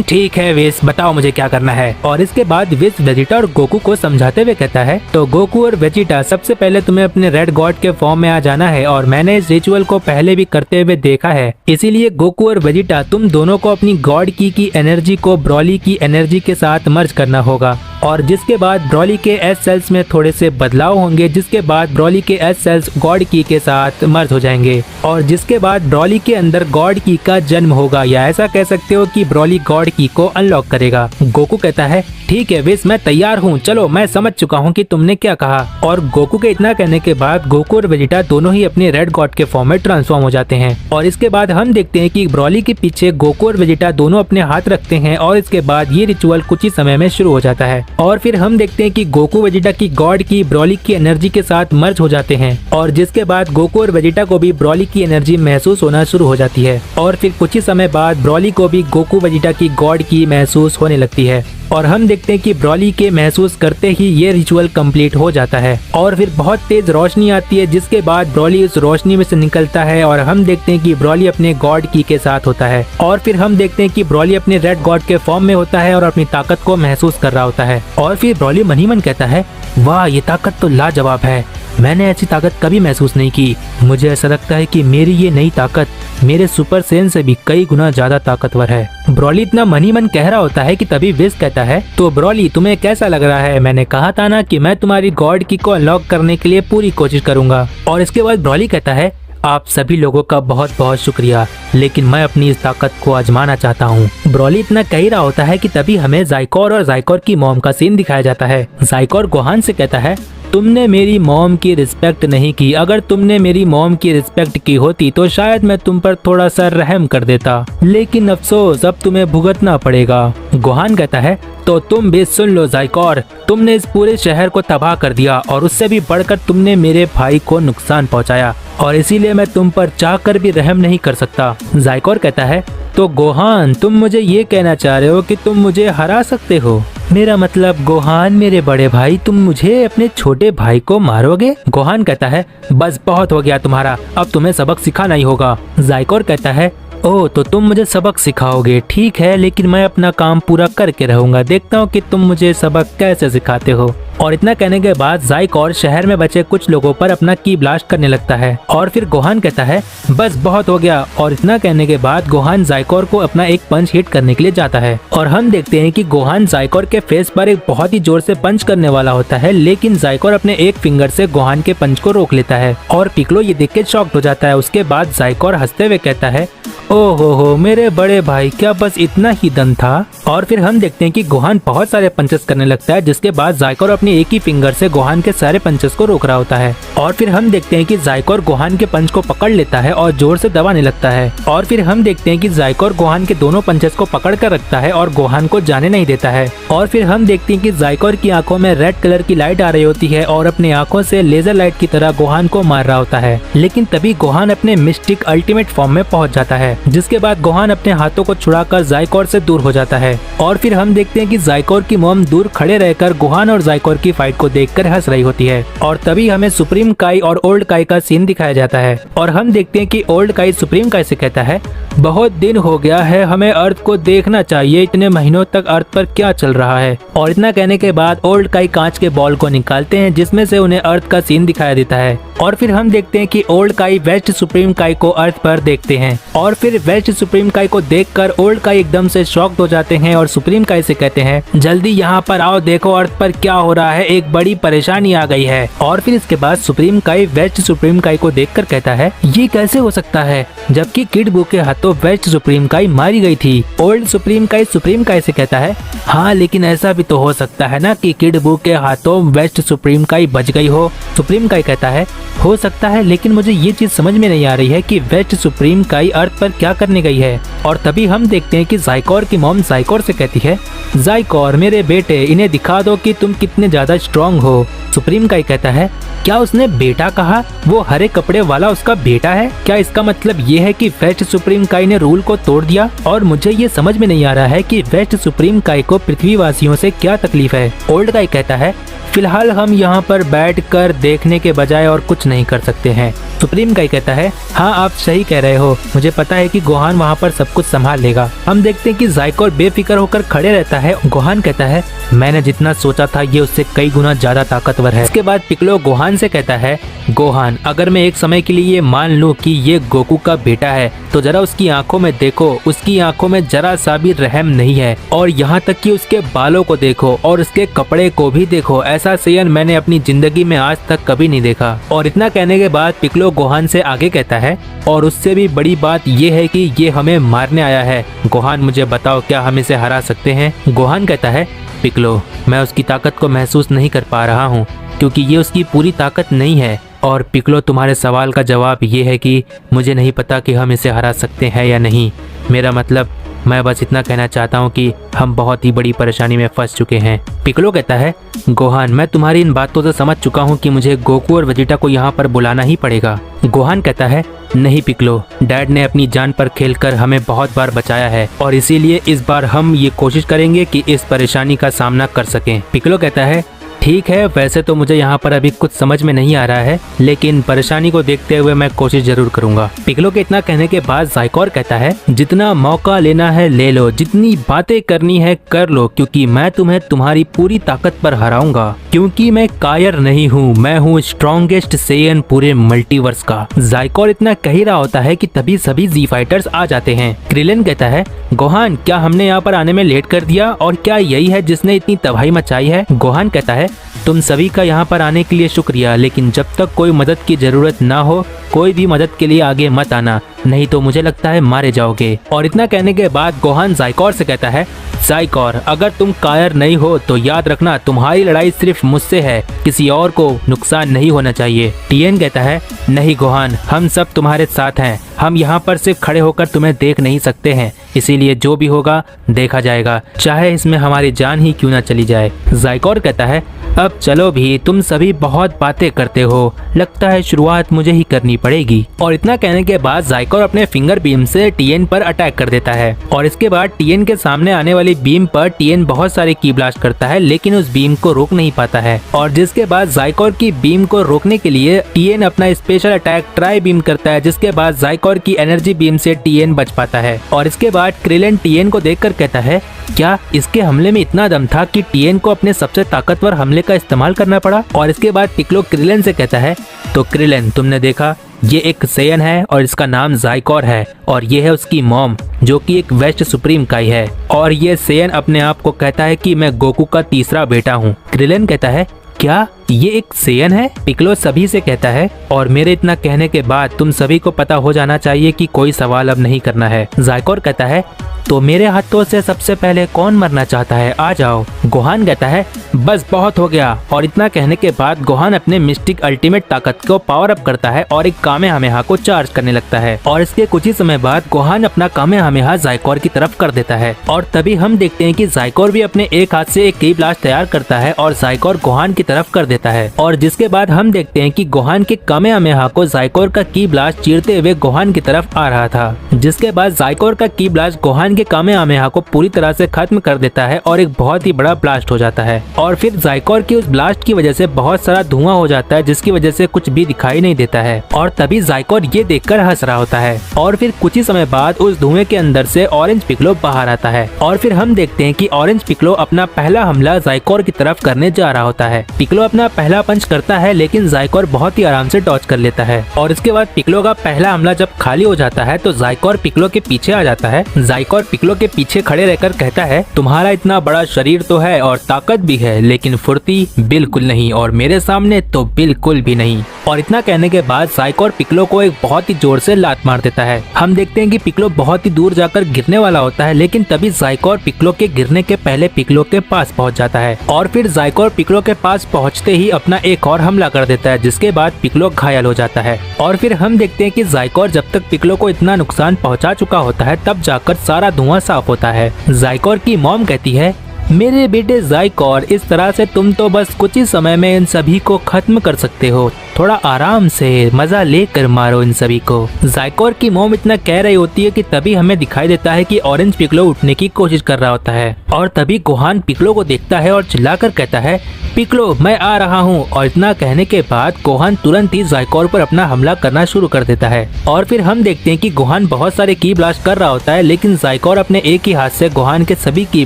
ठीक है विस, बताओ मुझे क्या करना है। और इसके बाद विस वेजिटा और गोकू को समझाते हुए कहता है, तो गोकू और वेजिटा सबसे पहले तुम्हें अपने रेड गॉड के फॉर्म में आ जाना है और मैंने इस रिचुअल को पहले भी करते हुए देखा है, इसीलिए गोकू और वेजिटा तुम दोनों को अपनी गॉड की एनर्जी को ब्रॉली की एनर्जी के साथ मर्ज करना होगा और जिसके बाद ब्रॉली के एस सेल्स में थोड़े से बदलाव होंगे, जिसके बाद ब्रॉली के एस सेल्स गॉड की के साथ मर्ज हो जाएंगे और जिसके बाद ब्रॉली के अंदर गॉड की का जन्म होगा, या ऐसा कह सकते हो कि ब्रॉली गॉड की को अनलॉक करेगा। गोकू कहता है, ठीक है विस, मैं तैयार हूँ, चलो मैं समझ चुका हूँ कि तुमने क्या कहा। और गोकू के इतना कहने के बाद गोकू और वेजिटा दोनों ही अपने रेड गॉड के फॉर्म में ट्रांसफॉर्म हो जाते हैं और इसके बाद हम देखते हैं कि ब्रॉली के पीछे गोकू और वेजिटा दोनों अपने हाथ रखते हैं और इसके बाद ये रिचुअल कुछ ही समय में शुरू हो जाता है और फिर हम देखते हैं कि गोकू वेजिटा की गॉड की ब्रॉली की एनर्जी के साथ मर्ज हो जाते हैं और जिसके बाद गोकू और वेजिटा को भी ब्रॉली की एनर्जी महसूस होना शुरू हो जाती है और फिर कुछ ही समय बाद ब्रॉली को भी गोकू वेजिटा की गॉड की महसूस होने लगती है और हम देखते हैं कि ब्रॉली के महसूस करते ही ये रिचुअल कंप्लीट हो जाता है और फिर बहुत तेज रोशनी आती है, जिसके बाद ब्रॉली उस रोशनी में से निकलता है और हम देखते हैं कि ब्रॉली अपने गॉड की के साथ होता है और फिर हम देखते हैं कि ब्रॉली अपने रेड गॉड के फॉर्म में होता है और अपनी ताकत को महसूस कर रहा होता है और फिर ब्रॉली मन ही मन कहता है, वाह ये ताकत तो लाजवाब है, मैंने ऐसी ताकत कभी महसूस नहीं की। मुझे ऐसा लगता है कि मेरी ये नई ताकत मेरे सुपर सेन से भी कई गुना ज्यादा ताकतवर है। ब्रॉली इतना मन ही मन कह रहा होता है कि तभी विस कहता है, तो ब्रॉली तुम्हें कैसा लग रहा है? मैंने कहा था ना कि मैं तुम्हारी गॉड की को अनलॉक करने के लिए पूरी कोशिश करूंगा। और इसके बाद ब्रॉली कहता है, आप सभी लोगों का बहुत बहुत शुक्रिया, लेकिन मैं अपनी इस ताकत को आजमाना चाहता हूँ। ब्रॉली इतना कह रहा होता है कि तभी हमें जाइकोर और जाइकोर की मॉम का सीन दिखाया जाता है। जाइकोर गोहान से कहता है, तुमने मेरी मॉम की रिस्पेक्ट नहीं की, अगर तुमने मेरी मॉम की रिस्पेक्ट की होती तो शायद मैं तुम पर थोड़ा सा रहम कर देता, लेकिन अफसोस अब तुम्हें भुगतना पड़ेगा। गोहान कहता है, तो तुम भी सुन लो जाइकोर, तुमने इस पूरे शहर को तबाह कर दिया और उससे भी बढ़कर तुमने मेरे भाई को नुकसान पहुंचाया और इसीलिए मैं तुम पर चाहकर भी रहम नहीं कर सकता। जाइकोर कहता है, तो गोहान तुम मुझे ये कहना चाह रहे हो कि तुम मुझे हरा सकते हो? मेरा मतलब गोहान मेरे बड़े भाई, तुम मुझे अपने छोटे भाई को मारोगे? गोहान कहता है, बस बहुत हो गया तुम्हारा, अब तुम्हें सबक सिखाना ही होगा। जाइकोर कहता है, ओह, तो तुम मुझे सबक सिखाओगे, ठीक है, लेकिन मैं अपना काम पूरा करके रहूंगा। देखता हूँ कि तुम मुझे सबक कैसे सिखाते हो। और इतना कहने के बाद ज़ाइकोर शहर में बचे कुछ लोगों पर अपना की ब्लास्ट करने लगता है और फिर गोहान कहता है बस बहुत हो गया। और इतना कहने के बाद गोहान ज़ाइकोर को अपना एक पंच हिट करने के लिए जाता है और हम देखते हैं कि गोहान ज़ाइकोर के फेस पर एक बहुत ही जोर से पंच करने वाला होता है, लेकिन ज़ाइकोर अपने एक फिंगर से गोहान के पंच को रोक लेता है और पिक्लो ये देख के शॉक्ड हो जाता है। उसके बाद ज़ाइकोर हंसते हुए कहता है ओहो हो मेरे बड़े भाई, क्या बस इतना ही दम था। और फिर हम देखते हैं कि गोहान बहुत सारे पंचेस करने लगता है, जिसके बाद ज़ाइकोर अपनी एक ही फिंगर से गोहान के सारे पंचेस को रोक रहा होता है। और फिर हम देखते हैं कि ज़ाइकोर गोहान के पंच को पकड़ लेता है और जोर से दबाने लगता है। और फिर हम देखते हैं कि ज़ाइकोर गोहान के दोनों पंचेस को पकड़ कर रखता है और गोहान को जाने नहीं देता है। और फिर हम देखते हैं कि ज़ाइकोर की आंखों में रेड कलर की लाइट आ रही होती है और अपनी आंखों से लेजर लाइट की तरह गोहान को मार रहा होता है। लेकिन तभी गोहान अपने मिस्टिक अल्टीमेट फॉर्म में पहुंच जाता है, जिसके बाद गोहान अपने हाथों को छुड़ाकर ज़ाइकोर से दूर हो जाता है। और फिर हम देखते हैं कि ज़ाइकोर की मॉम दूर खड़े रहकर गोहान और ज़ाइकोर की फाइट को देखकर हंस रही होती है। और तभी हमें सुप्रीम काई और ओल्ड काई का सीन दिखाया जाता है और हम देखते हैं कि ओल्ड काई सुप्रीम काई से कहता है बहुत दिन हो गया है, हमें अर्थ को देखना चाहिए, इतने महीनों तक अर्थ पर क्या चल रहा है। और इतना कहने के बाद ओल्ड काई कांच के बॉल को निकालते हैं, जिसमें से उन्हें अर्थ का सीन दिखाया देता है। और फिर हम देखते हैं कि ओल्ड काई वेस्ट सुप्रीम काई को अर्थ पर देखते हैं और फिर वेस्ट सुप्रीम काई को देखकर ओल्ड काई एकदम से शॉक्ड हो जाते हैं और सुप्रीम काई से कहते हैं जल्दी यहाँ पर आओ, देखो अर्थ पर क्या हो रहा है, एक बड़ी परेशानी आ गई है। और फिर इसके बाद सुप्रीम काई वेस्ट सुप्रीम काई को देखकर कहता है ये कैसे हो सकता है, जबकि किड बू के हाथों वेस्ट सुप्रीम काई मारी गई थी। ओल्ड सुप्रीम काई से कहता है हाँ, लेकिन ऐसा भी तो हो सकता है ना कि किड बू के हाथों वेस्ट सुप्रीम काई बच गई हो। सुप्रीम काई कहता है हो सकता है, लेकिन मुझे ये चीज समझ में नहीं आ रही है कि वेस्ट सुप्रीम काई अर्थ पर क्या करने गई है। और तभी हम देखते हैं कि ज़ाइकोर की मॉम ज़ाइकोर से कहती है ज़ाइकोर मेरे बेटे, इन्हें दिखा दो कि तुम कितने ज्यादा स्ट्रांग हो। सुप्रीम काई कहता है क्या उसने बेटा कहा, वो हरे कपड़े वाला उसका बेटा है? क्या इसका मतलब ये है कि वेस्ट सुप्रीम काई ने रूल को तोड़ दिया? और मुझे ये समझ में नहीं आ रहा है कि वेस्ट सुप्रीम काई को पृथ्वीवासियों से क्या तकलीफ है। ओल्ड काई कहता है फिलहाल हम यहाँ पर बैठकर देखने के बजाय और कुछ नहीं कर सकते हैं। सुप्रीम काई कहता है हाँ आप सही कह रहे हो, मुझे पता है कि गोहान वहाँ पर सब कुछ संभाल लेगा। हम देखते हैं कि ज़ाइकोर बेफिक्र होकर खड़े रहता है। गोहान कहता है मैंने जितना सोचा था ये उससे कई गुना ज्यादा ताकतवर है। इसके बाद पिक्लो गोहान से कहता है गोहान, अगर मैं एक समय के लिए ये मान लूं कि ये गोकू का बेटा है तो जरा उसकी आंखों में देखो, उसकी आंखों में जरा सा भी रहम नहीं है। और यहाँ तक कि उसके बालों को देखो और उसके कपड़े को भी देखो, ऐसा सेयन मैंने अपनी जिंदगी में आज तक कभी नहीं देखा। और इतना कहने के बाद पिक्लो गोहान से आगे कहता है और उससे भी बड़ी बात ये है कि ये हमें मारने आया है। गोहान मुझे बताओ क्या हम इसे हरा सकते हैं? गोहान कहता है पिक्लो मैं उसकी ताकत को महसूस नहीं कर पा रहा हूँ क्योंकि ये उसकी पूरी ताकत नहीं है। और पिक्लो तुम्हारे सवाल का जवाब ये है कि मुझे नहीं पता कि हम इसे हरा सकते हैं या नहीं। मेरा मतलब मैं बस इतना कहना चाहता हूँ कि हम बहुत ही बड़ी परेशानी में फंस चुके हैं। पिक्लो कहता है गोहान मैं तुम्हारी इन बातों से समझ चुका हूँ कि मुझे गोकू और वेजिटा को यहाँ पर बुलाना ही पड़ेगा। गोहान कहता है नहीं पिक्लो, डैड ने अपनी जान पर खेलकर हमें बहुत बार बचाया है और इसीलिए इस बार हम ये कोशिश करेंगे कि इस परेशानी का सामना कर सकें। पिक्लो कहता है ठीक है, वैसे तो मुझे यहाँ पर अभी कुछ समझ में नहीं आ रहा है, लेकिन परेशानी को देखते हुए मैं कोशिश जरूर करूंगा। पिक्लो के इतना कहने के बाद ज़ाइकोर कहता है जितना मौका लेना है ले लो, जितनी बातें करनी है कर लो, क्योंकि मैं तुम्हें तुम्हारी पूरी ताकत पर हराऊंगा, क्योंकि मैं कायर नहीं हूँ, मैं हूँ स्ट्रॉन्गेस्ट सेयन पूरे मल्टीवर्स का। ज़ाइकोर इतना कह ही रहा होता है कि तभी सभी जी फाइटर्स आ जाते हैं। क्रिलेन कहता है गोहान क्या हमने यहाँ पर आने में लेट कर दिया और क्या यही है जिसने इतनी तबाही मचाई है? गोहान कहता है तुम सभी का यहाँ पर आने के लिए शुक्रिया, लेकिन जब तक कोई मदद की जरूरत ना हो कोई भी मदद के लिए आगे मत आना, नहीं तो मुझे लगता है मारे जाओगे। और इतना कहने के बाद गोहान ज़ाइकोर से कहता है ज़ाइकोर अगर तुम कायर नहीं हो तो याद रखना तुम्हारी लड़ाई सिर्फ मुझसे है, किसी और को नुकसान नहीं होना चाहिए। टीएन कहता है नहीं गोहान, हम सब तुम्हारे साथ हैं, हम यहाँ पर सिर्फ खड़े होकर तुम्हें देख नहीं सकते हैं, इसीलिए जो भी होगा देखा जाएगा, चाहे इसमें हमारी जान ही क्यों ना चली जाए। ज़ाइकोर कहता है अब चलो भी, तुम सभी बहुत बातें करते हो, लगता है शुरुआत मुझे ही करनी पड़ेगी। और इतना कहने के बाद ज़ाइकोर अपने फिंगर बीम से टीएन पर अटैक कर देता है और इसके बाद टीएन के सामने आने वाली बीम पर टीएन बहुत सारे की ब्लास्ट करता है, लेकिन उस बीम को रोक नहीं पाता है। और जिसके बाद ज़ाइकोर की बीम को रोकने के लिए टीएन अपना स्पेशल अटैक ट्राई बीम करता है, जिसके बाद ज़ाइकोर जायकोर की एनर्जी बीम से टीएन बच पाता है। और इसके बाद क्रिलन टीएन को देखकर कहता है, क्या इसके हमले में इतना दम था कि टीएन को अपने सबसे ताकतवर हमले का इस्तेमाल करना पड़ा। और इसके बाद पिक्लो क्रिलन से कहता है, तो क्रिलन तुमने देखा, ये एक सेयन है और इसका नाम जायकोर है और ये है उसकी मॉम जो कि एक वेस्ट सुप्रीम काई है। और ये सेयन अपने आप को कहता है कि मैं गोकू का तीसरा बेटा हूँ। क्रिलन कहता है, क्या ये एक सेयन है। पिक्लो सभी से कहता है, और मेरे इतना कहने के बाद तुम सभी को पता हो जाना चाहिए कि कोई सवाल अब नहीं करना है। जायकोर कहता है, तो मेरे हाथों से सबसे पहले कौन मरना चाहता है, आ जाओ। गोहान कहता है, बस बहुत हो गया। और इतना कहने के बाद गोहान अपने मिस्टिक अल्टीमेट ताकत को पावर अप करता है और एक कामेहामेहा को चार्ज करने लगता है। और इसके कुछ ही समय बाद गोहान अपना कामेहामेहा जायकोर की तरफ कर देता है। और तभी हम देखते हैं कि जायकोर भी अपने एक हाथ से एक की ब्लास्ट तैयार करता है और जायकोर गोहान की तरफ कर देता है। और जिसके बाद हम देखते हैं कि गोहान के कामेहामेहा को जायकोर का की ब्लास्ट चीरते हुए गोहान की तरफ आ रहा था। जिसके बाद जायकोर का की ब्लास्ट गोहान के कामेहामेहा को पूरी तरह से खत्म कर देता है और एक बहुत ही बड़ा ब्लास्ट हो जाता है। और फिर जायकोर की उस ब्लास्ट की वजह से बहुत सारा धुआं हो जाता है, जिसकी वजह से कुछ भी दिखाई नहीं देता है। और तभी जायकोर ये देखकर हंस रहा होता है। और फिर कुछ ही समय बाद उस धुएं के अंदर से ऑरेंज पिक्लो बाहर आता है। और फिर हम देखते हैं कि ऑरेंज पिक्लो अपना पहला हमला जायकोर की तरफ करने जा रहा होता है। पिक्लो अपना पहला पंच करता है, लेकिन जायकोर बहुत ही आराम से डॉज कर लेता है। और इसके बाद पिक्लो का पहला हमला जब खाली हो जाता है तो जायकोर पिक्लो के पीछे आ जाता है। जायकोर पिक्लो के पीछे खड़े रहकर कहता है, तुम्हारा इतना बड़ा शरीर तो है और ताकत भी है, लेकिन फुर्ती बिल्कुल नहीं, और मेरे सामने तो बिल्कुल भी नहीं। और इतना कहने के बाद जायकोर पिक्लो को एक बहुत ही जोर से लात मार देता है। हम देखते हैं कि पिक्लो बहुत ही दूर जाकर गिरने वाला होता है, लेकिन तभी जायकोर पिक्लो के गिरने के पहले पिक्लो के पास पहुंच जाता है। और फिर जायकोर पिक्लो के पास पहुंचते ही अपना एक और हमला कर देता है, जिसके बाद पिक्लो घायल हो जाता है। और फिर हम देखते हैं कि जायकोर जब तक पिक्लो को इतना नुकसान पहुंचा चुका होता है तब जाकर सारा धुआं साफ होता है। जायकोर की मॉम कहती है, मेरे बेटे जायकोर, इस तरह से तुम तो बस कुछ ही समय में इन सभी को खत्म कर सकते हो, थोड़ा आराम से मजा लेकर मारो इन सभी को। जायकोर की मॉम इतना कह रही होती है कि तभी हमें दिखाई देता है कि ऑरेंज पिक्लो उठने की कोशिश कर रहा होता है। और तभी गोहान पिक्लो को देखता है और चिल्लाकर कहता है, पिक्लो मैं आ रहा हूँ। और इतना कहने के बाद गोहान तुरंत ही जायकोर पर अपना हमला करना शुरू कर देता है। और फिर हम देखते हैं कि गोहान बहुत सारे की ब्लास्ट कर रहा होता है, लेकिन जायकोर अपने एक ही हाथ से गोहान के सभी की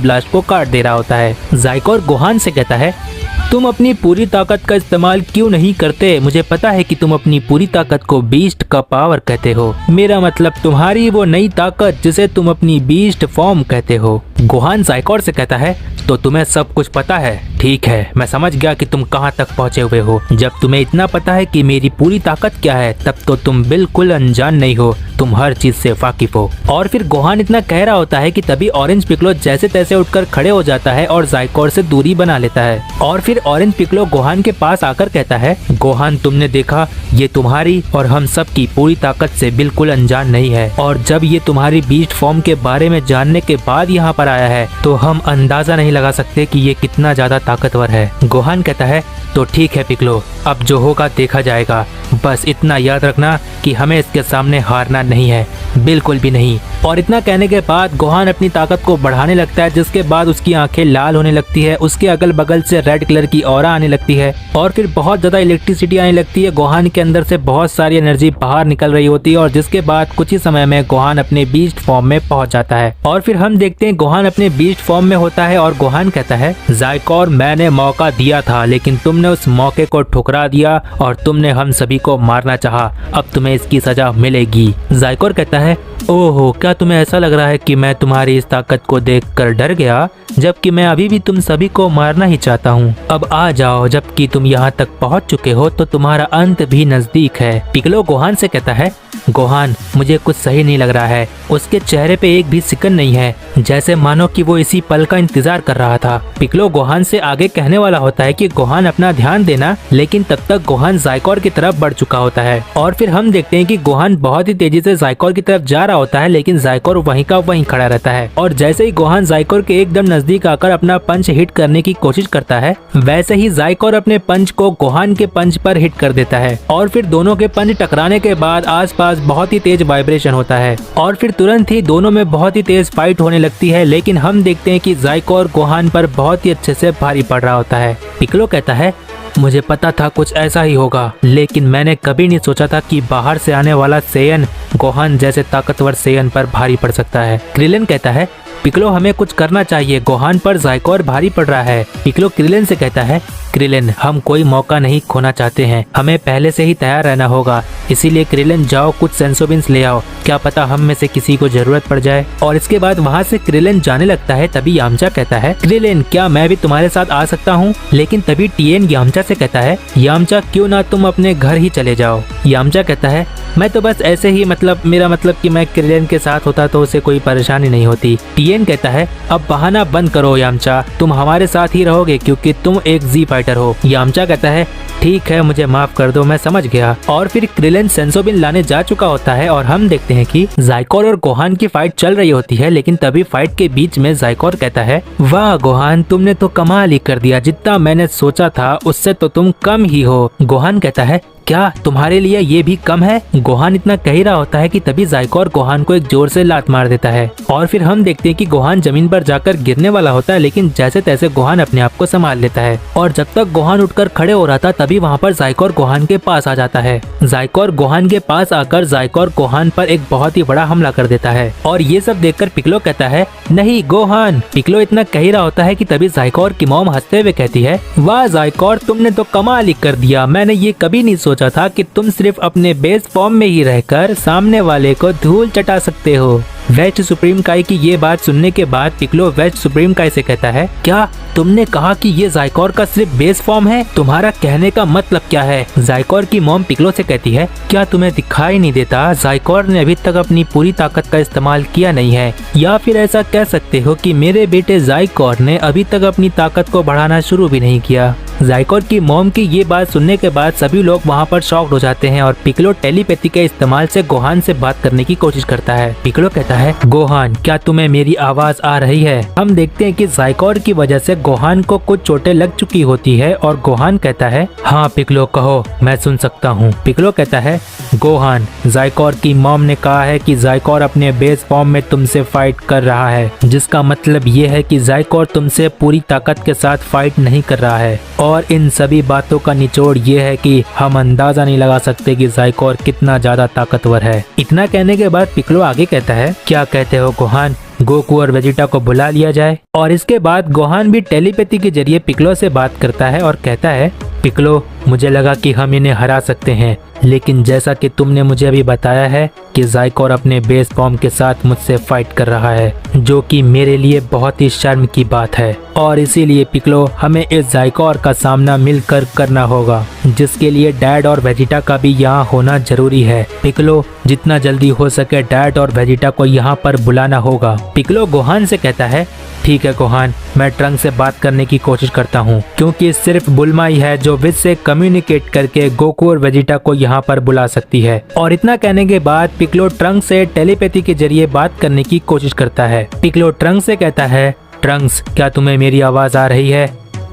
ब्लास्ट को काट दे रहा होता है। जायकोर गोहान से कहता है, तुम अपनी पूरी ताकत का इस्तेमाल क्यों नहीं करते? मुझे पता है कि तुम अपनी पूरी ताकत को बीस्ट का पावर कहते हो, मेरा मतलब तुम्हारी वो नई ताकत जिसे तुम अपनी बीस्ट फॉर्म कहते हो। गोहान जायकोर से कहता है, तो तुम्हें सब कुछ पता है, ठीक है, मैं समझ गया कि तुम कहां तक पहुंचे हुए हो। जब तुम्हें इतना पता है कि मेरी पूरी ताकत क्या है, तब तो तुम बिल्कुल अनजान नहीं हो, तुम हर चीज से वाकिफ हो। और फिर गोहान इतना कह रहा होता है कि तभी ऑरेंज पिक्लो जैसे तैसे उठकर खड़े हो जाता है और जायकोर से दूरी बना लेता है। और फिर ऑरेंज पिक्लो गोहान के पास आकर कहता है, गोहान तुमने देखा, ये तुम्हारी और हम सब की पूरी ताकत से बिल्कुल अनजान नहीं है, और जब ये तुम्हारी बीस्ट फॉर्म के बारे में जानने के बाद यहाँ पर आया है तो हम अंदाजा नहीं लगा सकते कि ये कितना ज्यादा ताकतवर है। गोहान कहता है, तो ठीक है पिक्लो, अब जो होगा देखा जाएगा, बस इतना याद रखना कि हमें इसके सामने हारना नहीं है, बिल्कुल भी नहीं। और इतना कहने के बाद गोहान अपनी ताकत को बढ़ाने लगता है, जिसके बाद उसकी आंखें लाल होने लगती है, उसके अगल बगल से रेड कलर की ऑरा आने लगती है और फिर बहुत ज्यादा इलेक्ट्रिसिटी आने लगती है। गोहान के अंदर से बहुत सारी एनर्जी बाहर निकल रही होती है और जिसके बाद कुछ ही समय में गोहान अपने बीस्ट फॉर्म में पहुंच जाता है। और फिर हम देखते हैं गोहान अपने बीस्ट फॉर्म में होता है और गोहान कहता है, जायकोर मैंने मौका दिया था, लेकिन तुमने उस मौके को ठुकरा दिया और तुमने हम सभी को मारना चाहा, अब तुम्हें इसकी सजा मिलेगी। जायकोर कहता है, ओहो, क्या तुम्हें ऐसा लग रहा है कि मैं तुम्हारी इस ताकत को देखकर डर गया, जबकि मैं अभी भी तुम सभी को मारना ही चाहता हूँ। अब आ जाओ, जबकि तुम यहाँ तक पहुँच चुके हो तो तुम्हारा अंत भी नजदीक है। पिक्लो गोहान से कहता है, गोहान मुझे कुछ सही नहीं लग रहा है। उसके चेहरे पे एक भी सिकन नहीं है, जैसे मानो कि वो इसी पल का इंतजार कर रहा था। पिक्लो गोहान से आगे कहने वाला होता है कि गोहान अपना ध्यान देना, लेकिन तब तक गोहान जायकोर की तरफ बढ़ चुका होता है। और फिर हम देखते हैं कि गोहान बहुत ही तेजी से जायकोर की तरफ जा रहा होता है, लेकिन जायकोर वहीं का वहीं खड़ा रहता है। और जैसे ही गोहान जायकोर के एकदम नजदीक आकर अपना पंच हिट करने की कोशिश करता है, वैसे ही जायकोर अपने पंच को गोहान के पंच पर हिट कर देता है। और फिर दोनों के पंच टकराने के बाद आसपास बहुत ही तेज वाइब्रेशन होता है और फिर तुरंत ही दोनों में बहुत ही तेज फाइट होने लगती है। लेकिन हम देखते हैं कि जायकोर गोहान पर बहुत ही अच्छे से भारी पड़ रहा होता है। पिक्लो कहता है, मुझे पता था कुछ ऐसा ही होगा, लेकिन मैंने कभी नहीं सोचा था कि बाहर से आने वाला सेयन गोहान जैसे ताकतवर सेयन पर भारी पड़ सकता है। क्रिलिन कहता है, पिक्लो हमें कुछ करना चाहिए, गोहान पर ज़ाइकोर भारी पड़ रहा है। पिक्लो क्रिलिन से कहता है, क्रिलिन हम कोई मौका नहीं खोना चाहते हैं, हमें पहले से ही तैयार रहना होगा, इसीलिए क्रिलिन जाओ कुछ सेंसोबिन्स ले आओ, क्या पता हम में से किसी को जरूरत पड़ जाए। और इसके बाद वहाँ से क्रिलिन जाने लगता है। तभी यामचा कहता है, क्रिलिन क्या मैं भी तुम्हारे साथ आ सकता हूँ? लेकिन तभी टिएन यामचा से कहता है, यामचा क्यों ना तुम अपने घर ही चले जाओ। यामचा कहता है, मैं तो बस ऐसे ही मेरा मतलब कि मैं क्रिलिन के साथ होता तो उसे कोई परेशानी नहीं होती। टिएन कहता है, अब बहाना बंद करो यामचा, तुम हमारे साथ ही रहोगे क्योंकि तुम एक जी फाइटर हो। यामचा कहता है, ठीक है मुझे माफ कर दो, मैं समझ गया। और फिर क्रिलिन सेंसोबिन लाने जा चुका होता है और हम देखते हैं कि ज़ाइकोर और गोहान की फाइट चल रही होती है। लेकिन तभी फाइट के बीच में ज़ाइकोर कहता है, वाह गोहान तुमने तो कमाल ही कर दिया, जितना मैंने सोचा था उससे तो तुम कम ही हो। गोहान कहता है, क्या तुम्हारे लिए ये भी कम है? गोहान इतना कह रहा होता है कि तभी ज़ाइकोर गोहान को एक जोर से लात मार देता है और फिर हम देखते हैं कि गोहान जमीन पर जाकर गिरने वाला होता है, लेकिन जैसे तैसे गोहान अपने आप को संभाल लेता है। और जब तक गोहान उठकर खड़े हो रहा था तभी वहाँ पर ज़ाइकोर गोहान के पास आ जाता है। ज़ाइकोर गोहान के पास आकर ज़ाइकोर गोहान पर एक बहुत ही बड़ा हमला कर देता है और ये सब देखकर पिक्लो कहता है, नहीं गोहान। पिक्लो इतना कह रहा होता है कि तभी ज़ाइकोर की मॉम हंसते हुए कहती है, वाह ज़ाइकोर तुमने तो कमाल ही कर दिया, मैंने ये कभी नहीं सोचा था कि तुम सिर्फ अपने बेस फॉर्म में ही रहकर सामने वाले को धूल चटा सकते हो। वेस्ट सुप्रीम काई की ये बात सुनने के बाद पिक्लो वेस्ट सुप्रीम काई से कहता है, क्या तुमने कहा कि ये ज़ाइकोर का सिर्फ बेस फॉर्म है? तुम्हारा कहने का मतलब क्या है? ज़ाइकोर की मॉम पिक्लो से कहती है, क्या तुम्हें दिखाई नहीं देता ज़ाइकोर ने अभी तक अपनी पूरी ताकत का इस्तेमाल किया नहीं है? या फिर ऐसा कह सकते हो कि मेरे बेटे ज़ाइकोर ने अभी तक अपनी ताकत को बढ़ाना शुरू भी नहीं किया। ज़ाइकोर की मॉम की ये बात सुनने के बाद सभी लोग वहाँ पर शॉक्ड हो जाते हैं और पिक्लो टेलीपैथी के इस्तेमाल से गोहान से बात करने की कोशिश करता है। पिक्लो कहता है, गोहान क्या तुम्हें मेरी आवाज आ रही है? हम देखते हैं कि ज़ाइकोर की वजह से गोहान को कुछ चोटें लग चुकी होती है और गोहान कहता है, हाँ पिक्लो कहो, मैं सुन सकता हूँ। पिक्लो कहता है, गोहान ज़ाइकोर की मॉम ने कहा है कि ज़ाइकोर अपने बेस फॉर्म में तुमसे फाइट कर रहा है, जिसका मतलब ये है कि ज़ाइकोर तुमसे पूरी ताकत के साथ फाइट नहीं कर रहा है। और इन सभी बातों का निचोड़ ये है कि हम अंदाजा नहीं लगा सकते कि ज़ाइकोर कितना ज्यादा ताकतवर है। इतना कहने के बाद पिक्लो आगे कहता है, क्या कहते हो गोहान, गोकू और वेजिटा को बुला लिया जाए? और इसके बाद गोहान भी टेलीपैथी के जरिए पिक्लो से बात करता है और कहता है, पिक्लो मुझे लगा कि हम इन्हें हरा सकते हैं, लेकिन जैसा कि तुमने मुझे अभी बताया है कि ज़ाइकोर अपने बेस फॉर्म के साथ मुझसे फाइट कर रहा है, जो कि मेरे लिए बहुत ही शर्म की बात है। और इसीलिए पिक्लो हमें इस ज़ाइकोर का सामना मिलकर करना होगा, जिसके लिए डैड और वेजिटा का भी यहाँ होना जरूरी है। पिक्लो जितना जल्दी हो सके डैड और वेजिटा को यहाँ पर बुलाना होगा। पिक्लो गोहान से कहता है, ठीक है गोहान, मैं ट्रंक से बात करने की कोशिश करता हूँ, क्योंकि सिर्फ बुल्मा ही है जो विज से कम्युनिकेट करके गोकू और वेजिटा को यहाँ पर बुला सकती है। और इतना कहने के बाद पिक्लो ट्रंक से टेलीपैथी के जरिए बात करने की कोशिश करता है। पिक्लो ट्रंक से कहता है, ट्रंक्स क्या तुम्हें मेरी आवाज आ रही है?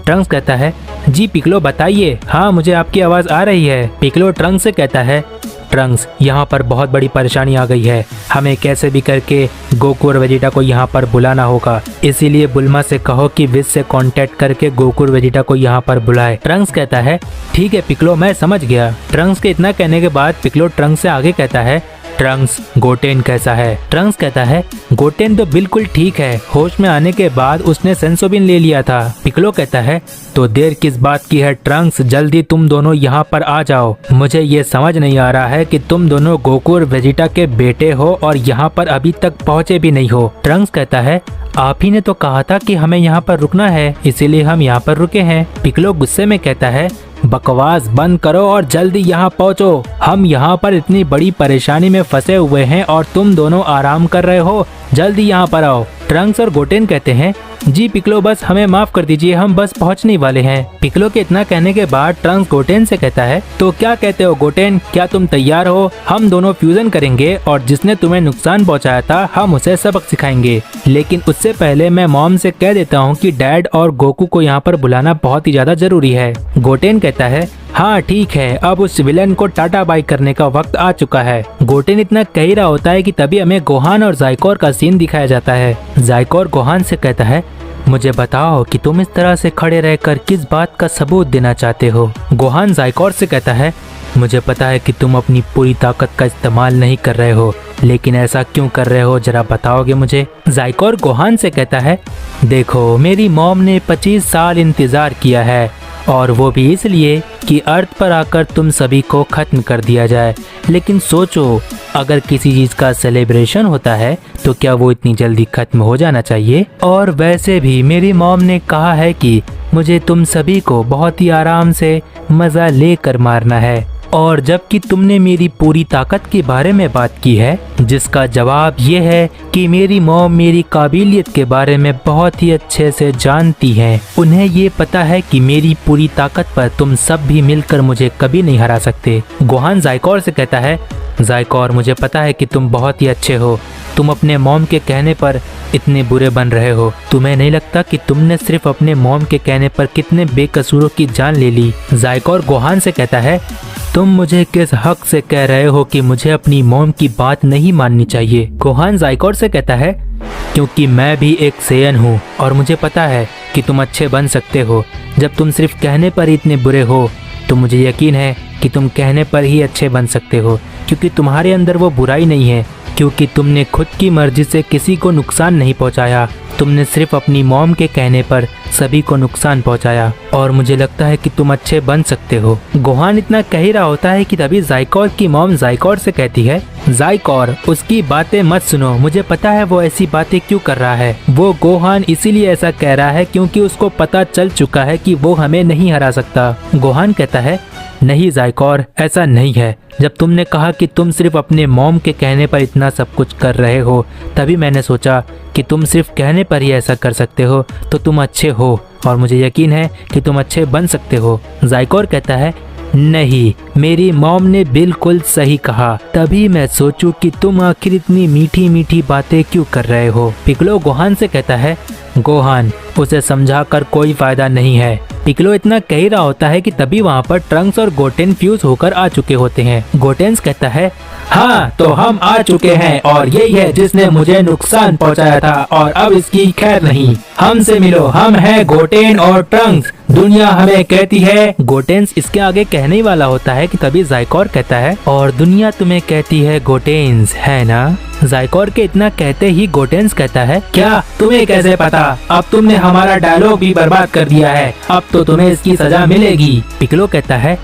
ट्रंक्स कहता है, जी पिक्लो बताइए, हाँ मुझे आपकी आवाज आ रही है। पिक्लो ट्रंक से कहता है, ट्रंक्स यहाँ पर बहुत बड़ी परेशानी आ गई है, हमें कैसे भी करके गोकू और वेजिटा को यहाँ पर बुलाना होगा, इसीलिए बुल्मा से कहो कि विज से कांटेक्ट करके गोकू और वेजिटा को यहाँ पर बुलाए। ट्रंक्स कहता है, ठीक है पिक्लो मैं समझ गया। ट्रंक्स के इतना कहने के बाद पिक्लो ट्रंक्स से आगे कहता है, ट्रंक्स गोटेन कैसा है? ट्रंक्स कहता है, गोटेन तो बिल्कुल ठीक है, होश में आने के बाद उसने सेंसोबिन ले लिया था। पिक्लो कहता है, तो देर किस बात की है ट्रंक्स, जल्दी तुम दोनों यहाँ पर आ जाओ, मुझे ये समझ नहीं आ रहा है कि तुम दोनों गोकू और वेजिटा के बेटे हो और यहाँ पर अभी तक पहुँचे भी नहीं हो। ट्रंक्स कहता है, आप ही ने तो कहा था कि हमें यहाँ पर रुकना है, इसीलिए हम यहाँ पर रुके हैं। पिक्लो गुस्से में कहता है, बकवास बंद करो और जल्दी यहाँ पहुँचो, हम यहाँ पर इतनी बड़ी परेशानी में फंसे हुए हैं और तुम दोनों आराम कर रहे हो, जल्दी यहाँ पर आओ। ट्रंक्स और गोटेन कहते हैं, जी पिक्लो बस हमें माफ कर दीजिए, हम बस पहुंचने वाले हैं। पिक्लो के इतना कहने के बाद ट्रंक्स गोटेन से कहता है, तो क्या कहते हो गोटेन, क्या तुम तैयार हो? हम दोनों फ्यूजन करेंगे और जिसने तुम्हें नुकसान पहुंचाया था हम उसे सबक सिखाएंगे। लेकिन उससे पहले मैं मॉम से कह देता हूँ कि डैड और गोकू को यहाँ पर बुलाना बहुत ही ज्यादा जरूरी है। गोटेन कहता है, हाँ ठीक है, अब उस विलन को टाटा बाय करने का वक्त आ चुका है। गोटेन इतना कह रहा होता है कि तभी हमें गोहान और ज़ाइकोर का सीन दिखाया जाता है। ज़ाइकोर गोहान से कहता है, मुझे बताओ कि तुम इस तरह से खड़े रहकर किस बात का सबूत देना चाहते हो। गोहान ज़ाइकोर से कहता है, मुझे पता है कि तुम अपनी पूरी ताकत का इस्तेमाल नहीं कर रहे हो, लेकिन ऐसा क्यों कर रहे हो, जरा बताओगे मुझे। ज़ाइकोर गोहान से कहता है, देखो मेरी मॉम ने 25 साल इंतज़ार किया है, और वो भी इसलिए कि अर्थ पर आकर तुम सभी को ख़त्म कर दिया जाए। लेकिन सोचो, अगर किसी चीज़ का सेलिब्रेशन होता है तो क्या वो इतनी जल्दी ख़त्म हो जाना चाहिए। और वैसे भी मेरी मॉम ने कहा है कि मुझे तुम सभी को बहुत ही आराम से मज़ा लेकर मारना है, और जबकि तुमने मेरी पूरी ताकत के बारे में बात की है, जिसका जवाब ये है कि मेरी मॉम मेरी काबिलियत के बारे में बहुत ही अच्छे से जानती हैं। उन्हें ये पता है कि मेरी पूरी ताकत पर तुम सब भी मिलकर मुझे कभी नहीं हरा सकते। गोहान ज़ाइकोर से कहता है, ज़ाइकोर मुझे पता है कि तुम बहुत ही अच्छे हो, तुम अपने मॉम के कहने पर इतने बुरे बन रहे हो। तुम्हें नहीं लगता कि तुमने सिर्फ अपने मॉम के कहने पर कितने बेकसूरों की जान ले ली। ज़ाइकोर गोहान से कहता है, तुम मुझे किस हक से कह रहे हो कि मुझे अपनी मॉम की बात नहीं माननी चाहिए। गोहान ज़ाइकोर से कहता है, क्योंकि मैं भी एक सेयन हूँ और मुझे पता है कि तुम अच्छे बन सकते हो। जब तुम सिर्फ कहने पर ही इतने बुरे हो तो मुझे यकीन है कि तुम कहने पर ही अच्छे बन सकते हो, क्योंकि तुम्हारे अंदर वो बुराई नहीं है, क्योंकि तुमने खुद की मर्जी से किसी को नुकसान नहीं पहुंचाया। तुमने सिर्फ अपनी मॉम के कहने पर सभी को नुकसान पहुंचाया, और मुझे लगता है कि तुम अच्छे बन सकते हो। गोहान इतना कह ही रहा होता है कि तभी ज़ाइकोर की मॉम ज़ाइकोर से कहती है, ज़ाइकोर उसकी बातें मत सुनो, मुझे पता है वो ऐसी बातें क्यों कर रहा है। वो गोहान इसीलिए ऐसा कह रहा है क्योंकि उसको पता चल चुका है कि वो हमें नहीं हरा सकता। गोहान कहता है, नहीं ज़ाइकोर, ऐसा नहीं है। जब तुमने कहा कि तुम सिर्फ अपने मॉम के कहने पर इतना सब कुछ कर रहे हो, तभी मैंने सोचा कि तुम सिर्फ कहने पर ही ऐसा कर सकते हो, तो तुम अच्छे हो, और मुझे यकीन है कि तुम अच्छे बन सकते हो। ज़ाइकोर कहता है, नहीं, मेरी मॉम ने बिल्कुल सही कहा, तभी मैं सोचूं कि तुम आखिर इतनी मीठी मीठी बातें क्यों कर रहे हो। पिक्लो गोहान से कहता है, गोहान उसे समझाकर कोई फायदा नहीं है। पिक्लो इतना कह ही रहा होता है कि तभी वहाँ पर ट्रंक्स और गोटेन फ्यूज होकर आ चुके होते हैं। गोटेन्स कहता है, हाँ तो हम आ चुके हैं, और यही है जिसने मुझे नुकसान पहुंचाया था, और अब इसकी खैर नहीं। हमसे मिलो, हम हैं गोटेन और ट्रंक्स, दुनिया हमें कहती है। गोटेन्स इसके आगे कहने ही वाला होता है कि तभी ज़ाइकोर कहता है, और दुनिया तुम्हें कहती है गोटेन्स, है ना। ज़ाइकोर के इतना कहते ही गोटेन्स कहता है, क्या तुम्हें कैसे पता, अब तुमने हमारा डायलॉग भी बर्बाद कर दिया है, अब तो तुम्हें इसकी सजा मिलेगी। पिक्लो कहता है,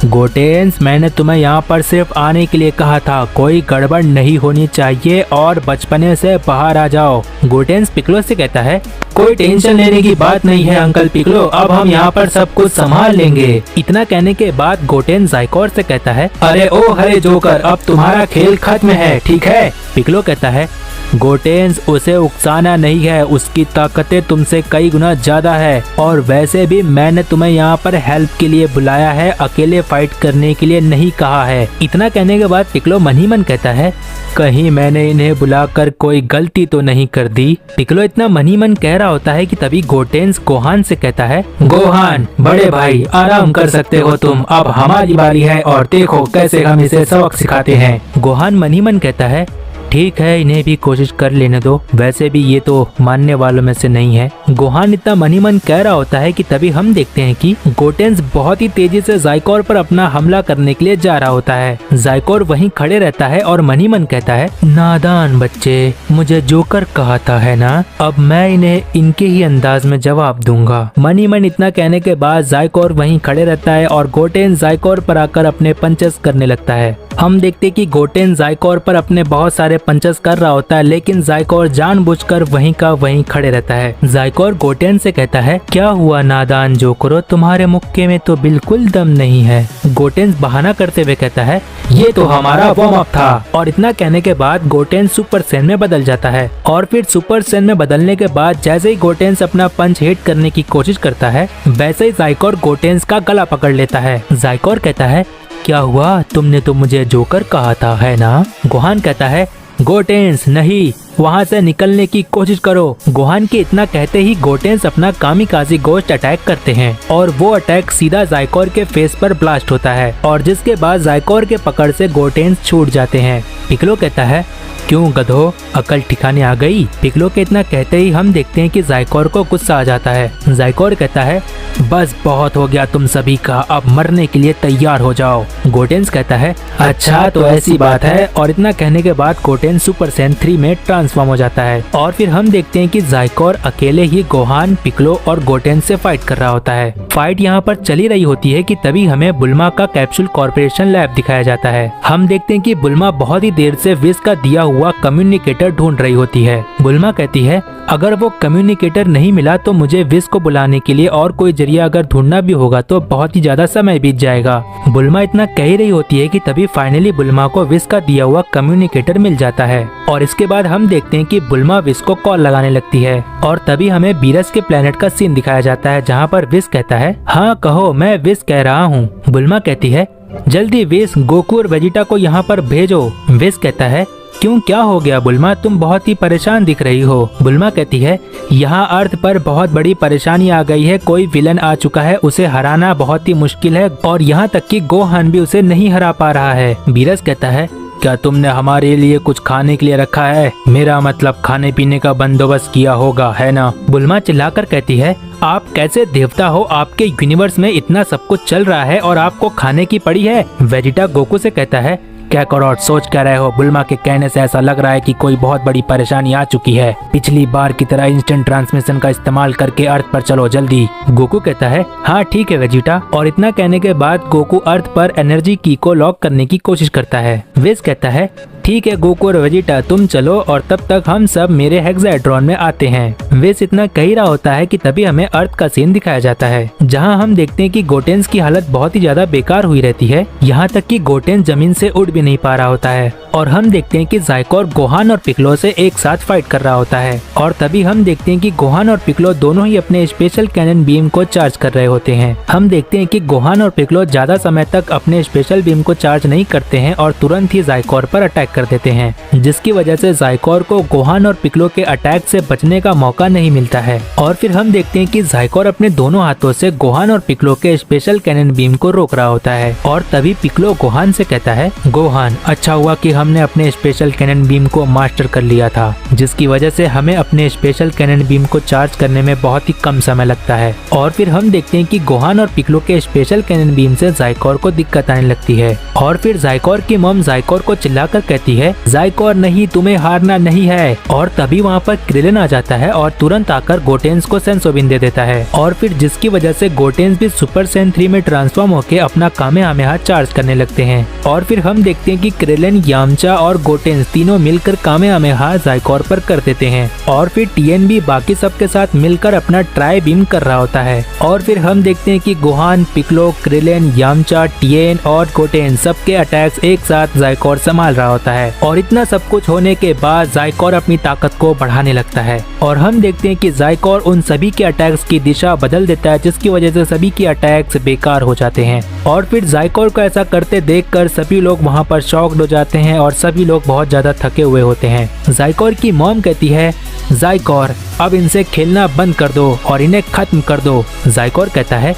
गोटेन्स मैंने तुम्हें यहाँ पर सिर्फ आने के लिए कहा था, कोई गड़बड़ नहीं होनी चाहिए और बचपने से बाहर आ जाओ। गोटेन्स पिक्लो से कहता है, कोई टेंशन लेने की बात नहीं है अंकल पिक्लो, अब हम यहाँ पर सब कुछ संभाल लेंगे। इतना कहने के बाद गोटेन्स ज़ाइकोर से कहता है, अरे ओ हरे जोकर, अब तुम्हारा खेल खत्म है, ठीक है। पिक्लो कहता है, गोटेन्स उसे उकसाना नहीं है, उसकी ताकतें तुमसे कई गुना ज्यादा है, और वैसे भी मैंने तुम्हें यहाँ पर हेल्प के लिए बुलाया है, अकेले फाइट करने के लिए नहीं कहा है। इतना कहने के बाद पिक्लो मन ही मन कहता है, कहीं मैंने इन्हें बुलाकर कोई गलती तो नहीं कर दी। पिक्लो इतना मन ही मन कह रहा होता है कि तभी गोटेन्स गोहान से कहता है, गोहान बड़े भाई आराम कर सकते हो तुम, अब हमारी बारी है और देखो कैसे हम इसे सबक सिखाते हैं। गोहान मन ही मन कहता है, ठीक है, इन्हें भी कोशिश कर लेने दो, वैसे भी ये तो मानने वालों में से नहीं है। गोहान इतना मन ही मन कह रहा होता है कि तभी हम देखते हैं कि गोटेन्स बहुत ही तेजी से ज़ाइकोर पर अपना हमला करने के लिए जा रहा होता है। ज़ाइकोर वहीं खड़े रहता है और मन ही मन कहता है, नादान बच्चे, मुझे जोकर कहा था है ना, अब मैं इन्हें इनके ही अंदाज में जवाब दूंगा। मन ही मन इतना कहने के बाद ज़ाइकोर वहीं खड़े रहता है और गोटेन्स ज़ाइकोर पर आकर अपने पंचेस करने लगता है। हम देखते कि गोटेन्स ज़ाइकोर पर अपने बहुत सारे पंचेस कर रहा होता है, लेकिन ज़ाइकोर जानबूझकर वहीं का वहीं खड़े रहता है। ज़ाइकोर गोटेन्स से कहता है, क्या हुआ नादान जोकरो, तुम्हारे मुक्के में तो बिल्कुल दम नहीं है। गोटेन्स बहाना करते हुए कहता है, ये तो हमारा वार्म अप था। और इतना कहने के बाद गोटेन्स सुपर सैन में बदल जाता है, और फिर सुपर सैन में बदलने के बाद जैसे ही गोटेन्स अपना पंच हिट करने की कोशिश करता है, वैसे ही ज़ाइकोर गोटेन्स का गला पकड़ लेता है। ज़ाइकोर कहता है, क्या हुआ, तुमने तो मुझे जोकर कहा था है ना। गोहान कहता है, गोटेन्स नहीं, वहाँ से निकलने की कोशिश करो। गोहान के इतना कहते ही गोटेन्स अपना कामिकाज़ी गोश्त अटैक करते हैं, और वो अटैक सीधा ज़ाइकोर के फेस पर ब्लास्ट होता है, और जिसके बाद ज़ाइकोर के पकड़ से गोटेन्स छूट जाते हैं। पिक्लो कहता है, क्यों गधो, अकल ठिकाने आ गई? पिक्लो के इतना कहते ही हम देखते हैं कि ज़ाइकोर को गुस्सा आ जाता है। ज़ाइकोर कहता है बस बहुत हो गया तुम सभी का, अब मरने के लिए तैयार हो जाओ। गोटेंस कहता है अच्छा तो ऐसी बात है, और इतना कहने के बाद गोटेंस सुपर सैयन 3 में ट्रांसफॉर्म हो जाता है। और फिर हम देखते हैं कि ज़ाइकोर अकेले ही गोहान, पिक्लो और गोटेंस से फाइट कर रहा होता है। फाइट यहाँ पर चली रही होती है कि तभी हमें बुल्मा का कैप्सूल कॉर्पोरेशन लैब दिखाया जाता है। हम देखते हैं कि बुल्मा बहुत ही देर से विश का दिया हुआ कम्युनिकेटर ढूंढ रही होती है। बुल्मा कहती है अगर वो कम्युनिकेटर नहीं मिला तो मुझे विश को बुलाने के लिए और कोई जरिया अगर ढूंढना भी होगा तो बहुत ही ज्यादा समय बीत जाएगा। बुल्मा इतना कह ही रही होती है कि तभी फाइनली बुल्मा को विश का दिया हुआ कम्युनिकेटर मिल जाता है। और इसके बाद हम देखते हैं कि बुल्मा विश को कॉल लगाने लगती है और तभी हमें बीरस के प्लेनेट का सीन दिखाया जाता है जहाँ पर विश कहता है हाँ कहो, मैं विश कह रहा हूँ। बुल्मा कहती है जल्दी विश, गोकू और वेजिटा को यहाँ पर भेजो। विश कहता है क्यों, क्या हो गया बुल्मा, तुम बहुत ही परेशान दिख रही हो। बुल्मा कहती है यहाँ अर्थ पर बहुत बड़ी परेशानी आ गई है, कोई विलन आ चुका है, उसे हराना बहुत ही मुश्किल है और यहाँ तक कि गोहान भी उसे नहीं हरा पा रहा है। बीरस कहता है क्या तुमने हमारे लिए कुछ खाने के लिए रखा है? मेरा मतलब खाने पीने का बंदोबस्त किया होगा, है ना? बुल्मा चिल्लाकर कहती है आप कैसे देवता हो, आपके यूनिवर्स में इतना सब कुछ चल रहा है और आपको खाने की पड़ी है। वेजिटा गोकू से कहता है क्या करोट सोच कर रहे हो? बुल्मा के कहने से ऐसा लग रहा है कि कोई बहुत बड़ी परेशानी आ चुकी है। पिछली बार की तरह इंस्टेंट ट्रांसमिशन का इस्तेमाल करके अर्थ पर चलो जल्दी। गोकू कहता है हाँ ठीक है वेजिटा, और इतना कहने के बाद गोकू अर्थ पर एनर्जी की को लॉक करने की कोशिश करता है। विश कहता है ठीक है गोकू और वेजिटा तुम चलो और तब तक हम सब मेरे हेक्साएड्रॉन में आते हैं। विश इतना कह ही रहा होता है कि तभी हमें अर्थ का सीन दिखाया जाता है जहां हम देखते हैं कि गोटेंस की हालत बहुत ही ज्यादा बेकार हुई रहती है, यहाँ तक कि गोटेंस जमीन से उड़ भी नहीं पा रहा होता है। और हम देखते हैं कि ज़ाइकोर गोहान और पिक्लो से एक साथ फाइट कर रहा होता है और तभी हम देखते हैं कि गोहान और पिक्लो दोनों ही अपने स्पेशल कैनन बीम को चार्ज कर रहे होते हैं। हम देखते हैं कि गोहान और पिक्लो ज्यादा समय तक अपने स्पेशल बीम को चार्ज नहीं करते हैं और तुरंत ही ज़ाइकोर पर अटैक कर देते हैं, जिसकी वजह से ज़ाइकोर को गोहान और पिक्लो के अटैक से बचने का मौका नहीं मिलता है। और फिर हम देखते हैं कि ज़ाइकोर अपने दोनों हाथों से गोहान और पिक्लो के स्पेशल कैनन बीम को रोक रहा होता है और तभी पिक्लो गोहान से कहता है गोहान अच्छा हुआ कि हमने अपने स्पेशल कैनन बीम को मास्टर कर लिया था, जिसकी वजह से हमें अपने स्पेशल कैनन बीम को चार्ज करने में बहुत ही कम समय लगता है। और फिर हम देखते हैं कि गोहान और पिक्लो के स्पेशल कैनन बीम से ज़ाइकोर को दिक्कत आने लगती है और फिर ज़ाइकोर की मॉम ज़ाइकोर को चिल्लाकर कहती है ज़ाइकोर नहीं, तुम्हें हारना नहीं है। और तभी वहाँ पर क्रिलिन आ जाता है और तुरंत आकर गोटेंस को सेंसोबिन दे देता है और फिर जिसकी वजह से गोटेंस भी सुपर सैयन 3 में ट्रांसफॉर्म होकर अपना कामेहामेहा चार्ज करने लगते हैं। और फिर हम देखते हैं कि क्रिलिन, यामचा और गोटेंस तीनों मिलकर कामेहामेहा ज़ाइकोर पर कर देते हैं और फिर टीएन भी बाकी सबके साथ मिलकर अपना ट्राई बीम कर रहा होता है। और फिर हम देखते हैं कि गोहान, पिक्लो, क्रिलिन, यामचा, टीएन और गोटेंस सबके अटैक्स एक साथ ज़ाइकोर संभाल रहा होता है। और इतना सब कुछ होने के बाद ज़ाइकोर अपनी ताकत को बढ़ाने लगता है और हम देखते हैं कि ज़ाइकोर उन सभी के अटैक्स की दिशा बदल देता है, जिसकी वजह से सभी के अटैक्स बेकार हो जाते हैं। और फिर ज़ाइकोर को ऐसा करते देखकर सभी लोग वहाँ पर शॉक्ड हो जाते हैं और सभी लोग बहुत ज्यादा थके हुए होते हैं। ज़ाइकोर की मॉम कहती है ज़ाइकोर अब इनसे खेलना बंद कर दो और इन्हें खत्म कर दो। ज़ाइकोर कहता है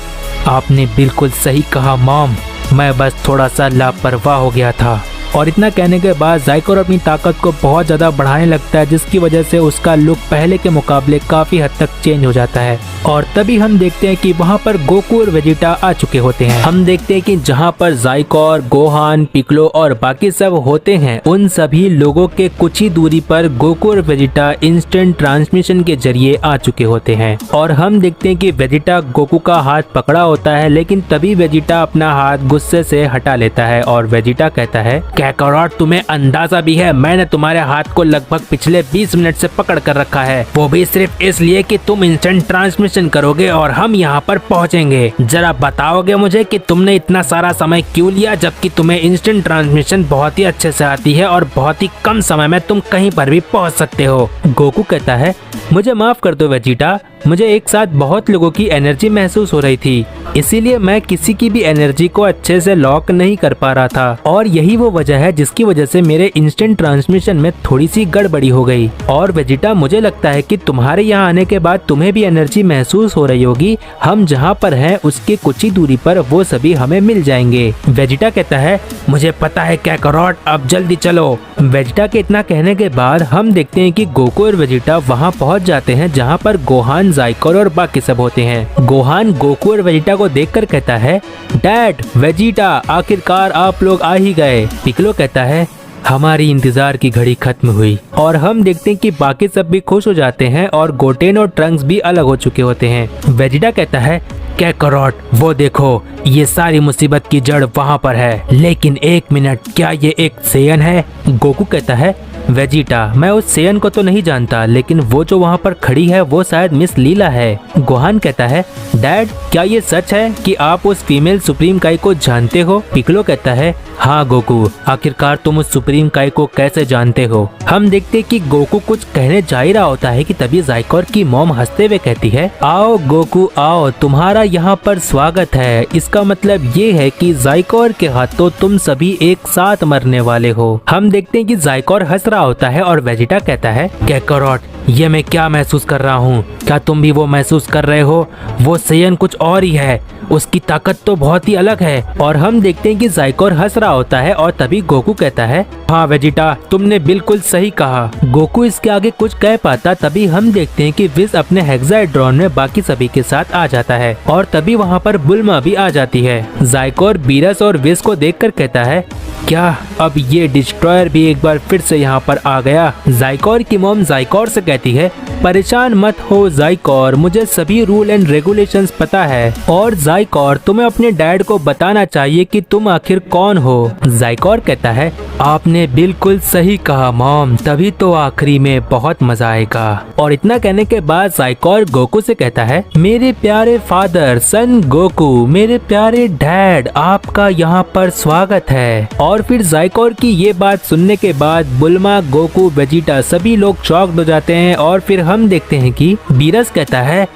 आपने बिल्कुल सही कहा मॉम, मैं बस थोड़ा सा लापरवाह हो गया था। और इतना कहने के बाद ज़ाइकोर अपनी ताकत को बहुत ज़्यादा बढ़ाने लगता है, जिसकी वजह से उसका लुक पहले के मुकाबले काफ़ी हद तक चेंज हो जाता है। और तभी हम देखते हैं कि वहाँ पर गोकू और वेजिटा आ चुके होते हैं। हम देखते हैं कि जहाँ पर ज़ाइकोर, गोहान, पिक्लो और बाकी सब होते हैं, उन सभी लोगों के कुछ ही दूरी पर गोकू और वेजिटा इंस्टेंट ट्रांसमिशन के जरिए आ चुके होते हैं। और हम देखते हैं कि वेजिटा गोकू का हाथ पकड़ा होता है, लेकिन तभी वेजिटा अपना हाथ गुस्से से हटा लेता है और वेजिटा कहता है कैकारोट तुम्हें अंदाजा भी है, मैंने तुम्हारे हाथ को लगभग पिछले 20 मिनट से पकड़ कर रखा है, वो भी सिर्फ इसलिए कि तुम इंस्टेंट ट्रांसमिशन करोगे और हम यहाँ पर पहुँचेंगे। जरा बताओगे मुझे कि तुमने इतना सारा समय क्यों लिया, जबकि तुम्हें इंस्टेंट ट्रांसमिशन बहुत ही अच्छे से आती है और बहुत ही कम समय में तुम कहीं पर भी पहुँच सकते हो। गोकू कहता है मुझे माफ कर दो वेजिटा, मुझे एक साथ बहुत लोगों की एनर्जी महसूस हो रही थी, इसीलिए मैं किसी की भी एनर्जी को अच्छे से लॉक नहीं कर पा रहा था और यही वो वजह वजह है जिसकी वजह से मेरे इंस्टेंट ट्रांसमिशन में थोड़ी सी गड़बड़ी हो गई। और वेजिटा, मुझे लगता है कि तुम्हारे यहाँ आने के बाद तुम्हें भी एनर्जी महसूस हो रही होगी। हम जहाँ पर हैं उसके कुछ ही दूरी पर वो सभी हमें मिल जाएंगे। वेजिटा कहता है, मुझे पता है काकारोट, अब जल्दी चलो। वेजिटा के इतना कहने के बाद हम देखते हैं कि गोकू और वेजिटा वहाँ पहुँच जाते हैं जहाँ पर गोहान, ज़ाइकोर और बाकी सब होते हैं। गोहान गोकू और वेजिटा को देखकर कहता है, डैड, वेजिटा, आखिरकार आप लोग आ ही गए। पिकलो कहता है, हमारी इंतजार की घड़ी खत्म हुई। और हम देखते हैं कि बाकी सब भी खुश हो जाते हैं और गोटेन और ट्रंक्स भी अलग हो चुके होते हैं। वेजिटा कहता है, काकारोट, वो देखो, ये सारी मुसीबत की जड़ वहाँ पर है। लेकिन एक मिनट, क्या ये एक सेयन है? गोकू कहता है, वेजिटा, मैं उस सेयन को तो नहीं जानता, लेकिन वो जो वहाँ पर खड़ी है वो शायद मिस लीला है। गोहान कहता है, डैड, क्या ये सच है कि आप उस फीमेल सुप्रीम काई को जानते हो? पिकलो कहता है, हाँ गोकू, आखिरकार तुम उस सुप्रीम काई को कैसे जानते हो? हम देखते कि गोकू कुछ कहने जा ही रहा होता है कि तभी ज़ाइकोर की मॉम हंसते हुए कहती है, आओ गोकू आओ, तुम्हारा यहाँ पर स्वागत है। इसका मतलब ये है कि ज़ाइकोर के हाथों तुम सभी एक साथ मरने वाले हो। हम देखते हैं कि ज़ाइकोर हंस रहा होता है और वेजिटा कहता है, काकारोट, ये मैं क्या महसूस कर रहा हूँ? क्या तुम भी वो महसूस कर रहे हो? वो सेयन कुछ और ही है, उसकी ताकत तो बहुत ही अलग है। और हम देखते हैं कि ज़ाइकोर हंस रहा होता है और तभी गोकू कहता है, हाँ वेजिटा, तुमने बिल्कुल सही कहा। गोकू इसके आगे कुछ कह पाता तभी हम देखते हैं कि विस अपने हेक्साड्रॉन में बाकी सभी के साथ आ जाता है और तभी वहाँ पर बुल्मा भी आ जाती है। ज़ाइकोर बीरस और विस को देखकर कहता है, क्या अब ये डिस्ट्रॉयर भी एक बार फिर से यहाँ पर आ गया? ज़ाइकोर की मॉम ज़ाइकोर से कहती है, परेशान मत हो ज़ाइकोर, मुझे सभी रूल एंड रेगुलेशंस पता है। और ज़ाइकोर, तुम्हें अपने डैड को बताना चाहिए कि तुम आखिर कौन हो। ज़ाइकोर कहता है, आपने बिल्कुल सही कहा मॉम, तभी तो आखिरी में बहुत मजा आएगा। और इतना कहने के बाद ज़ाइकोर गोकू से कहता है, मेरे प्यारे फादर सन गोकू, मेरे प्यारे डैड, आपका यहाँ पर स्वागत है। और फिर ज़ाइकोर की ये बात सुनने के बाद बुल्मा, गोकू, वेजिटा सभी लोग शॉक्ड हो जाते हैं। और फिर हम देखते हैं कि बीरस कहता है,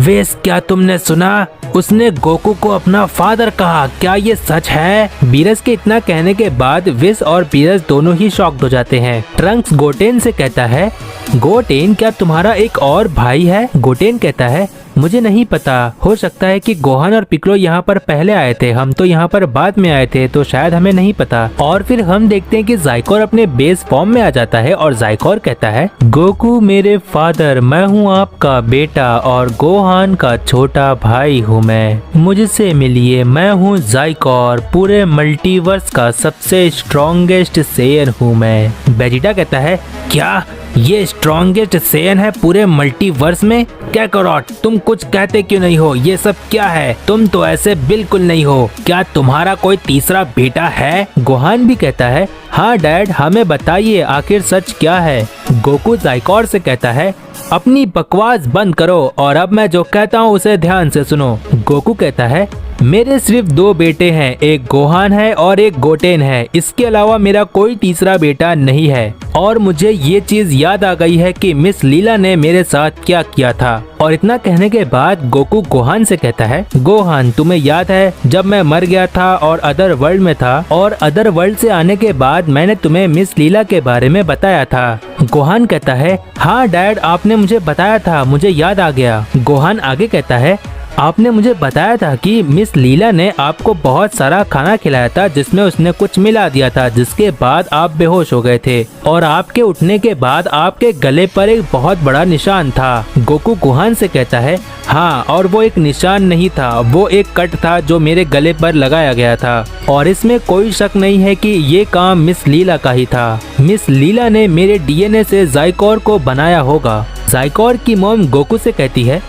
वेस, क्या तुमने सुना? उसने गोकू को अपना फादर कहा, क्या ये सच है? बीरस के इतना कहने के बाद विस और बीरस दोनों ही शॉक्ड हो जाते हैं। ट्रंक्स गोटेन से कहता है, गोटेन, क्या तुम्हारा एक और भाई है? गोटेन कहता है, मुझे नहीं पता, हो सकता है कि गोहान और पिकलो यहाँ पर पहले आए थे, हम तो यहाँ पर बाद में आए थे, तो शायद हमें नहीं पता। और फिर हम देखते हैं कि ज़ाइकोर अपने बेस फॉर्म में आ जाता है और ज़ाइकोर कहता है, गोकू मेरे फादर, मैं हूँ आपका बेटा और गोहान का छोटा भाई हूँ मैं, मुझसे मिलिए, मैं हूँ ज़ाइकोर, पूरे मल्टीवर्स का सबसे स्ट्रॉन्गेस्ट सेयन हूँ मैं। वेजिटा कहता है, क्या ये स्ट्रॉन्गेस्ट सेयन है पूरे मल्टीवर्स में? काकारोट, तुम कुछ कहते क्यों नहीं हो? ये सब क्या है? तुम तो ऐसे बिल्कुल नहीं हो। क्या तुम्हारा कोई तीसरा बेटा है? गोहान भी कहता है, हाँ डैड, हमें बताइए आखिर सच क्या है। गोकू ज़ाइकोर से कहता है, अपनी बकवास बंद करो और अब मैं जो कहता हूँ उसे ध्यान से सुनो। गोकू कहता है, मेरे सिर्फ 2 बेटे हैं, एक गोहान है और एक गोटेन है, इसके अलावा मेरा कोई तीसरा बेटा नहीं है। और मुझे ये चीज याद आ गई है कि मिस लीला ने मेरे साथ क्या किया था। और इतना कहने के बाद गोकू गोहान से कहता है, गोहान, तुम्हें याद है जब मैं मर गया था और अदर वर्ल्ड में था और अदर वर्ल्ड से आने के बाद मैंने तुम्हें मिस लीला के बारे में बताया था? गोहान कहता है, हाँ डैड, आपने मुझे बताया था, मुझे याद आ गया। गोहान आगे कहता है, आपने मुझे बताया था कि मिस लीला ने आपको बहुत सारा खाना खिलाया था जिसमें उसने कुछ मिला दिया था, जिसके बाद आप बेहोश हो गए थे और आपके उठने के बाद आपके गले पर एक बहुत बड़ा निशान था। गोकू गोहान से कहता है, हाँ, और वो एक निशान नहीं था, वो एक कट था जो मेरे गले पर लगाया गया था और इसमें कोई शक नहीं है कि ये काम मिस लीला का ही था। मिस लीला ने मेरे डीएनए से ज़ाइकोर को बनाया होगा। ज़ाइकोर की मॉम गोकू से कहती है,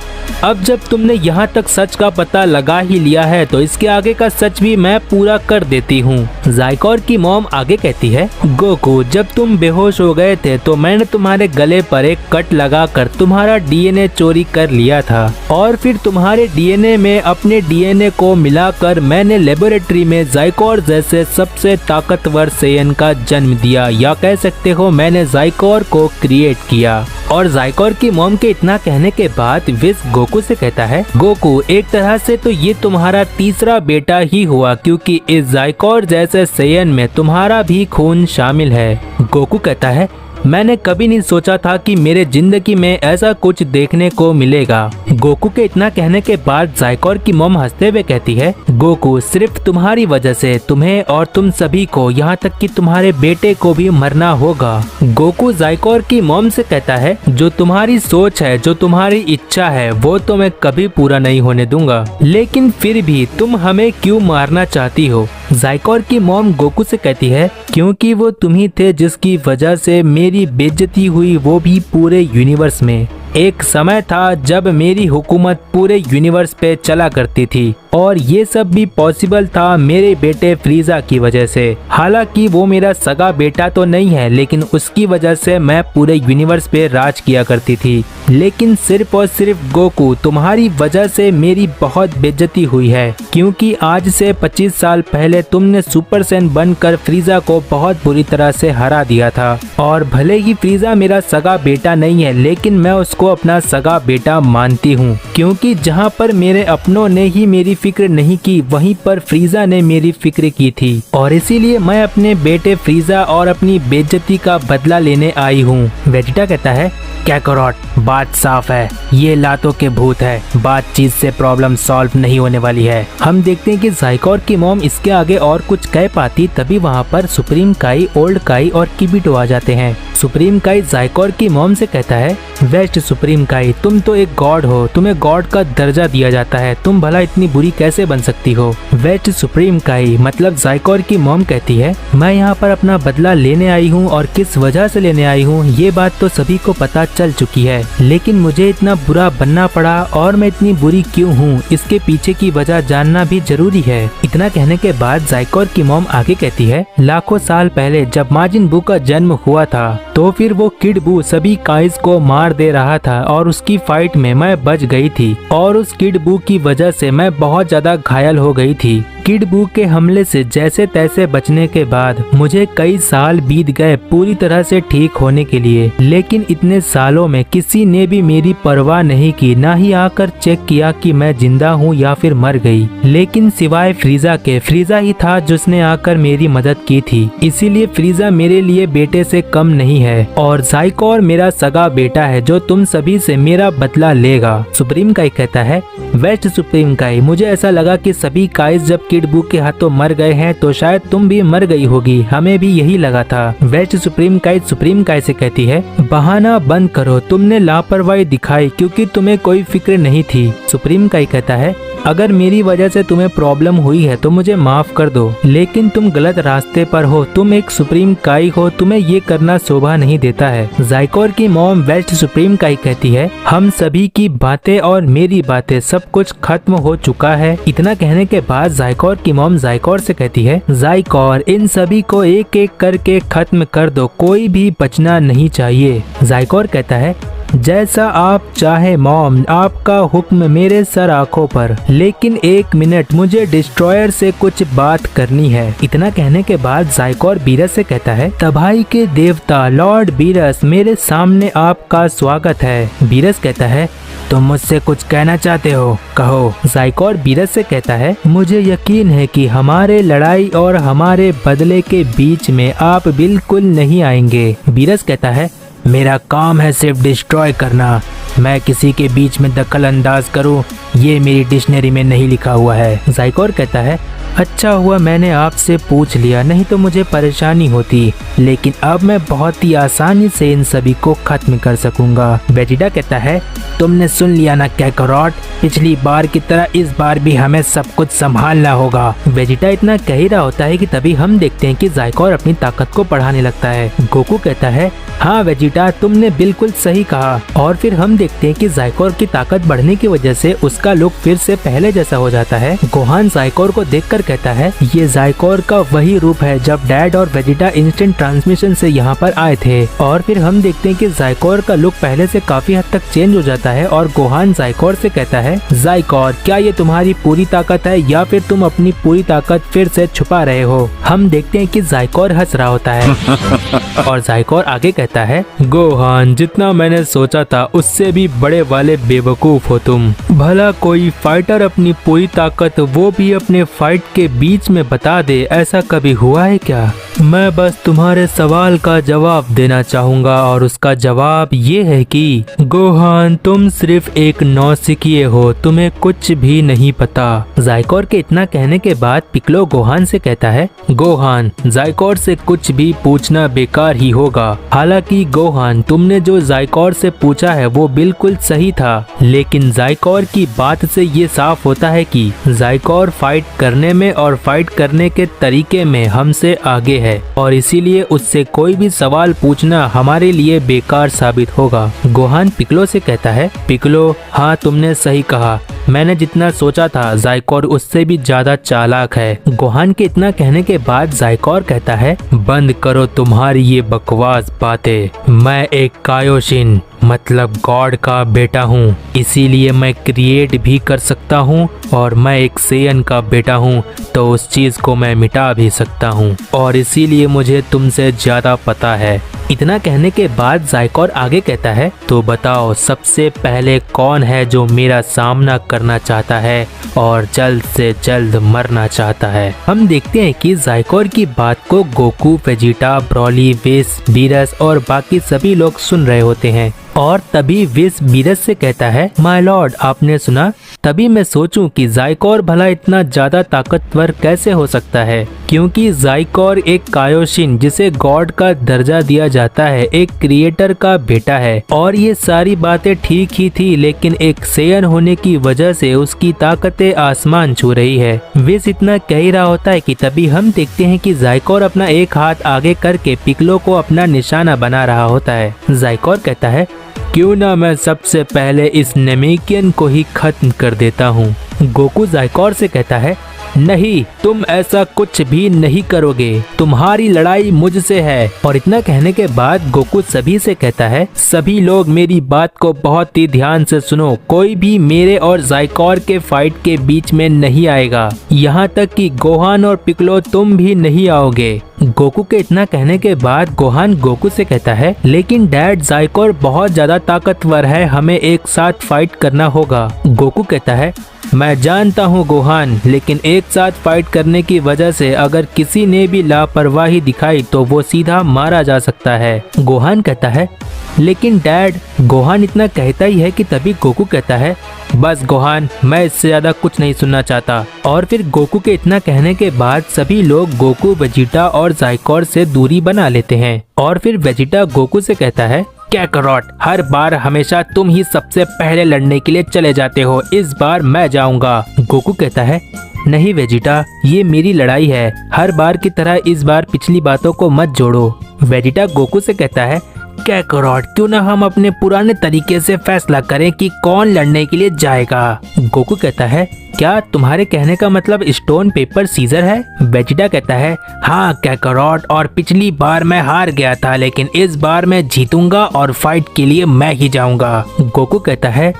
अब जब तुमने यहाँ तक सच का पता लगा ही लिया है तो इसके आगे का सच भी मैं पूरा कर देती हूँ। ज़ाइकोर की मॉम आगे कहती है, गोकू, जब तुम बेहोश हो गए थे तो मैंने तुम्हारे गले पर एक कट लगाकर तुम्हारा डीएनए चोरी कर लिया था और फिर तुम्हारे डीएनए में अपने डीएनए को मिलाकर मैंने लेबोरेटरी में ज़ाइकोर जैसे सबसे ताकतवर सेयन का जन्म दिया, या कह सकते हो मैंने ज़ाइकोर को क्रिएट किया। और जाइकोर की मॉम के इतना कहने के बाद विस गोकू से कहता है, गोकू एक तरह से तो ये तुम्हारा तीसरा बेटा ही हुआ, क्योंकि इस जाइकोर जैसे सेयन में तुम्हारा भी खून शामिल है। गोकू कहता है, मैंने कभी नहीं सोचा था कि मेरे जिंदगी में ऐसा कुछ देखने को मिलेगा। गोकू के इतना कहने के बाद जाइकोर की मॉम हंसते हुए कहती है, गोकू सिर्फ तुम्हारी वजह से तुम्हें और तुम सभी को, यहाँ तक कि तुम्हारे बेटे को भी मरना होगा। गोकू जाइकोर की मॉम से कहता है, जो तुम्हारी सोच है, जो तुम्हारी इच्छा है, वो तो मैं कभी पूरा नहीं होने दूंगा, लेकिन फिर भी तुम हमें क्यों मारना चाहती हो? जाइकोर की मॉम गोकू से कहती है, क्योंकि वो तुम ही थे जिसकी वजह से मेरी बेइज्जती हुई, वो भी पूरे यूनिवर्स में। एक समय था जब मेरी हुकूमत पूरे यूनिवर्स पे चला करती थी और ये सब भी पॉसिबल था मेरे बेटे फ्रीजा की वजह से। हालांकि वो मेरा सगा बेटा तो नहीं है, लेकिन उसकी वजह से मैं पूरे यूनिवर्स पे राज किया करती थी। लेकिन सिर्फ और सिर्फ गोकू तुम्हारी वजह से मेरी बहुत बेइज्जती हुई है, क्योंकि आज से 25 साल पहले तुमने सुपर सैन बनकर फ्रीजा को बहुत बुरी तरह से हरा दिया था। और भले ही फ्रीजा मेरा सगा बेटा नहीं है, लेकिन मैं उसको अपना सगा बेटा मानती हूँ, क्योंकि जहाँ पर मेरे अपनों ने ही मेरी फिक्र नहीं की, वहीं पर फ्रीजा ने मेरी फिक्र की थी। और इसीलिए मैं अपने बेटे फ्रीजा और अपनी बेइज्जती का बदला लेने आई हूँ। वेजिटा कहता है, कैकरोट बात साफ है, ये लातों के भूत है, बातचीत से प्रॉब्लम सॉल्व नहीं होने वाली है। हम देखते हैं कि जाइकोर की मॉम इसके आगे और कुछ कह पाती, तभी वहाँ पर सुप्रीम काई, ओल्ड काई और किबिटो आ जाते हैं। सुप्रीम काई जाइकोर की मॉम से कहता है, वेस्ट सुप्रीम काई, तुम तो एक गॉड हो, तुम्हें गॉड का दर्जा दिया जाता है, तुम भला इतनी बुरी कैसे बन सकती हो? वेस्ट सुप्रीम काई मतलब जाइकोर की मॉम कहती है, मैं यहाँ पर अपना बदला लेने आई हूँ और किस वजह से लेने आई हूँ ये बात तो सभी को पता चल चुकी है, लेकिन मुझे इतना बुरा बनना पड़ा और मैं इतनी बुरी क्यों हूँ, इसके पीछे की वजह जानना भी जरूरी है। इतना कहने के बाद जाइकोर की मॉम आगे कहती है, लाखों साल पहले जब माजिन बू का जन्म हुआ था, तो फिर वो किड बू सभी काइज को मार दे रहा था और उसकी फाइट में मैं बच गई थी और उस किड बू की वजह से मैं बहुत ज्यादा घायल हो गई थी। किड बू के हमले से जैसे तैसे बचने के बाद मुझे कई साल बीत गए पूरी तरह से ठीक होने के लिए, लेकिन इतने सालों में किसी ने भी मेरी परवाह नहीं की, ना ही आकर चेक किया कि मैं जिंदा हूँ या फिर मर गई। लेकिन सिवाय फ्रीजा के, फ्रीजा ही था जिसने आकर मेरी मदद की थी, इसीलिए फ्रीजा मेरे लिए बेटे से कम नहीं है और जाइकोर मेरा सगा बेटा है जो तुम सभी से मेरा बदला लेगा। सुप्रीम काई कहता है, वेस्ट सुप्रीम काई, मुझे ऐसा लगा कि सभी काइज जब किड बू के हाथों मर गए हैं तो शायद तुम भी मर गई होगी, हमें भी यही लगा था। वेस्ट सुप्रीम काई से कहती है, बहाना बंद करो, तुमने लापरवाही दिखाई क्योंकि तुम्हें कोई फिक्र नहीं थी। सुप्रीम काई कहता है, अगर मेरी वजह से तुम्हें प्रॉब्लम हुई है तो मुझे माफ कर दो, लेकिन तुम गलत रास्ते पर हो, तुम एक सुप्रीम काई हो, तुम्हें ये करना शोभा नहीं देता है। जाइकोर की मॉम वेस्ट सुप्रीम काई कहती है, हम सभी की बातें और मेरी बातें सब कुछ खत्म हो चुका है। इतना कहने के बाद जाइकोर की मॉम जाइकोर से कहती है, जाइकोर इन सभी को एक एक करके खत्म कर दो, कोई भी बचना नहीं चाहिए। जाइकोर कहता है, जैसा आप चाहे मॉम, आपका हुक्म मेरे सर आंखों पर, लेकिन एक मिनट, मुझे डिस्ट्रॉयर से कुछ बात करनी है। इतना कहने के बाद जाइकोर बीरस से कहता है, तबाही के देवता लॉर्ड बीरस, मेरे सामने आपका स्वागत है। बीरस कहता है, तुम मुझसे कुछ कहना चाहते हो, कहो। जाइकोर बीरस से कहता है, मुझे यकीन है कि हमारे लड़ाई और हमारे बदले के बीच में आप बिल्कुल नहीं आएंगे। बीरस कहता है, मेरा काम है सिर्फ डिस्ट्रॉय करना, मैं किसी के बीच में दखल अंदाज करूं, ये मेरी डिक्शनरी में नहीं लिखा हुआ है। जाइकोर कहता है, अच्छा हुआ मैंने आपसे पूछ लिया, नहीं तो मुझे परेशानी होती, लेकिन अब मैं बहुत ही आसानी से इन सभी को खत्म कर सकूंगा। वेजिटा कहता है, तुमने सुन लिया ना कैकरोट, पिछली बार की तरह इस बार भी हमें सब कुछ संभालना होगा। वेजिटा इतना कह ही रहा होता है कि तभी हम देखते हैं कि जाइकोर अपनी ताकत को बढ़ाने लगता है। गोकू कहता है, हाँ वेजिटा, तुमने बिल्कुल सही कहा। और फिर हम देखते हैं कि जाइकोर की ताकत बढ़ने की वजह से उसका लुक फिर से पहले जैसा हो जाता है। गोहान जाइकोर को देखकर कहता है, ये जाइकोर का वही रूप है जब डैड और वेजिटा इंस्टेंट ट्रांसमिशन से यहाँ पर आए थे। और फिर हम देखते हैं कि जाइकोर का लुक पहले से काफी हद तक चेंज हो जाता है और गोहान जाइकोर से कहता है, जाइकोर, क्या ये तुम्हारी पूरी ताकत है या फिर तुम अपनी पूरी ताकत फिर से छुपा रहे हो? हम देखते हैं कि जाइकोर हंस रहा होता है और जाइकोर आगे कहता कहता है, गोहान जितना मैंने सोचा था उससे भी बड़े वाले बेवकूफ हो तुम। भला कोई फाइटर अपनी पूरी ताकत वो भी अपने फाइट के बीच में बता दे, ऐसा कभी हुआ है क्या? मैं बस तुम्हारे सवाल का जवाब देना चाहूँगा और उसका जवाब ये है कि गोहान तुम सिर्फ एक नौसिखिए हो, तुम्हें कुछ भी नहीं पता। ज़ाइकोर के इतना कहने के बाद पिक्लो गोहान से कहता है, गोहान ज़ाइकोर से कुछ भी पूछना बेकार ही होगा। हालांकि गोहान तुमने जो ज़ाइकोर से पूछा है वो बिल्कुल सही था, लेकिन ज़ाइकोर की बात से ये साफ होता है कि ज़ाइकोर फाइट करने में और फाइट करने के तरीके में हमसे आगे है और इसीलिए उससे कोई भी सवाल पूछना हमारे लिए बेकार साबित होगा। गोहान पिक्लो से कहता है, पिक्लो हाँ तुमने सही कहा, मैंने जितना सोचा था ज़ाइकोर उससे भी ज्यादा चालाक है। गोहान के इतना कहने के बाद ज़ाइकोर कहता है, बंद करो तुम्हारी ये बकवास बातें। मैं एक कायोशिन मतलब गॉड का बेटा हूँ, इसीलिए मैं क्रिएट भी कर सकता हूँ और मैं एक सेयन का बेटा हूँ तो उस चीज को मैं मिटा भी सकता हूँ और इसीलिए मुझे तुमसे ज्यादा पता है। इतना कहने के बाद ज़ाइकोर आगे कहता है, तो बताओ सबसे पहले कौन है जो मेरा सामना करना चाहता है और जल्द से जल्द मरना चाहता है। हम देखते हैं कि ज़ाइकोर की बात को गोकू, वेजिटा, ब्रॉली, विस, बीरस और बाकी सभी लोग सुन रहे होते हैं और तभी विस बीरस से कहता है, माय लॉर्ड आपने सुना? तभी मैं सोचूं कि ज़ाइकोर भला इतना ज्यादा ताकतवर कैसे हो सकता है, क्योंकि ज़ाइकोर एक कायोशिन जिसे गॉड का दर्जा दिया जाता है, एक क्रिएटर का बेटा है और ये सारी बातें ठीक ही थी, लेकिन एक सेयन होने की वजह से उसकी ताकतें आसमान छू रही है। विस इतना कह ही रहा होता है कि तभी हम देखते हैं कि ज़ाइकोर अपना एक हाथ आगे करके पिक्लो को अपना निशाना बना रहा होता है। ज़ाइकोर कहता है, क्यों ना मैं सबसे पहले इस नेमेकियन को ही खत्म कर देता हूँ। गोकू ज़ाइकोर से कहता है, नहीं तुम ऐसा कुछ भी नहीं करोगे, तुम्हारी लड़ाई मुझसे है। और इतना कहने के बाद गोकू सभी से कहता है, सभी लोग मेरी बात को बहुत ही ध्यान से सुनो, कोई भी मेरे और ज़ाइकोर के फाइट के बीच में नहीं आएगा, यहाँ तक कि गोहान और पिक्लो तुम भी नहीं आओगे। गोकू के इतना कहने के बाद गोहान गोकू से कहता है, लेकिन डैड ज़ाइकोर बहुत ज्यादा ताकतवर है, हमें एक साथ फाइट करना होगा। गोकू कहता है, मैं जानता हूँ गोहान, लेकिन एक साथ फाइट करने की वजह से अगर किसी ने भी लापरवाही दिखाई तो वो सीधा मारा जा सकता है। गोहान कहता है, लेकिन डैड, गोहान इतना कहता ही है कि तभी गोकू कहता है, बस गोहान मैं इससे ज्यादा कुछ नहीं सुनना चाहता। और फिर गोकू के इतना कहने के बाद सभी लोग गोकू, वेजिटा और ज़ाइकोर से दूरी बना लेते हैं। और फिर वेजिटा गोकू से कहता है, कैकरॉट हर बार हमेशा तुम ही सबसे पहले लड़ने के लिए चले जाते हो, इस बार मैं जाऊंगा। गोकू कहता है, नहीं वेजिटा ये मेरी लड़ाई है, हर बार की तरह इस बार पिछली बातों को मत जोड़ो। वेजिटा गोकू से कहता है, कैकरॉट क्यों ना हम अपने पुराने तरीके से फैसला करें कि कौन लड़ने के लिए जाएगा। गोकू कहता है, क्या तुम्हारे कहने का मतलब स्टोन पेपर सीजर है? वेजिटा कहता है, हाँ कैकरॉट, और पिछली बार मैं हार गया था, लेकिन इस बार मैं जीतूंगा और फाइट के लिए मैं ही जाऊंगा। गोकू कहता है,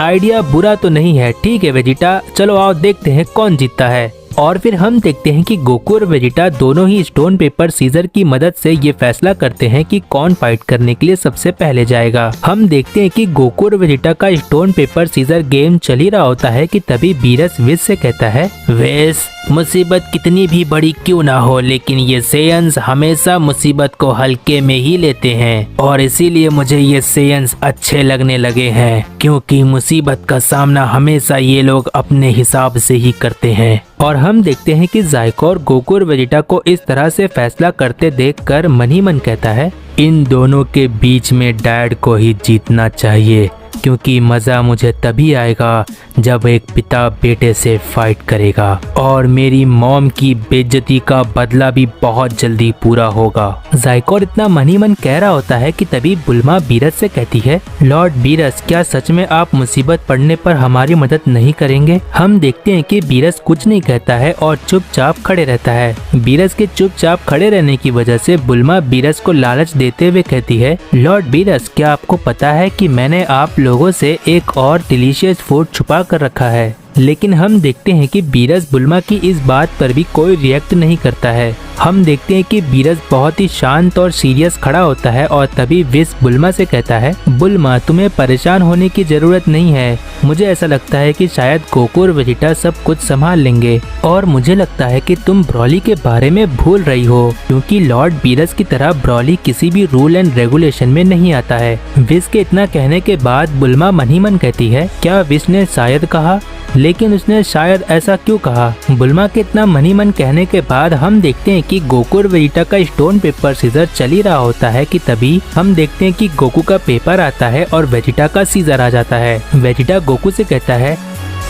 आइडिया बुरा तो नहीं है, ठीक है वेजिटा, चलो आओ देखते हैं कौन जीतता है। और फिर हम देखते हैं कि गोकू और वेजिटा दोनों ही स्टोन पेपर सीजर की मदद से ये फैसला करते हैं कि कौन फाइट करने के लिए सबसे पहले जाएगा। हम देखते हैं कि गोकू और वेजिटा का स्टोन पेपर सीजर गेम चल ही रहा होता है कि तभी बीरस विस से कहता है, विस मुसीबत कितनी भी बड़ी क्यों ना हो, लेकिन ये सेयंस हमेशा मुसीबत को हल्के में ही लेते हैं और इसीलिए मुझे ये सेयंस अच्छे लगने लगे हैं, क्योंकि मुसीबत का सामना हमेशा ये लोग अपने हिसाब से ही करते हैं। और हम देखते हैं कि ज़ाइकोर गोकू और वेजिटा को इस तरह से फैसला करते देखकर मन ही मन कहता है, इन दोनों के बीच में डैड को ही जीतना चाहिए, क्योंकि मज़ा मुझे तभी आएगा जब एक पिता बेटे से फाइट करेगा और मेरी मॉम की बेइज्जती का बदला भी बहुत जल्दी पूरा होगा। ज़ाइकोर इतना मन ही मन कह रहा होता है कि तभी बुल्मा बीरस से कहती है, लॉर्ड बीरस क्या सच में आप मुसीबत पड़ने पर हमारी मदद नहीं करेंगे? हम देखते हैं कि बीरस कुछ नहीं कहता है और चुपचाप खड़े रहता है। बीरस के चुपचाप खड़े रहने की वजह से बुल्मा बीरस को लालच देते हुए कहती है, लॉर्ड बीरस क्या आपको पता है कि मैंने आप लोगों से एक और डिलीशियस फूड छुपा कर रखा है? लेकिन हम देखते हैं कि बीरस बुल्मा की इस बात पर भी कोई रिएक्ट नहीं करता है। हम देखते हैं कि बीरस बहुत ही शांत और सीरियस खड़ा होता है और तभी विश बुल्मा से कहता है, बुल्मा तुम्हें परेशान होने की जरूरत नहीं है। मुझे ऐसा लगता है कि शायद गोकू और वेजिटा सब कुछ संभाल लेंगे और मुझे लगता है कि तुम ब्रॉली के बारे में भूल रही हो, क्योंकि लॉर्ड बीरस की तरह ब्रॉली किसी भी रूल एंड रेगुलेशन में नहीं आता है। विश के इतना कहने के बाद बुल्मा मन ही मन कहती है, क्या विश ने शायद कहा? लेकिन उसने शायद ऐसा क्यों कहा? बुल्मा के इतना मन ही मन कहने के बाद हम देखते हैं कि गोकू और वेजिटा का स्टोन पेपर सीजर चल ही रहा होता है कि तभी हम देखते हैं कि गोकू का पेपर आता है और वेजिटा का सीजर आ जाता है। वेजिटा गोकू से कहता है,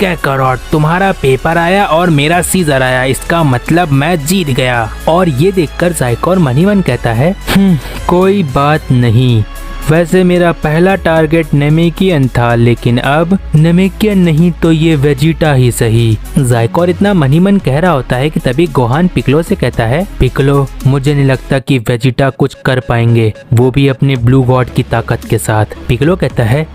कैकरॉट तुम्हारा पेपर आया और मेरा सीजर आया, इसका मतलब मैं जीत गया। और ये देखकर ज़ाइकोर मन ही मन कहता है, कोई बात नहीं, वैसे मेरा पहला टारगेट नेमेकियन था, लेकिन अब नेमेकियन नहीं तो ये वेजिटा ही सही। ज़ाइकोर इतना मन ही मन कह रहा होता है कि तभी गोहान पिकलो से कहता है, पिकलो मुझे नहीं लगता कि वेजिटा कुछ कर पाएंगे, वो भी अपने ब्लू गॉड की ताकत के साथ। पिकलो कहता है,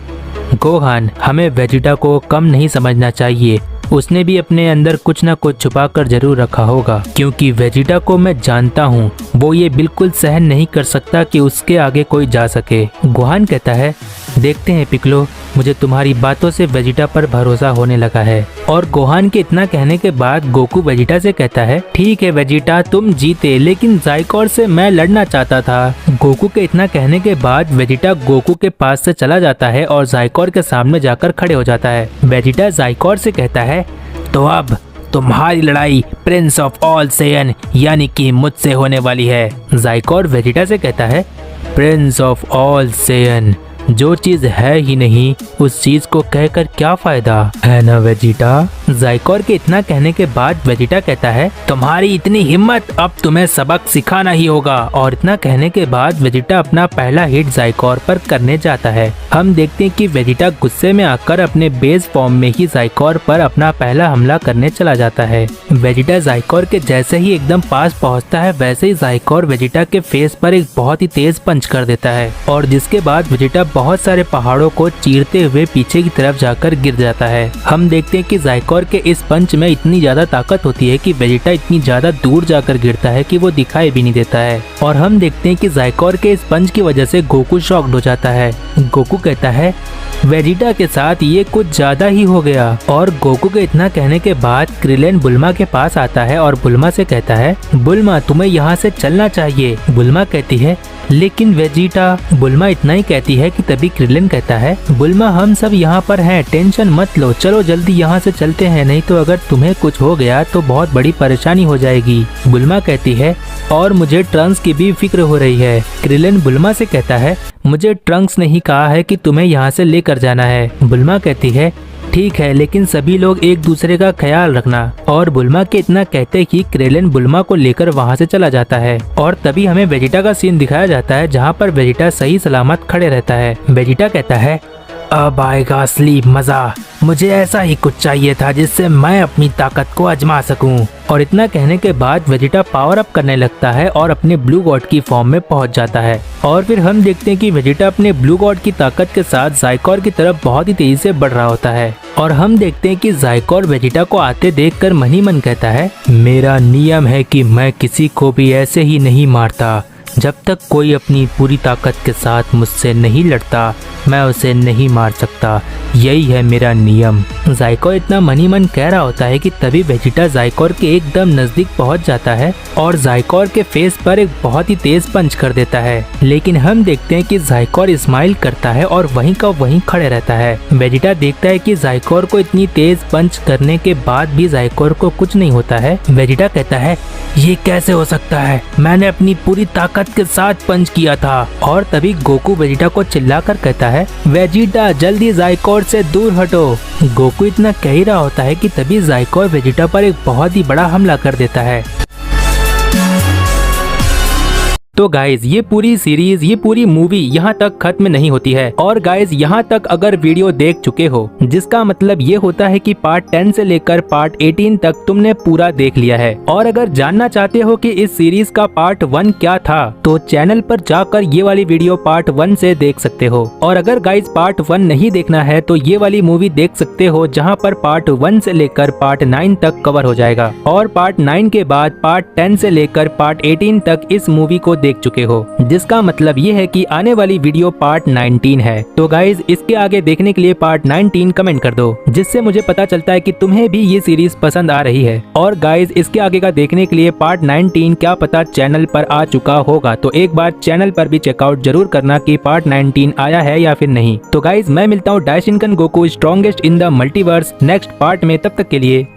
गोहान हमें वेजिटा को कम नहीं समझना चाहिए, उसने भी अपने अंदर कुछ न कुछ छुपा कर जरूर रखा होगा, क्योंकि वेजिटा को मैं जानता हूँ, वो ये बिल्कुल सहन नहीं कर सकता कि उसके आगे कोई जा सके। गोहान कहता है, देखते हैं पिकलो, मुझे तुम्हारी बातों से वेजिटा पर भरोसा होने लगा है। और गोहान के इतना कहने के बाद गोकू वेजिटा से कहता है, ठीक है वेजिटा तुम जीते, लेकिन ज़ाइकोर से मैं लड़ना चाहता था। गोकू के इतना कहने के बाद वेजिटा गोकू के पास से चला जाता है और ज़ाइकोर के सामने जाकर खड़े हो जाता है। वेजिटा ज़ाइकोर से कहता है, तो अब तुम्हारी लड़ाई प्रिंस ऑफ ऑल सेयन यानी कि मुझसे होने वाली है। ज़ाइकोर वेजिटा से कहता है, प्रिंस ऑफ ऑल सेयन, जो चीज है ही नहीं उस चीज को कहकर क्या फायदा है ना वेजिटा। ज़ाइकोर के इतना कहने के बाद वेजिटा कहता है, तुम्हारी इतनी हिम्मत, अब तुम्हें सबक सिखाना ही होगा। और इतना कहने के बाद वेजिटा अपना पहला हिट ज़ाइकोर पर करने जाता है। हम देखते हैं कि वेजिटा गुस्से में आकर अपने बेस फॉर्म में ही ज़ाइकोर पर अपना पहला हमला करने चला जाता है। वेजिटा ज़ाइकोर के जैसे ही एकदम पास पहुंचता है, वैसे ही ज़ाइकोर वेजिटा के फेस पर एक बहुत ही तेज पंच कर देता है और जिसके बाद वेजिटा बहुत सारे पहाड़ों को चीरते हुए पीछे की तरफ जाकर गिर जाता है। हम देखते हैं कि ज़ाइकोर के इस पंच में इतनी ज्यादा ताकत होती है कि वेजिटा इतनी ज्यादा दूर जाकर गिरता है कि वो दिखाई भी नहीं देता है। और हम देखते हैं कि ज़ाइकोर के इस पंच की वजह से गोकू शॉक्ड हो जाता है। गोकू कहता है, वेजिटा के साथ ये कुछ ज्यादा ही हो गया। और गोकू के इतना कहने के बाद क्रिलेन बुल्मा के पास आता है और बुल्मा से कहता है, बुल्मा तुम्हें यहाँ से चलना चाहिए। बुल्मा कहती है, लेकिन वेजिटा। बुल्मा इतना ही कहती है कि तभी क्रिलेन कहता है, बुल्मा हम सब यहाँ पर हैं, टेंशन मत लो, चलो जल्दी यहाँ से चलते हैं, नहीं तो अगर तुम्हें कुछ हो गया तो बहुत बड़ी परेशानी हो जाएगी। बुल्मा कहती है, और मुझे ट्रंक्स की भी फिक्र हो रही है। क्रिलेन बुल्मा से कहता है, मुझे ट्रंक्स ने ही कहा है कि तुम्हें यहाँ से लेकर जाना है। बुल्मा कहती है, ठीक है, लेकिन सभी लोग एक दूसरे का ख्याल रखना। और बुल्मा के इतना कहते कि क्रिलेन बुल्मा को लेकर वहाँ से चला जाता है। और तभी हमें वेजिटा का सीन दिखाया जाता है जहाँ पर वेजिटा सही सलामत खड़े रहता है। वेजिटा कहता है, अब आएगा असली मजा, मुझे ऐसा ही कुछ चाहिए था जिससे मैं अपनी ताकत को आजमा सकूं। और इतना कहने के बाद वेजिटा पावर अप करने लगता है और अपने ब्लू गॉड की फॉर्म में पहुंच जाता है। और फिर हम देखते हैं कि वेजिटा अपने ब्लू गॉड की ताकत के साथ ज़ाइकोर की तरफ बहुत ही तेजी से बढ़ रहा होता है। और हम देखते हैं कि ज़ाइकोर वेजिटा को आते देखकर मन ही मन कहता है, मेरा नियम है कि मैं किसी को भी ऐसे ही नहीं मारता, जब तक कोई अपनी पूरी ताकत के साथ मुझसे नहीं लड़ता मैं उसे नहीं मार सकता, यही है मेरा नियम। ज़ाइकोर इतना मन ही मन कह रहा होता है कि तभी वेजिटा ज़ाइकोर के एकदम नजदीक पहुंच जाता है और ज़ाइकोर के फेस पर एक बहुत ही तेज पंच कर देता है। लेकिन हम देखते हैं कि ज़ाइकोर स्माइल करता है और वहीं का वहीं खड़े रहता है। वेजिटा देखता है कि ज़ाइकोर को इतनी तेज पंच करने के बाद भी ज़ाइकोर को कुछ नहीं होता है। वेजिटा कहता है, ये कैसे हो सकता है, मैंने अपनी पूरी ताकत के साथ पंच किया था। और तभी गोकू वेजिटा को चिल्लाकर कहता है, वेजिटा जल्दी ज़ाइकोर से दूर हटो। गोकू इतना कह ही रहा होता है कि तभी ज़ाइकोर वेजिटा पर एक बहुत ही बड़ा हमला कर देता है। तो गाइज ये पूरी सीरीज, ये पूरी मूवी यहाँ तक खत्म नहीं होती है। और गाइज यहाँ तक अगर वीडियो देख चुके हो, जिसका मतलब ये होता है कि पार्ट 10 से लेकर पार्ट 18 तक तुमने पूरा देख लिया है। और अगर जानना चाहते हो कि इस सीरीज का पार्ट 1 क्या था, तो चैनल पर जाकर ये वाली वीडियो पार्ट 1 से देख सकते हो। और अगर गाइज पार्ट 1 नहीं देखना है तो ये वाली मूवी देख सकते हो, जहाँ पर पार्ट 1 से लेकर पार्ट 9 तक कवर हो जाएगा। और पार्ट 9 के बाद पार्ट 10 से लेकर पार्ट 18 तक इस मूवी को देख चुके हो, जिसका मतलब ये है कि आने वाली वीडियो पार्ट 19 है। तो गाइज इसके आगे देखने के लिए पार्ट 19 कमेंट कर दो, जिससे मुझे पता चलता है कि तुम्हें भी ये सीरीज पसंद आ रही है। और गाइज इसके आगे का देखने के लिए पार्ट 19 क्या पता चैनल पर आ चुका होगा, तो एक बार चैनल पर भी चेकआउट जरूर करना कि पार्ट 19 आया है या फिर नहीं। तो गाइज मैं मिलता हूँ Daishinkan Goku strongest in the multiverse next part में, तब तक के लिए